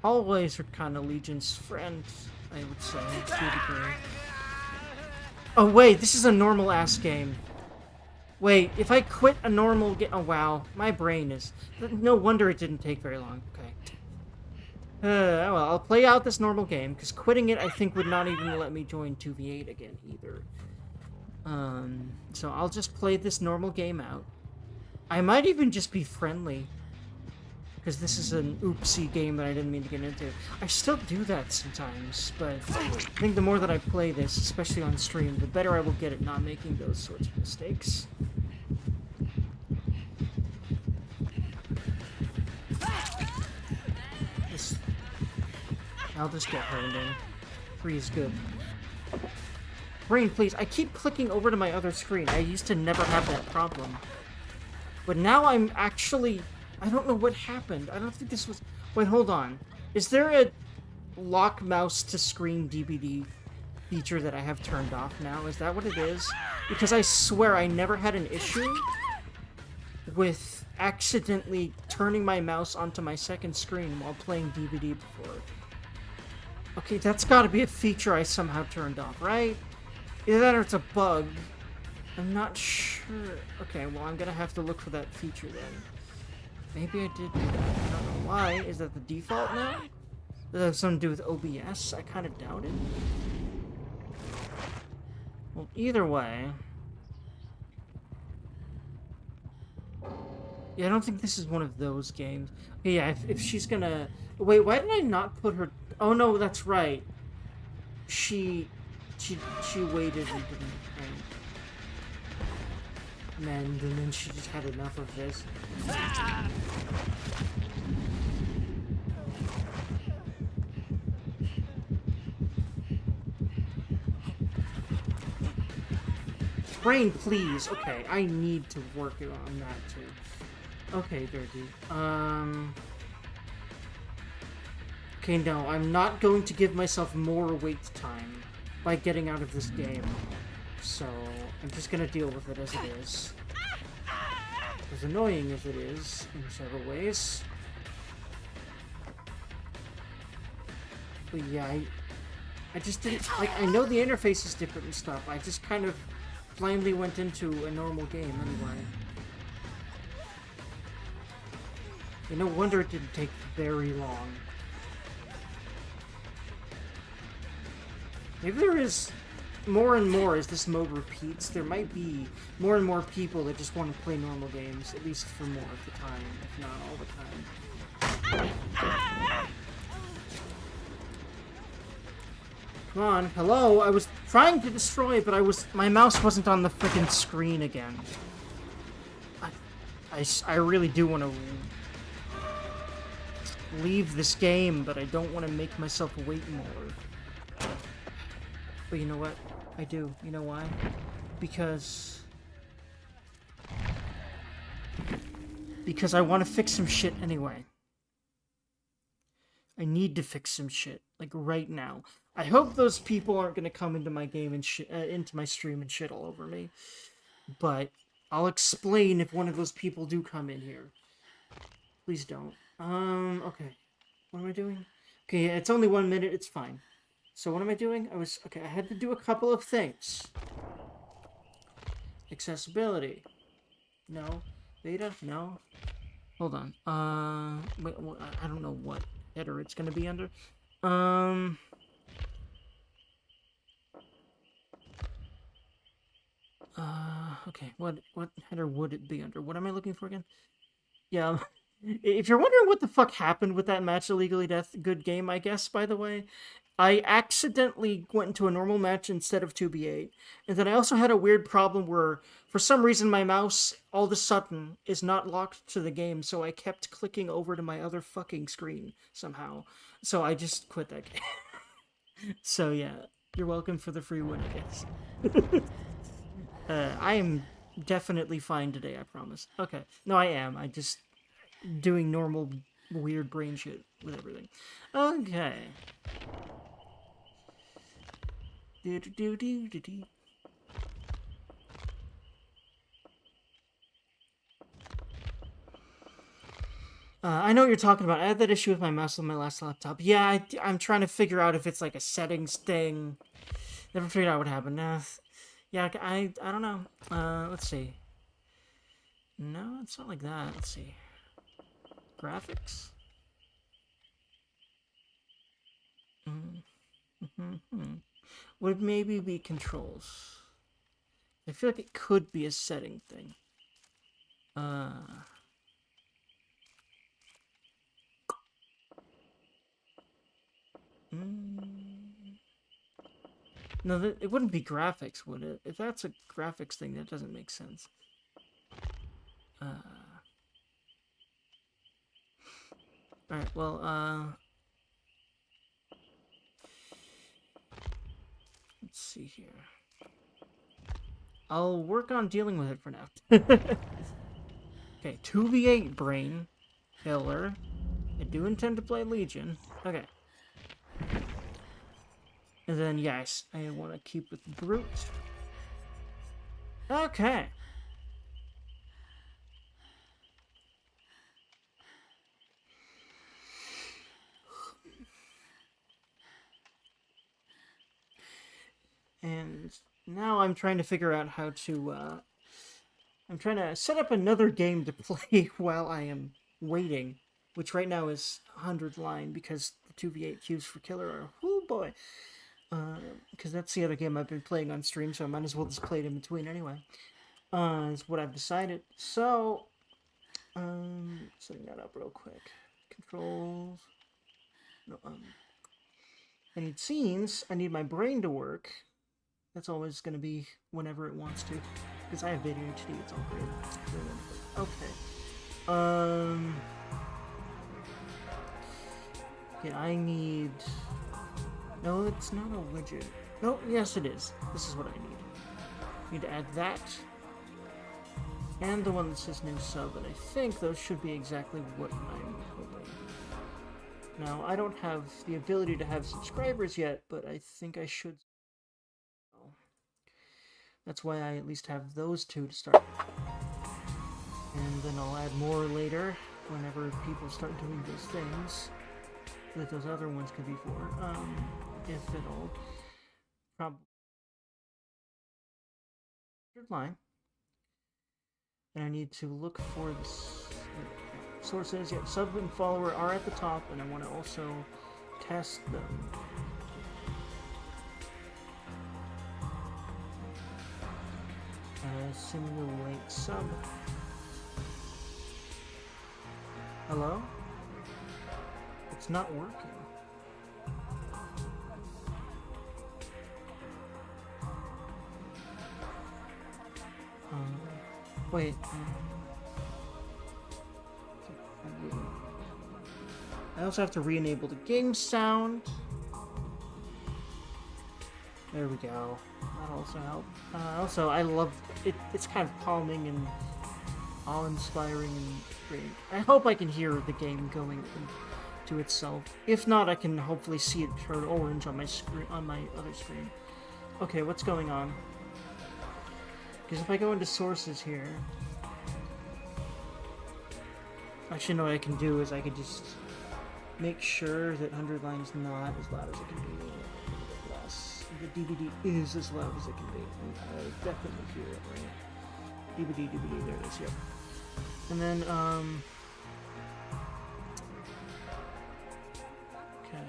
Hallways are kind of Legion's friend, I would say, to a degree. Oh, wait, this is a normal-ass game. Wait, if I quit a normal game... Oh, wow, my brain is... No wonder it didn't take very long. Okay. Well, I'll play out this normal game, because quitting it, I think, would not even let me join 2v8 again, either. So I'll just play this normal game out. I might even just be friendly, because this is an oopsie game that I didn't mean to get into. I still do that sometimes, but I think the more that I play this, especially on stream, the better I will get at not making those sorts of mistakes. I'll just get her in. 3 is good. Brain, please. I keep clicking over to my other screen. I used to never have that problem. But now I'm actually... I don't know what happened. I don't think this was... Wait, hold on. Is there a lock mouse to screen DVD feature that I have turned off now? Is that what it is? Because I swear I never had an issue with accidentally turning my mouse onto my second screen while playing DVD before. Okay, that's gotta be a feature I somehow turned off, right? Either that or it's a bug. I'm not sure. Okay, well, I'm gonna have to look for that feature then. Maybe I did do that. I don't know why. Is that the default now? Does that have something to do with OBS? I kind of doubt it. Well, either way... Yeah, I don't think this is one of those games. Okay, yeah, if she's gonna... Wait, why did I not put her... Oh, no, that's right. She waited and didn't mend, and then she just had enough of this. Brain, please. Okay, I need to work on that too. Okay, Dirty. Okay, no, I'm not going to give myself more wait time by getting out of this game. So, I'm just gonna deal with it as it is. As annoying as it is, in several ways. But yeah, I just didn't... Like, I know the interface is different and stuff. I just kind of blindly went into a normal game anyway. And no wonder it didn't take very long. Maybe there is more and more as this mode repeats. There might be more and more people that just want to play normal games, at least for more of the time, if not all the time. Come on, hello? I was trying to destroy it, but my mouse wasn't on the frickin' screen again. I really do want to leave this game, but I don't want to make myself wait more. But you know what? I do. You know why? Because I want to fix some shit anyway. I need to fix some shit, like right now. I hope those people aren't gonna come into my game and into my stream and shit all over me. But I'll explain if one of those people do come in here. Please don't. Okay. What am I doing? Okay, it's only 1 minute. It's fine. So what am I doing? I had to do a couple of things. Accessibility. No. Beta? No. Hold on. Wait, I don't know what header it's gonna be under. Okay. What header would it be under? What am I looking for again? Yeah. If you're wondering what the fuck happened with that match Illegally Death, good game, I guess, by the way. I accidentally went into a normal match instead of 2v8. And then I also had a weird problem where, for some reason, my mouse, all of a sudden, is not locked to the game, so I kept clicking over to my other fucking screen, somehow. So I just quit that game. So yeah, you're welcome for the free win, I guess. I am definitely fine today, I promise. Okay. No, I am. I just doing normal weird brain shit with everything. Okay. I know what you're talking about. I had that issue with my mouse on my last laptop. Yeah, I'm trying to figure out if it's like a settings thing. Never figured out what happened. Yeah, I don't know. Let's see. No, it's not like that. Let's see. Graphics? Would maybe be controls. I feel like it could be a setting thing. No, it wouldn't be graphics, would it? If that's a graphics thing, that doesn't make sense. Alright, well, let's see here. I'll work on dealing with it for now. Okay, 2v8 brain. Killer. I do intend to play Legion. Okay. And then, yes, I want to keep with Brute. Okay. And now I'm trying to figure out how to, I'm trying to set up another game to play while I am waiting, which right now is 100 line because the 2v8 queues for Killer are, oh boy. Because that's the other game I've been playing on stream, so I might as well just play it in between anyway. Is what I've decided. So, setting that up real quick. Controls. No, I need scenes. I need my brain to work. That's always going to be whenever it wants to. Because I have ADHD, it's all great. Okay. Okay, I need... No, it's not a widget. No, yes it is. This is what I need. I need to add that. And the one that says new sub, and I think those should be exactly what I'm hoping. Now, I don't have the ability to have subscribers yet, but I think I should. That's why I at least have those two to start. And then I'll add more later, whenever people start doing those things that those other ones could be for, if at all. Probably. Line. And I need to look for this sources. Yep, sub and follower are at the top, and I want to also test them. Simulate sub. Hello? It's not working. Wait. I also have to re-enable the game sound. There we go. That also helped. Also, I love it. It's kind of calming and awe-inspiring and great. I hope I can hear the game going to itself. If not, I can hopefully see it turn orange on my screen, on my other screen. Okay, what's going on? Because if I go into sources here, actually, no, what I can do is I can just make sure that 100 line is not as loud as it can be. The DVD is as loud as it can be. And I definitely hear it, right? DVD, there it is, yep. And then, okay.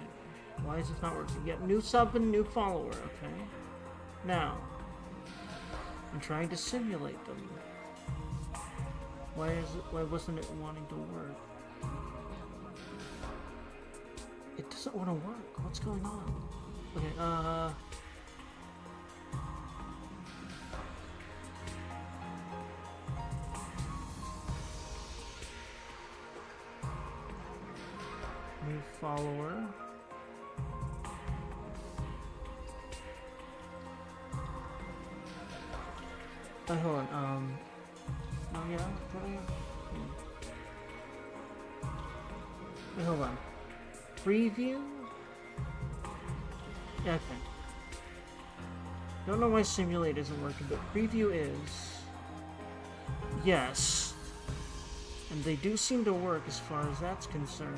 Why is this not working? Yep, new sub and new follower, okay. Now, I'm trying to simulate them. Why wasn't it wanting to work? It doesn't want to work. What's going on? Okay, new follower. Hold on, oh yeah, wait, hold on. Preview? Yeah, okay. Don't know why simulate isn't working, but preview is. Yes. And they do seem to work as far as that's concerned.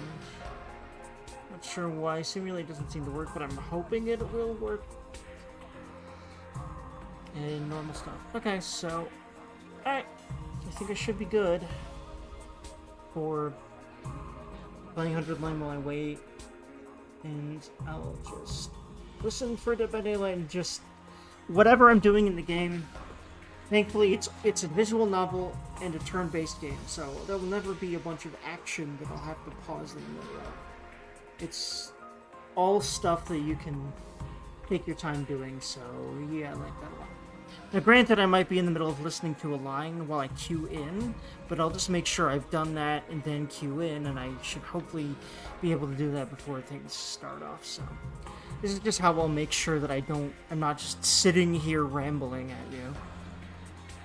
Not sure why simulate doesn't seem to work, but I'm hoping it will work. And normal stuff. Okay, so. Alright. I think I should be good for playing 100 Line while I wait. And I'll just listen for Dead by Daylight and just whatever I'm doing in the game. Thankfully, it's a visual novel and a turn-based game, so there will never be a bunch of action that I'll have to pause in the middle of. It's all stuff that you can take your time doing, so yeah, I like that a lot. Now, granted, I might be in the middle of listening to a line while I cue in, but I'll just make sure I've done that and then cue in, and I should hopefully be able to do that before things start off, so. This is just how I'll make sure that I'm not just sitting here rambling at you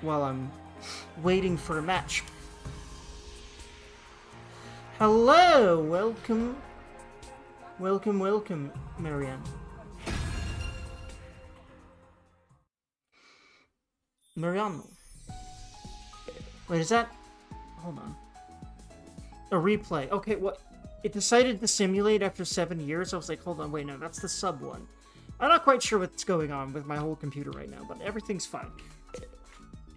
while I'm waiting for a match. Hello! Welcome, Marianne. Mariano. Wait, is that... Hold on. A replay. Okay, what? It decided to simulate after 7 years. I was like, hold on, wait, no, that's the sub one. I'm not quite sure what's going on with my whole computer right now, but everything's fine.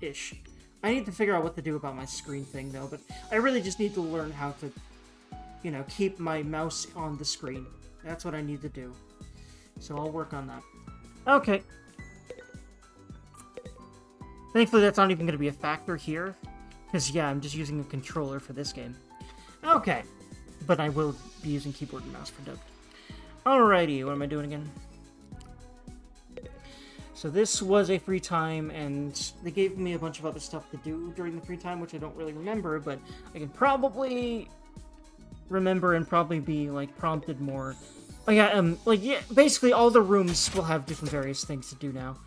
Ish. I need to figure out what to do about my screen thing, though, but I really just need to learn how to, you know, keep my mouse on the screen. That's what I need to do. So I'll work on that. Okay. Thankfully, that's not even going to be a factor here. Because, yeah, I'm just using a controller for this game. Okay. But I will be using keyboard and mouse for dubbed. Alrighty, what am I doing again? So this was a free time, and they gave me a bunch of other stuff to do during the free time, which I don't really remember, but I can probably remember and probably be, like, prompted more. Oh yeah, basically all the rooms will have different various things to do now.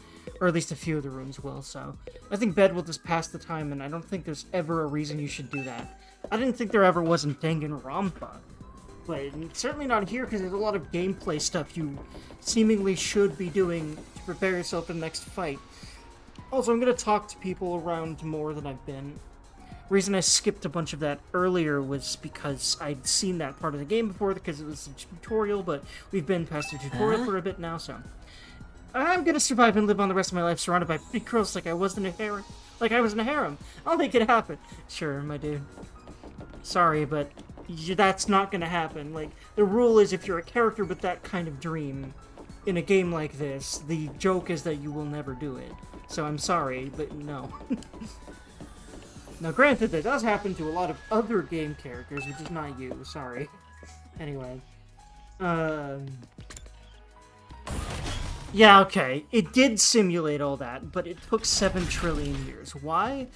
Or at least a few of the rooms will, so. I think bed will just pass the time, and I don't think there's ever a reason you should do that. I didn't think there ever was in Danganronpa. But certainly not here, because there's a lot of gameplay stuff you seemingly should be doing to prepare yourself for the next fight. Also, I'm going to talk to people around more than I've been. The reason I skipped a bunch of that earlier was because I'd seen that part of the game before, because it was a tutorial, but we've been past the tutorial for a bit now, so. I'm gonna survive and live on the rest of my life surrounded by pretty girls like I was in a harem. I'll make it happen. Sure, my dude. Sorry, but that's not gonna happen. Like, the rule is if you're a character with that kind of dream in a game like this, the joke is that you will never do it. So I'm sorry, but no. Now, granted, that does happen to a lot of other game characters, which is not you. Sorry. Anyway. Yeah, okay. It did simulate all that, but it took 7 trillion years. Why?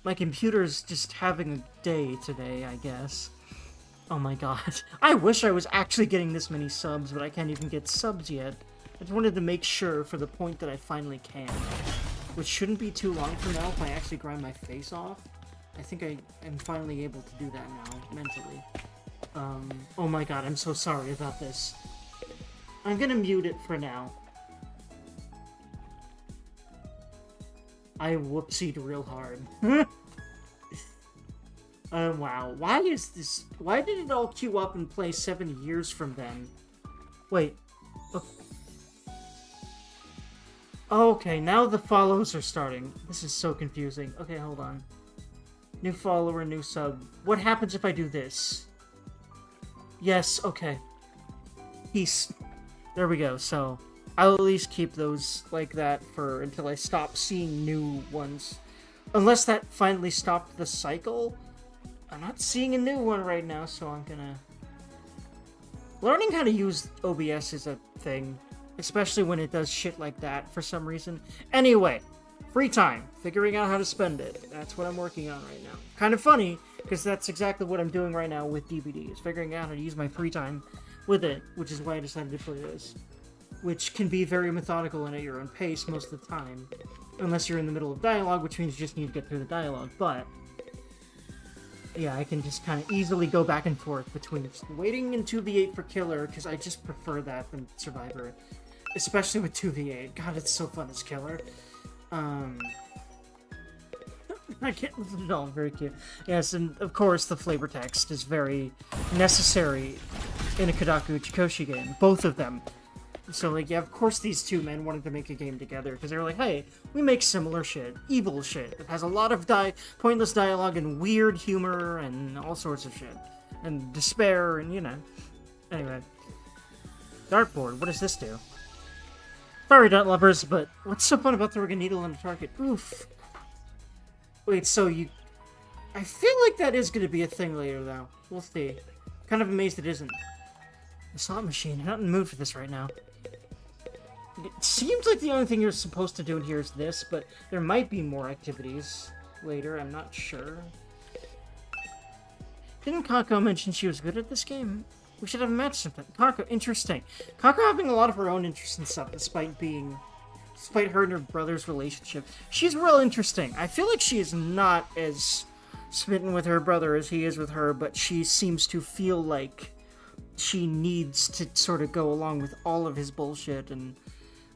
My computer's just having a day today, I guess. Oh my god. I wish I was actually getting this many subs, but I can't even get subs yet. I just wanted to make sure for the point that I finally can. Which shouldn't be too long from now if I actually grind my face off. I think I am finally able to do that now, mentally. Oh my god, I'm so sorry about this. I'm gonna mute it for now. I whoopsied real hard. Wow. Why is this... Why did it all queue up and play 7 years from then? Wait. Okay, now the follows are starting. This is so confusing. Okay, hold on. New follower, new sub. What happens if I do this? Yes, okay. Peace. There we go, so I'll at least keep those like that for until I stop seeing new ones. Unless that finally stopped the cycle. I'm not seeing a new one right now, so I'm gonna... Learning how to use OBS is a thing. Especially when it does shit like that for some reason. Anyway, free time. Figuring out how to spend it. That's what I'm working on right now. Kind of funny, because that's exactly what I'm doing right now with DVD. Is figuring out how to use my free time with it, which is why I decided to play this. Which can be very methodical and at your own pace most of the time. Unless you're in the middle of dialogue, which means you just need to get through the dialogue. But, yeah, I can just kind of easily go back and forth between waiting in 2v8 for Killer, because I just prefer that than Survivor. Especially with 2v8. God, it's so fun as Killer. I can't listen at all. Very cute. Yes, and of course the flavor text is very necessary in a Kodaku Chikoshi game. Both of them. So, like, yeah, of course these two men wanted to make a game together, because they were like, hey, we make similar shit. Evil shit. It has a lot of pointless dialogue and weird humor and all sorts of shit. And despair and, you know. Anyway. Dartboard, what does this do? Sorry, dart lovers, but what's so fun about throwing a needle on a target? Oof. Wait, so you... I feel like that is going to be a thing later, though. We'll see. Kind of amazed it isn't. The slot machine. I'm not in the mood for this right now. It seems like the only thing you're supposed to do in here is this, but there might be more activities later. I'm not sure. Didn't Kako mention she was good at this game? We should have a match sometime. Kako, interesting. Kako having a lot of her own interests and stuff, despite her and her brother's relationship. She's real interesting. I feel like she is not as smitten with her brother as he is with her, but she seems to feel like she needs to sort of go along with all of his bullshit, and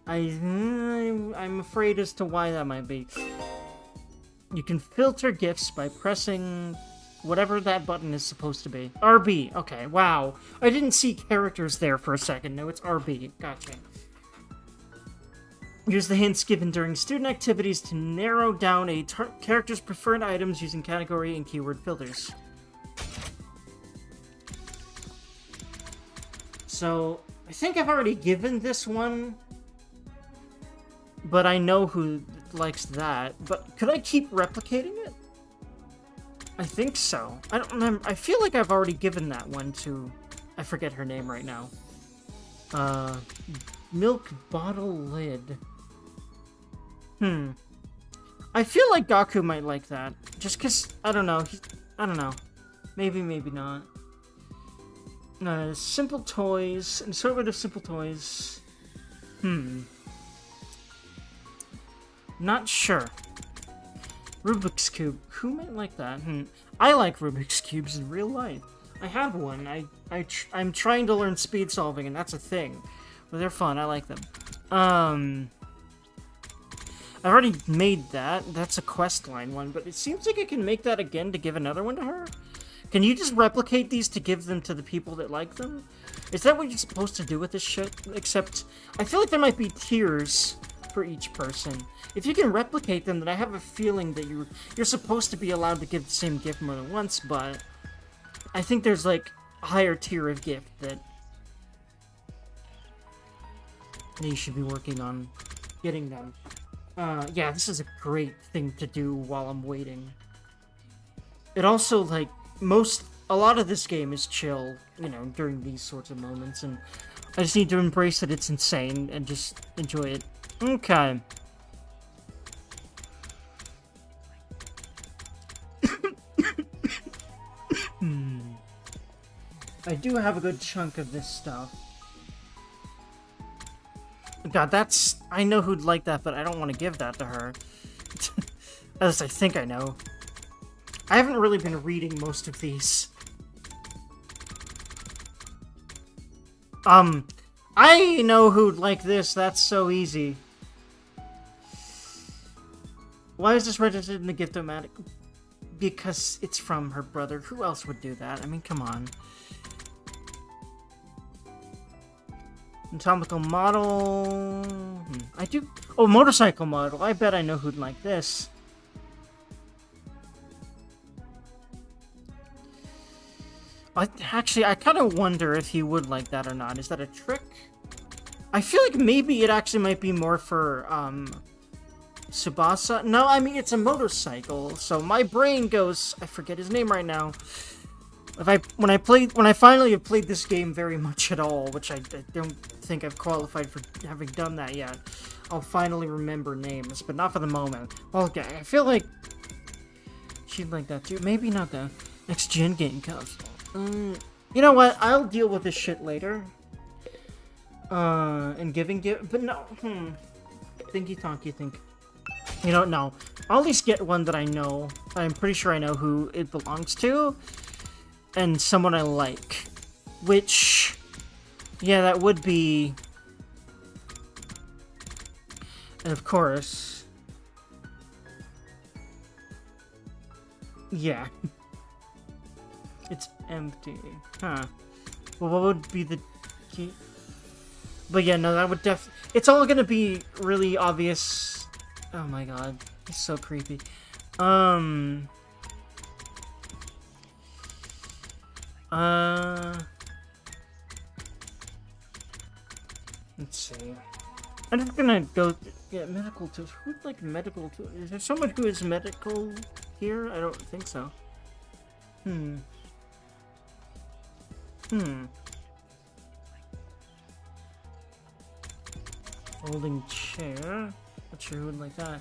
I'm afraid as to why that might be. You can filter gifts by pressing whatever that button is supposed to be. RB. Okay, wow. I didn't see characters there for a second. No, it's RB. Gotcha. Use the hints given during student activities to narrow down a character's preferred items using category and keyword filters. So, I think I've already given this one, but I know who likes that. But could I keep replicating it? I think so. I don't remember. I feel like I've already given that one to... I forget her name right now. Milk bottle lid. I feel like Gaku might like that. Just because, I don't know. I don't know. Maybe, maybe not. Simple toys. An assortment of simple toys. Not sure. Rubik's Cube. Who might like that? I like Rubik's Cubes in real life. I have one. I'm trying to learn speed solving, and that's a thing. But they're fun. I like them. I've already made that. That's a quest line one, but it seems like I can make that again to give another one to her. Can you just replicate these to give them to the people that like them? Is that what you're supposed to do with this shit? Except, I feel like there might be tiers for each person. If you can replicate them, then I have a feeling that you're supposed to be allowed to give the same gift more than once, but I think there's, like, a higher tier of gift that you should be working on getting them. Yeah, this is a great thing to do while I'm waiting. It also, like, a lot of this game is chill, you know, during these sorts of moments, and I just need to embrace that it's insane and just enjoy it. Okay. I do have a good chunk of this stuff. God, I know who'd like that, but I don't want to give that to her. At least I think I know. I haven't really been reading most of these. I know who'd like this, that's so easy. Why is this registered in the gift-o-matic? Because it's from her brother. Who else would do that? I mean, come on. Anatomical model. I do. Oh, motorcycle model. I bet I know who'd like this. Actually, I kind of wonder if he would like that or not. Is that a trick? I feel like maybe it actually might be more for, Tsubasa? No, I mean, it's a motorcycle, so my brain goes... I forget his name right now. When I finally have played this game very much at all, which I don't think I've qualified for having done that yet, I'll finally remember names, but not for the moment. Okay, I feel like she'd like that too. Maybe not the next-gen game console. You know what? I'll deal with this shit later. And but no, Thinky Tonky think. You don't know. I'll at least get one that I know. I'm pretty sure I know who it belongs to. And someone I like. Which, yeah, that would be... And of course... Yeah. It's empty. Huh. Well, what would be the key? But yeah, no, that would it's all gonna be really obvious. Oh my god. It's so creepy. Let's see. I'm just gonna go get medical tools. Who'd like medical tools? Is there someone who is medical here? I don't think so. Folding chair. Not sure who would like that.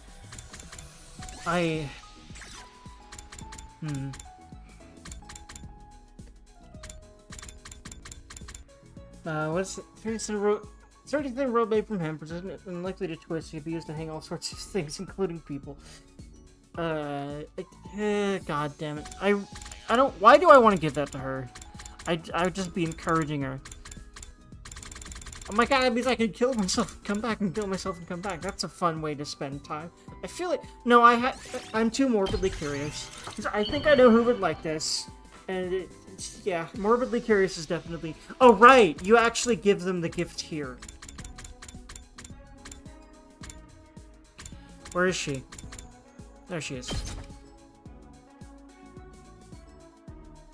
What's it? 30th road made from hemp, persistent and likely to twist. It can be used to hang all sorts of things, including people. God damn it. I don't. Why do I want to give that to her? I would just be encouraging her. Oh my god, that means I can kill myself, come back, and kill myself and come back. That's a fun way to spend time. I feel like... No, I'm too morbidly curious. I think I know who would like this. And yeah, morbidly curious is definitely... Oh, right! You actually give them the gift here. Where is she? There she is.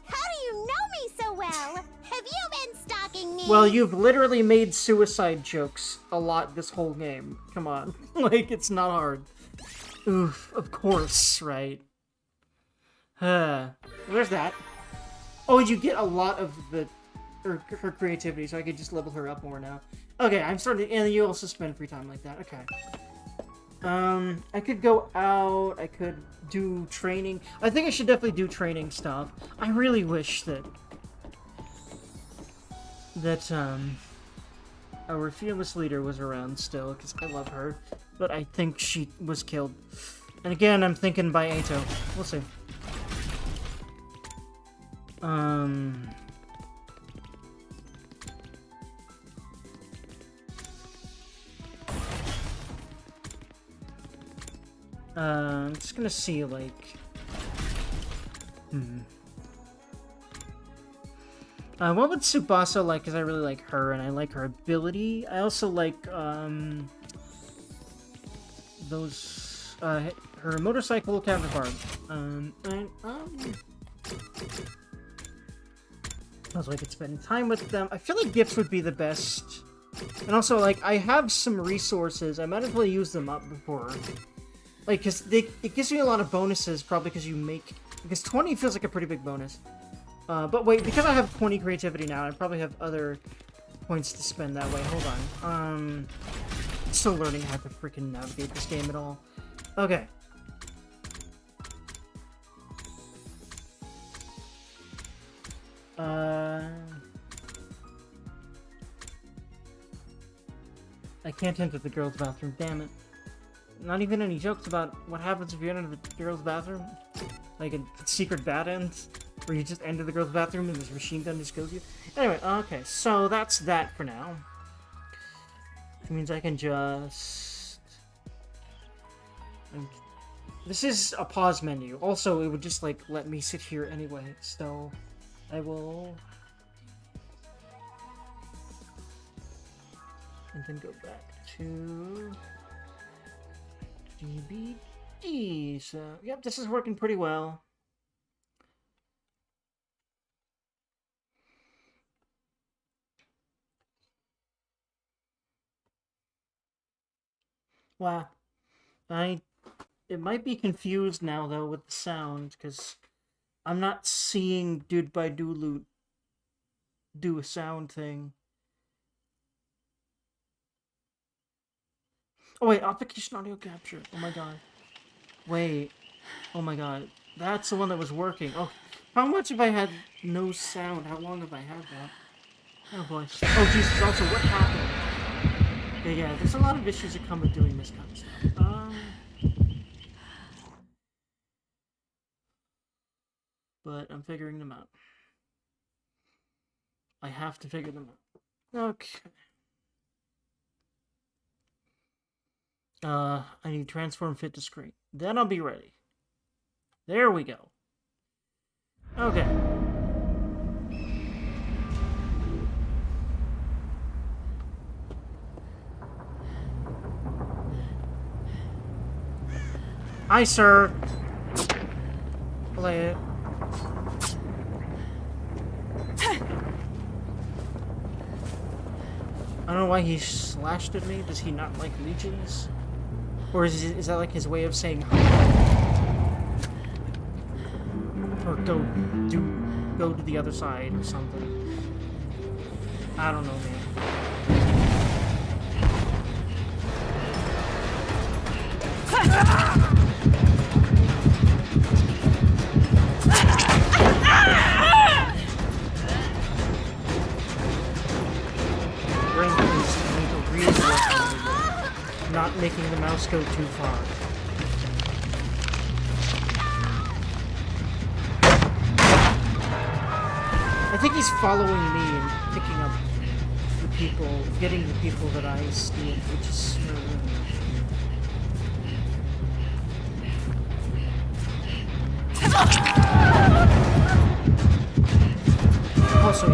How do you know me so well? Have you been stalking me? Well, you've literally made suicide jokes a lot this whole game. Come on. Like, it's not hard. Oof, of course, right? Where's that? Oh, you get a lot of her creativity, so I could just level her up more now. Okay, I'm starting, and you also spend free time like that. Okay. I could go out, I could do training. I think I should definitely do training stuff. I really wish that our fearless leader was around still, because I love her, but I think she was killed. And again, I'm thinking by Ato. We'll see. I'm just gonna see, like... what would Tsubasa like? Because I really like her, and I like her ability. I also like, her motorcycle counterpart. Also, I could spend time with them. I feel like gifts would be the best. And also, like, I have some resources. I might as well use them up before. Like, because it gives me a lot of bonuses, probably because you make... Because 20 feels like a pretty big bonus. But wait, because I have 20 creativity now, I probably have other points to spend that way. Hold on. Still learning how to freaking navigate this game at all. Okay. I can't enter the girls' bathroom, damn it. Not even any jokes about what happens if you enter the girls' bathroom? Like a secret bad end? Where you just enter the girls' bathroom and this machine gun just kills you? Anyway, okay, so that's that for now. Which means I can just... This is a pause menu. Also, it would just, like, let me sit here anyway, so... I will... And then go back to DBD. So, yep, this is working pretty well. Wow. It might be confused now, though, with the sound, because I'm not seeing Dude by Dulu do a sound thing. Oh, wait, application audio capture. Oh, my God. Wait. Oh, my God. That's the one that was working. Oh, how much have I had no sound? How long have I had that? Oh, boy. Oh, Jesus. Also, what happened? Yeah, there's a lot of issues that come with doing this kind of stuff. But I'm figuring them out. I have to figure them out. Okay. I need transform fit to screen. Then I'll be ready. There we go. Okay. Hi, sir. Play it. I don't know why he slashed at me. Does he not like legions? Or is that like his way of saying hi? Or go to the other side or something. I don't know, man. Not making the mouse go too far. I think he's following me and picking up the people, getting the people that I steal, which is... Also...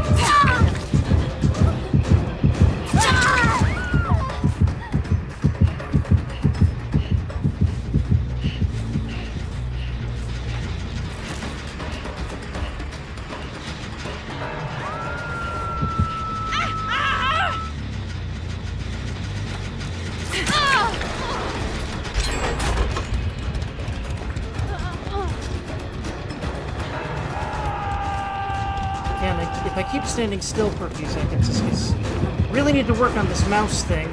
If I keep standing still for a few seconds, it's just really need to work on this mouse thing.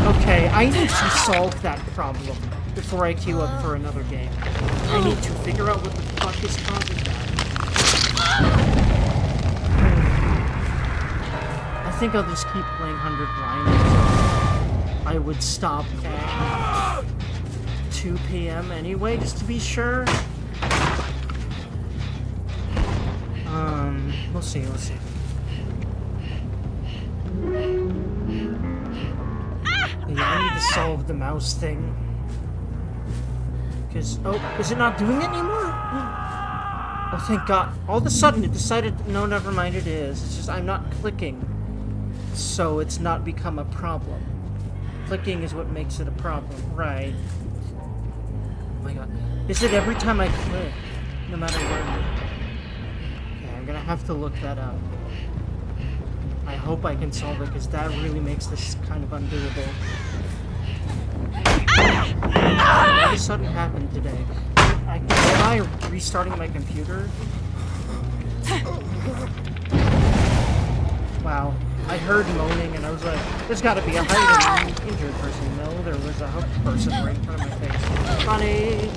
Okay, I need to solve that problem before I queue up for another game. I need to figure out what the fuck is causing that. I think I'll just keep playing 100 Rhino. I would stop at 2 p.m. anyway, just to be sure. We'll see. Yeah, I need to solve the mouse thing. Because, oh, is it not doing it anymore? Oh, thank God. All of a sudden, it decided, no, never mind, it is. It's just, I'm not clicking. So it's not become a problem. Clicking is what makes it a problem. Right. Oh my God. Is it every time I click? No matter where? I'm gonna have to look that up. I hope I can solve it, because that really makes this kind of undoable. What all of a sudden happened today? Am I restarting my computer? Wow. I heard moaning and I was like, there's gotta be a hiding injured person. No, there was a hooked person right in front of my face. Funny!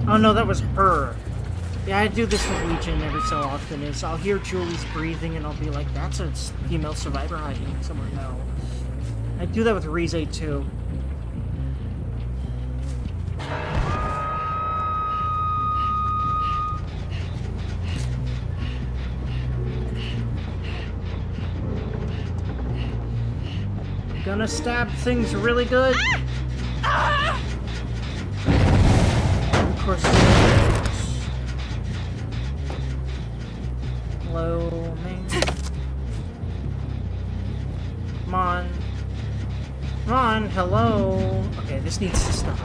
Oh no, that was her. Yeah, I do this with Legion every so often, is I'll hear Julie's breathing and I'll be like, that's a female survivor hiding somewhere. No. I do that with Rize too. gonna stab things really good. Of course. Hello, man. Come on. Come on, hello. Okay, this needs to stop.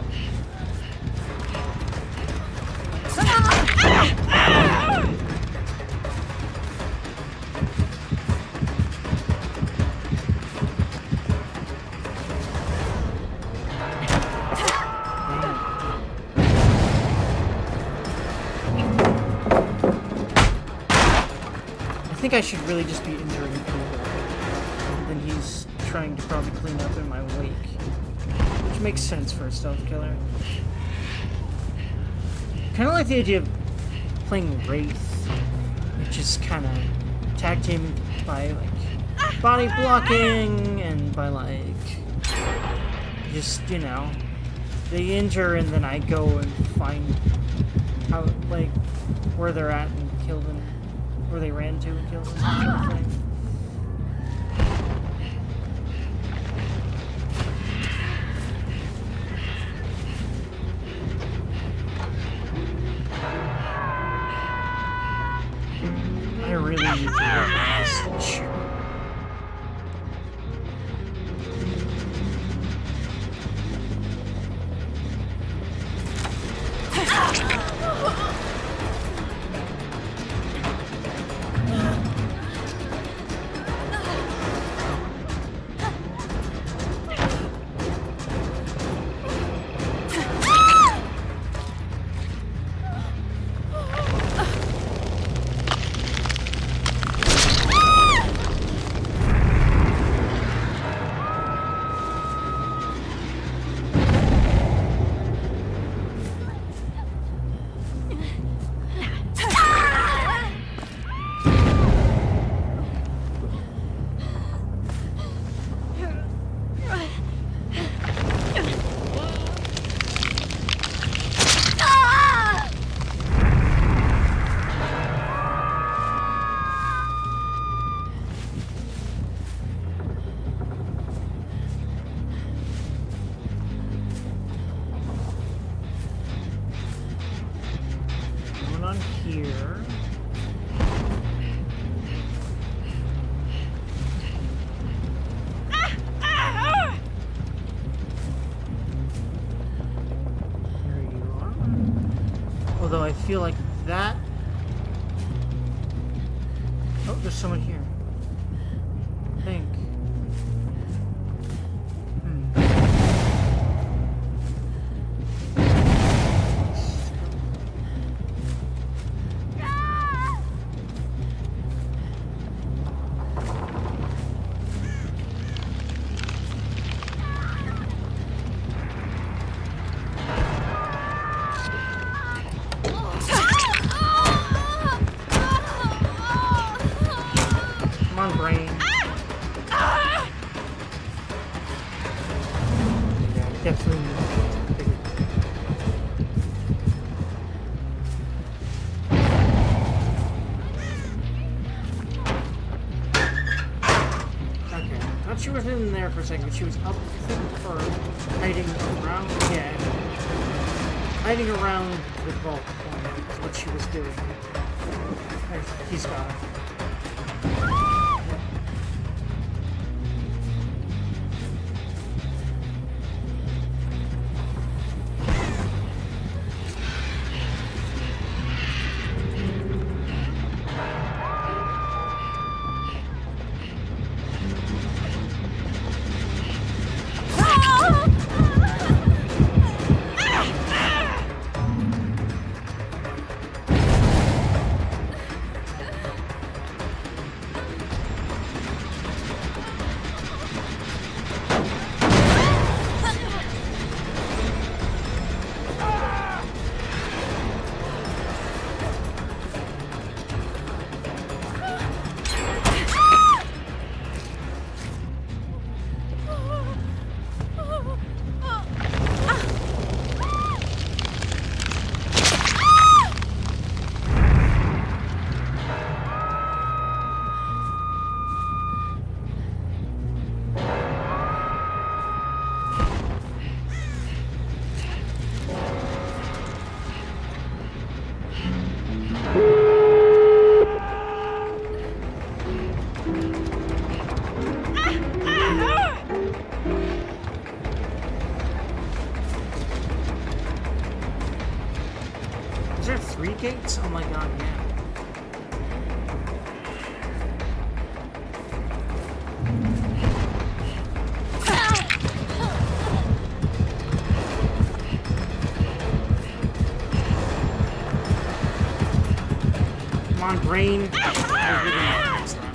I think I should really just be injuring people. And then he's trying to probably clean up in my wake. Which makes sense for a stealth killer. Kind of like the idea of playing Wraith, which is kind of tag team by like body blocking and by like just, you know, they injure and then I go and find how, like, where they're at and kill them, where they ran to and kill them, sort of thing. I really need to work on this shit. Here. There you are. Although I feel like that... Oh, there's someone here. I think. Brain. Yeah, definitely. Okay, thought she was in there for a second, but she was up or hiding around. Yeah, hiding around the vault is what she was doing. He's got her. 3 gates? Oh my god, yeah. Come on, brain. I really want to fix that.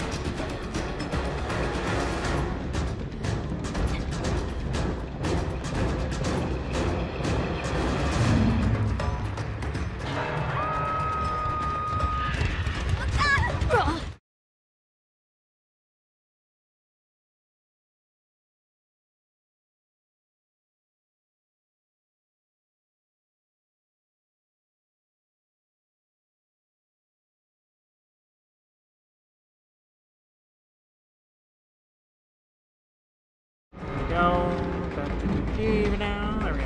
There we go. Back to the now. There we go.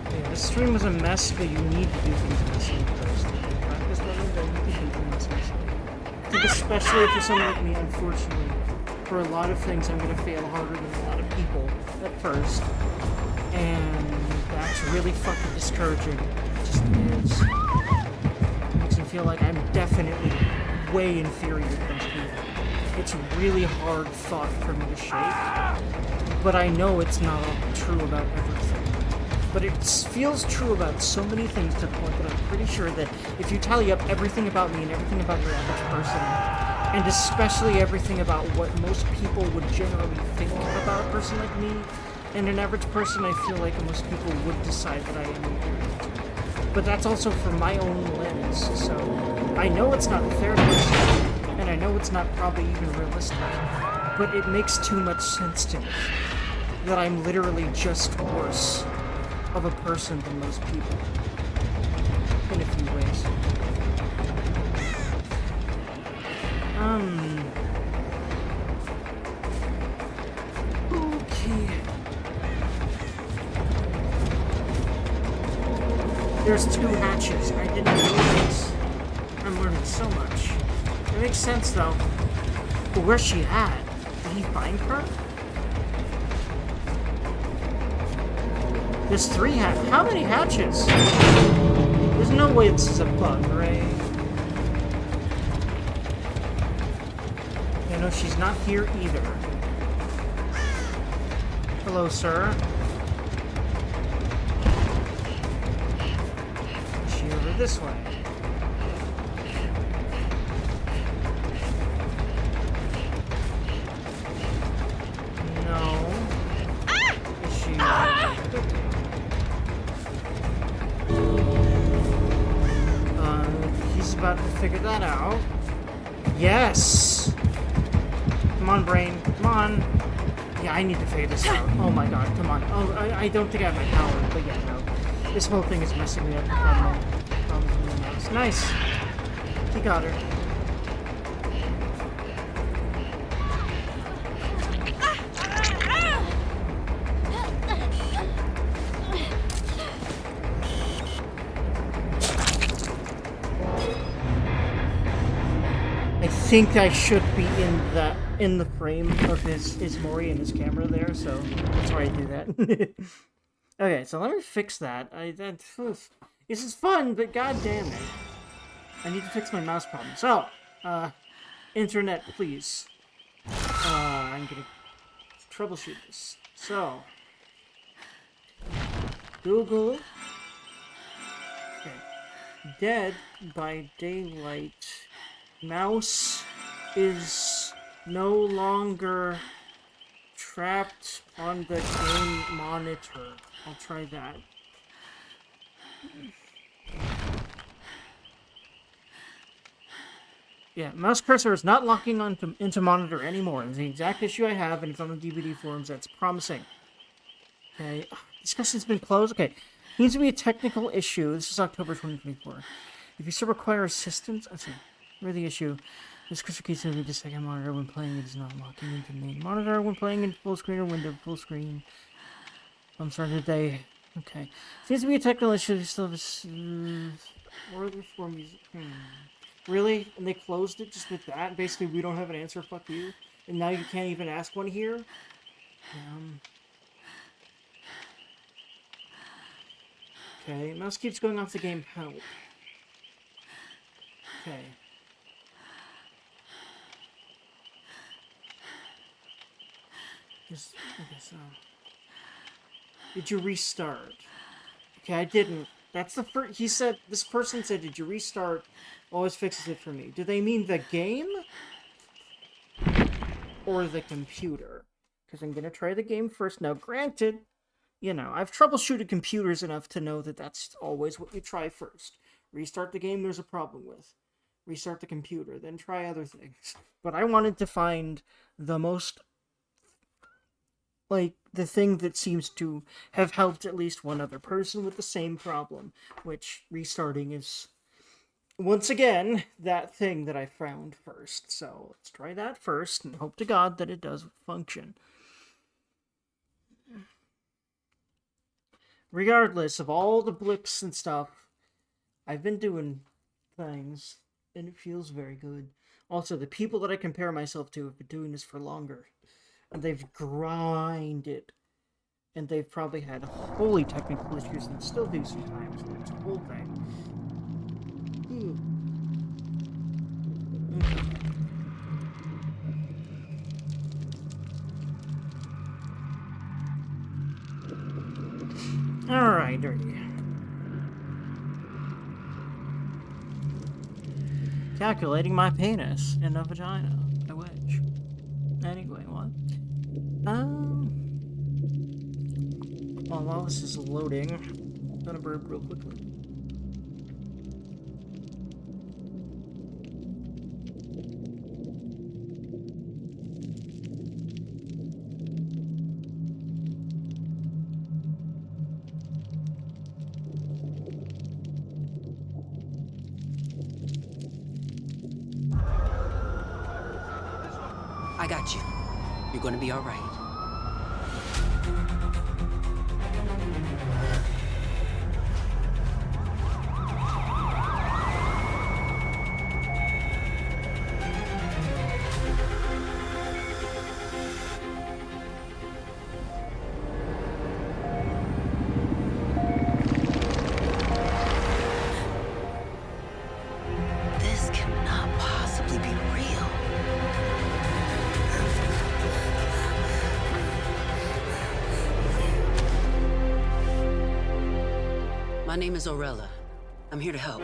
Yeah, this stream was a mess, but you need to do things messy first. If you practice level, then you can do things messy. I think especially if you're someone like me, unfortunately, for a lot of things I'm gonna fail harder than a lot of people at first. And that's really fucking discouraging. It just is. It makes me feel like I'm definitely way inferior to those people. It's really hard thought for me to shake, but I know it's not true about everything. But it feels true about so many things to the point that I'm pretty sure that if you tally up everything about me and everything about your average person, and especially everything about what most people would generally think about a person like me, and an average person, I feel like most people would decide that I am inferior. But that's also from my own lens, so I know it's not fair to myself, and I know it's not probably even realistic, but it makes too much sense to me that I'm literally just worse of a person than most people, in a few ways. Okay. There's 2 hatches. I didn't realize. I'm learning so much. It makes sense, though. But where's she at? Did he find her? There's 3 hatches. How many hatches? There's no way this is a bug, right? Yeah, no, she's not here either. Hello, sir. Is she over this way? No. Is she... He's about to figure that out. Yes! Come on, brain. Come on. Yeah, I need to figure this out. Oh my god, come on. Oh, I don't think I have my power, but yeah, no. This whole thing is messing me up. Problems with the mouse. Nice! He got her. I think I should be in the frame of his Mori and his camera there, so that's why I do that. Okay, so let me fix that. This is fun, but god damn it. I need to fix my mouse problem. So, internet, please. I'm gonna troubleshoot this. So, Google. Okay. Dead by Daylight. Mouse is no longer trapped on the game monitor. I'll try that. Yeah, mouse cursor is not locking into monitor anymore. It's the exact issue I have, and it's on the DVD forums. That's promising. Okay, discussion's been closed. Okay, needs to be a technical issue. This is October 2024. If you still require assistance, let's see. Where the issue? This cursor keys to the second monitor when playing. It is not locking into main monitor when playing in full screen or window full screen. I'm sorry today. Okay, seems to be a technical issue. They still have this order for music. Really? And they closed it just with that? Basically, we don't have an answer. Fuck you. And now you can't even ask one here? Okay, mouse keeps going off the game help. Okay. Okay, so... Did you restart? Okay, I didn't. That's the first... He said... This person said, did you restart? Always fixes it for me. Do they mean the game? Or the computer? Because I'm gonna try the game first. Now, granted, you know, I've troubleshooted computers enough to know that that's always what you try first. Restart the game there's a problem with. Restart the computer, then try other things. But I wanted to find the most... like, the thing that seems to have helped at least one other person with the same problem, which restarting is, once again, that thing that I found first. So let's try that first and hope to God that it does function. Regardless of all the blips and stuff, I've been doing things, and it feels very good. Also, the people that I compare myself to have been doing this for longer. And they've grinded. And they've probably had holy technical issues and still do sometimes. It's a whole thing. Alright, dirty. Calculating my penis in a vagina. I wish. Anyway, what? Well, while this is loading, I'm gonna burp real quickly. I got you. You're gonna be all right. This cannot possibly be real. My name is Orella. I'm here to help.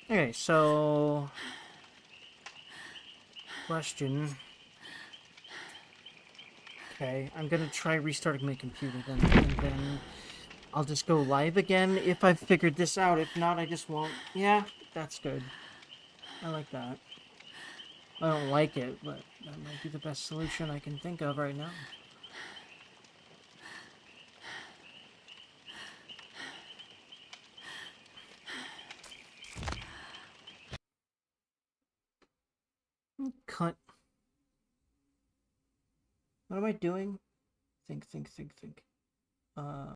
Okay, so... Question. Okay, I'm gonna try restarting my computer then, and then I'll just go live again if I've figured this out. If not, I just won't. Yeah, that's good. I like that. I don't like it, but that might be the best solution I can think of right now. Cut. What am I doing? Think.